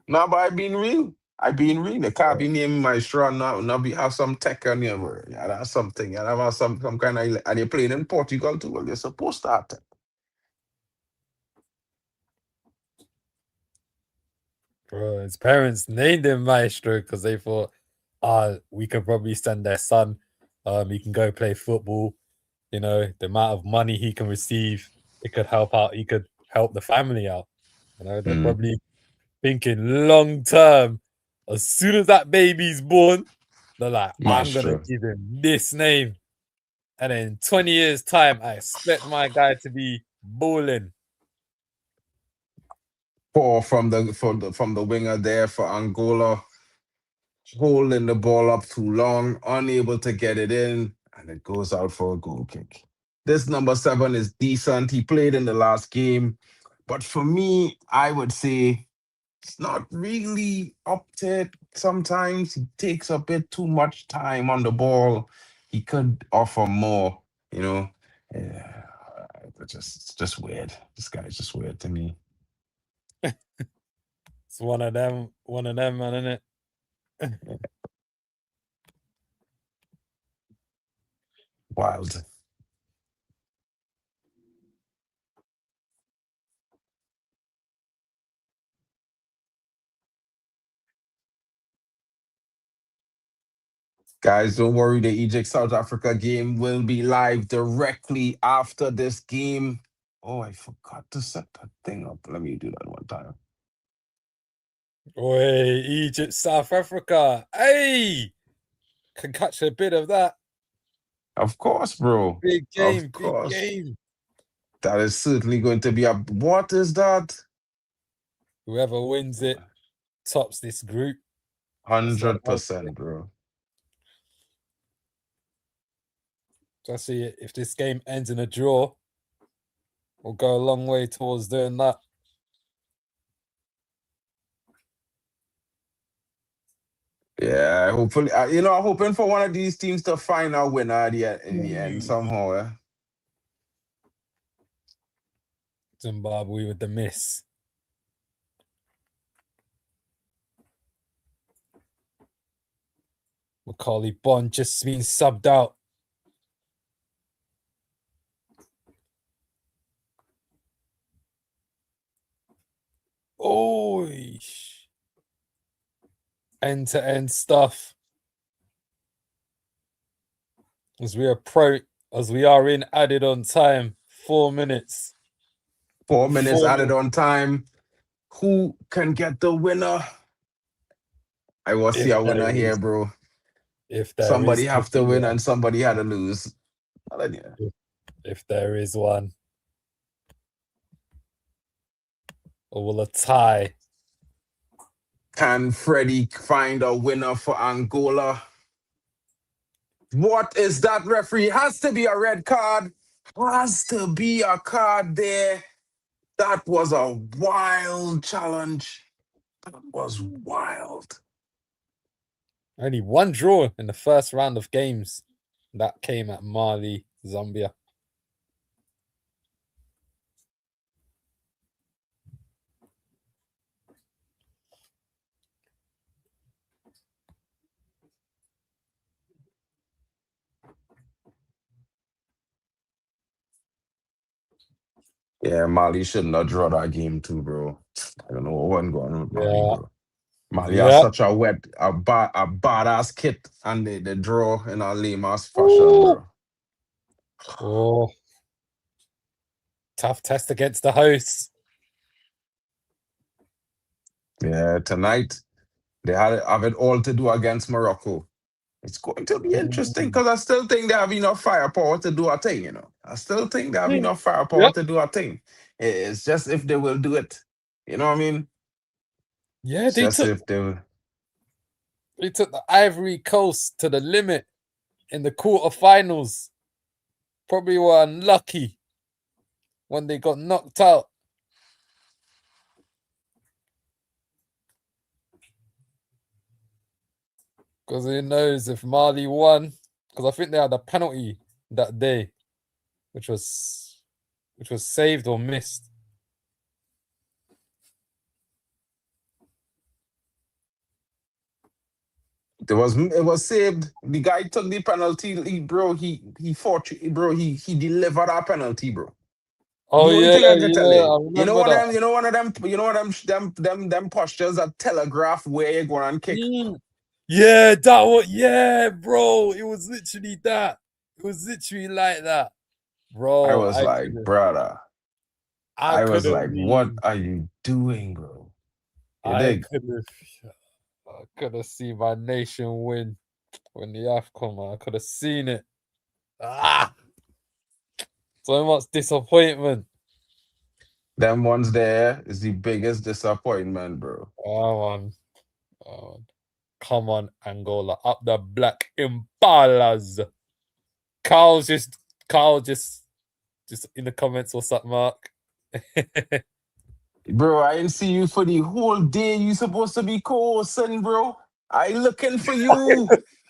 No, but I been real. They can't be named Maestro and not be have some tech on you, bro. Yeah, that's something. You have some kind of, and you're playing in Portugal too. Well, you're supposed to have tech. Bro, his parents named him Maestro because they thought, we could probably send their son. He can go play football. The amount of money he can receive, it could help out. He could help the family out. They're probably thinking long term As soon as that baby's born, they're like, I'm gonna Maestro. give him this name. And then 20 years' time, I expect my guy to be balling. Poor from the winger there for Angola, holding the ball up too long, unable to get it in, and it goes out for a goal kick. This number 7 is decent. He played in the last game, but for me, I would say it's not really up to it. Sometimes he takes a bit too much time on the ball. He could offer more, you know. Yeah, it's just weird. This guy's just weird to me. It's one of them, man, isn't it? Wild. Guys, don't worry. The Egypt South Africa game will be live directly after this game. Oh, I forgot to set that thing up. Let me do that one time. Oi, Egypt, South Africa. Hey, can catch a bit of that. Of course, bro. Big game, Of big course. game. That is certainly going to be a. What is that? Whoever wins it tops this group. 100%, bro. Just see it. If this game ends in a draw, we'll go a long way towards doing that. Yeah, hopefully, I'm hoping for one of these teams to find a winner in the end somehow. Yeah? Zimbabwe with the miss. Macaulay Bond just been subbed out. Oh, end-to-end stuff. As we are in added on time, 4 minutes. 4 minutes added on time. Who can get the winner? I will see a winner here, bro. If there Somebody is have to win and somebody had to lose. If there is one. Or will a tie? Can Freddie find a winner for Angola? What is that, referee? Has to be a red card. Has to be a card there. That was a wild challenge. That was wild. Only one draw in the first round of games. That came at Mali, Zambia. Yeah, Mali shouldn't have drawn that game too, bro. I don't know what went on with Mali, bro. Mali has such a badass kit and the draw in a lame ass fashion, bro. Oh, tough test against the hosts. Yeah, tonight they have it all to do against Morocco. It's going to be interesting because I still think they have enough firepower to do a thing, I still think they have enough firepower to do a thing. It's just if they will do it. You know what I mean? Yeah, They took the Ivory Coast to the limit in the quarterfinals. Probably were unlucky when they got knocked out. Because who knows if Mali won? Because I think they had a penalty that day, which was saved or missed. It was saved. The guy took the penalty, he fought, bro. He delivered our penalty, bro. Oh The only yeah, thing I can tell I you, remember that. them postures that telegraph where you're going and kick. Yeah, that was, yeah, bro. It was literally that. It was literally like that, bro. I was like, brother. I was like, what are you doing, bro? You dig? I could have seen my nation win when the AFCON, man. I could have seen it. So much disappointment. Them ones there is the biggest disappointment, bro. Oh, man. Oh, man. Come on, Angola. Up the black impalas. Carl just in the comments, what's up, Mark? Bro, I didn't see you for the whole day. You supposed to be co-hosting, bro. I looking for you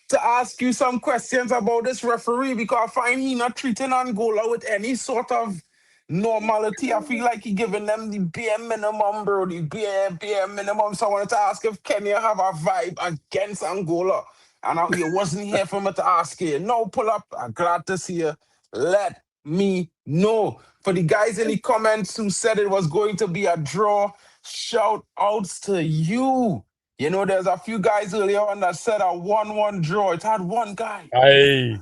to ask you some questions about this referee because I find he not treating Angola with any sort of normality. I feel like he giving them the bare minimum, bro. The bare minimum. So I wanted to ask if Kenya have a vibe against Angola. And you wasn't here for me to ask you. No, pull up. I'm glad to see you. Let me know. For the guys in the comments who said it was going to be a draw, shout outs to you. You know, there's a few guys earlier on that said a 1-1 draw. It had one guy. Hey,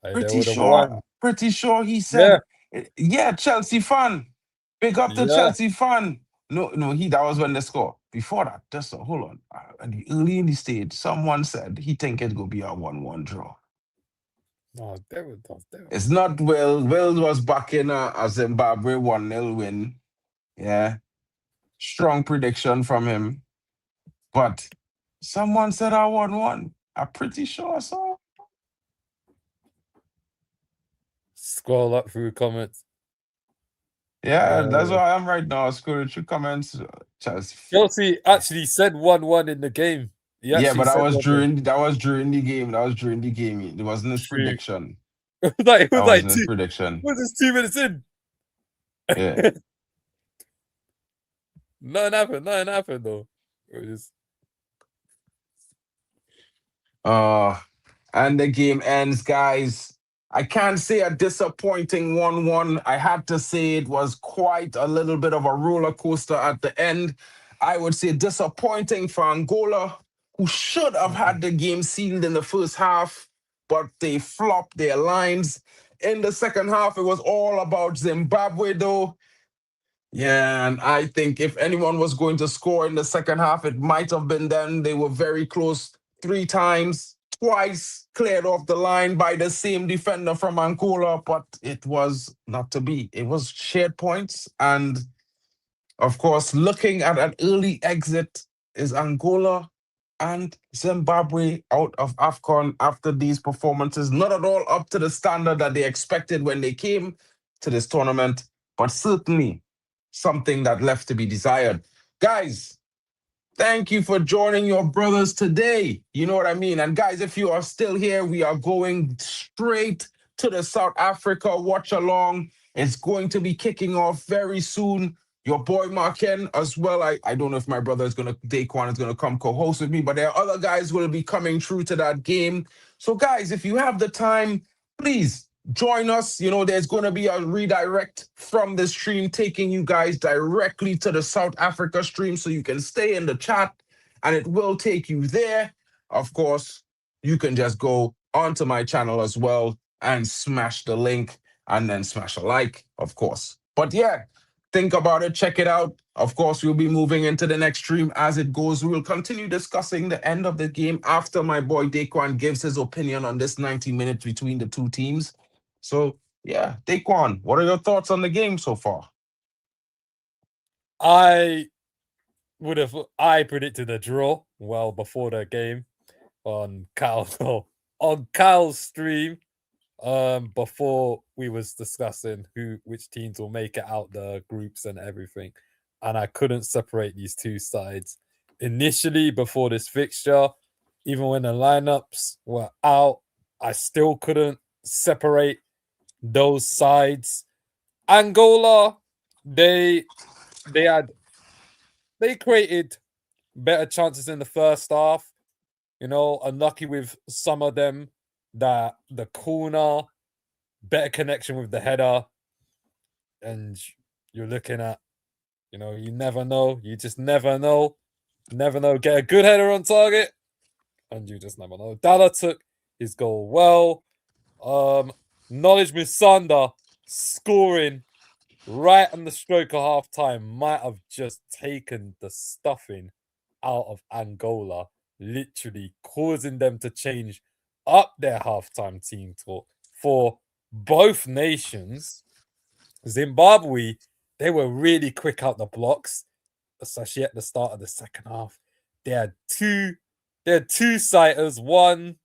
they would have won. Pretty sure he Yeah, said, yeah, Chelsea fan. Big up to yeah. Chelsea fan. No, that was when they score. Before that, just hold on. Early in the stage, someone said he think it's going to be a 1-1 draw. No, they were. It's not Will. Will was back in a Zimbabwe 1-0 win. Yeah. Strong prediction from him. But someone said I 1-1. I'm pretty sure so. Scroll up through comments. Yeah, that's where I am right now. Scroll through comments. Chelsea actually said 1-1 in the game. Yeah, but that was 1-1. during the game. That was during the game. It wasn't his prediction. It was like his prediction. Was this 2 minutes in? Yeah. Nothing happened though. It was and the game ends, guys. I can't say a disappointing 1-1. I had to say it was quite a little bit of a roller coaster at the end. I would say disappointing for Angola, who should have had the game sealed in the first half, but they flopped their lines. In the second half, it was all about Zimbabwe, though. Yeah, and I think if anyone was going to score in the second half, it might have been them. They were very close 3 times, twice cleared off the line by the same defender from Angola, but it was not to be. It was shared points. And of course, looking at an early exit is Angola and Zimbabwe out of AFCON after these performances. Not at all up to the standard that they expected when they came to this tournament, but certainly something that left to be desired. Guys, thank you for joining your brothers today. You know what I mean? And guys, if you are still here, we are going straight to the South Africa watch along. It's going to be kicking off very soon. Your boy Marken as well. I don't know if my brother Daquan is gonna come co-host with me, but there are other guys who will be coming through to that game. So guys, if you have the time, please join us. You know, there's going to be a redirect from the stream taking you guys directly to the South Africa stream so you can stay in the chat and it will take you there. Of course, you can just go onto my channel as well and smash the link and then smash a like, of course. But yeah, think about it, check it out. Of course, we'll be moving into the next stream as it goes. We will continue discussing the end of the game after my boy Daquan gives his opinion on this 90 minutes between the two teams. So, yeah, Daquan, what are your thoughts on the game so far? I predicted a draw well before the game on Kyle's stream before we was discussing which teams will make it out the groups and everything, and I couldn't separate these two sides initially before this fixture. Even when the lineups were out, I still couldn't separate those sides. Angola, they created better chances in the first half. You know, unlucky with some of them. That the corner, better connection with the header, and you're looking at, you know, you never know. You just never know. Never know. Get a good header on target, and you just never know. Dalla took his goal well. Knowledge Musanda scoring right on the stroke of half time might have just taken the stuffing out of Angola, literally causing them to change up their halftime team talk for both nations. Zimbabwe, they were really quick out the blocks, especially at the start of the second half. They had two sighters, one,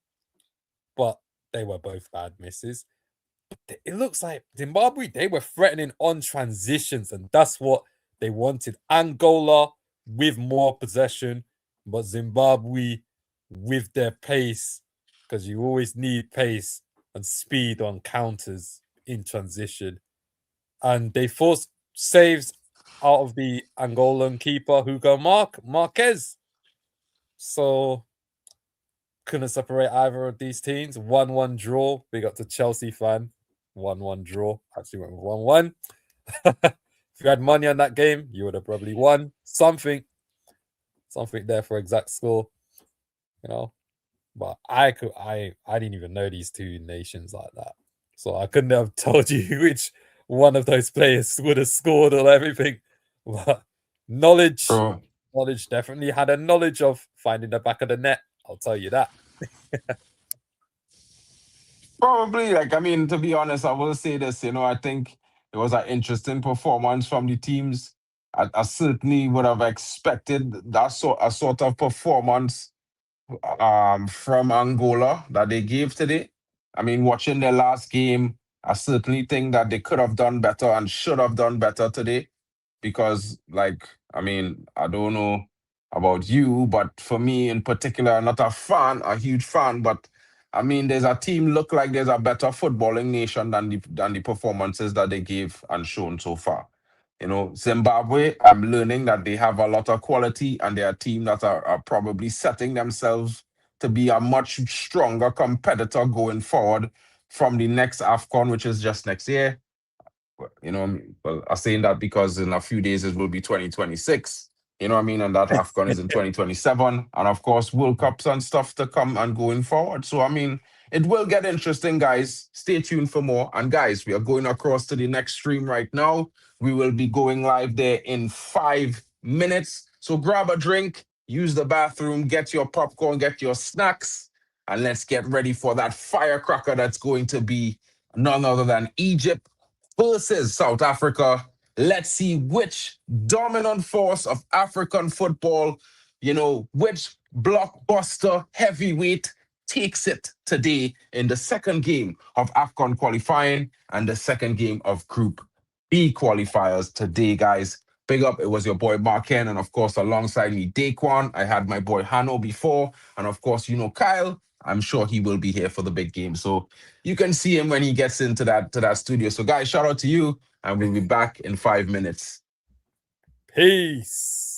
but they were both bad misses. It looks like Zimbabwe, they were threatening on transitions, and that's what they wanted. Angola with more possession, but Zimbabwe with their pace, because you always need pace and speed on counters in transition. And they forced saves out of the Angolan keeper, Hugo Marquez. So couldn't separate either of these teams. 1-1 draw. Big up to Chelsea fan. 1-1 draw. Actually went with 1-1. If you had money on that game, you would have probably won something there for exact score, you know. But I didn't even know these two nations like that, so I couldn't have told you which one of those players would have scored or everything. But knowledge definitely had a knowledge of finding the back of the net. I'll tell you that. Probably, like, I mean, to be honest, I will say this, I think it was an interesting performance from the teams. I certainly would have expected a sort of performance from Angola that they gave today. I mean, watching their last game, I certainly think that they could have done better and should have done better today. Because, like, I mean, I don't know about you, but for me in particular, I'm not a huge fan, but I mean, there's a team look like there's a better footballing nation than the performances that they gave and shown so far. Zimbabwe, I'm learning that they have a lot of quality and they're a team that are probably setting themselves to be a much stronger competitor going forward from the next AFCON, which is just next year. Well, I'm saying that because in a few days it will be 2026. You know what I mean? And that AFCON is in 2027. And of course, World Cups and stuff to come and going forward. So, I mean, it will get interesting, guys. Stay tuned for more. And guys, we are going across to the next stream right now. We will be going live there in 5 minutes. So grab a drink, use the bathroom, get your popcorn, get your snacks, and let's get ready for that firecracker that's going to be none other than Egypt versus South Africa. Let's see which dominant force of African football, which blockbuster heavyweight takes it today in the second game of AFCON qualifying and the second game of Group B qualifiers today, guys. Big up, it was your boy Marken, and of course, alongside me, Daquan. I had my boy Hano before, and of course, Kyle. I'm sure he will be here for the big game. So you can see him when he gets into that studio. So guys, shout out to you, and we'll be back in 5 minutes. Peace.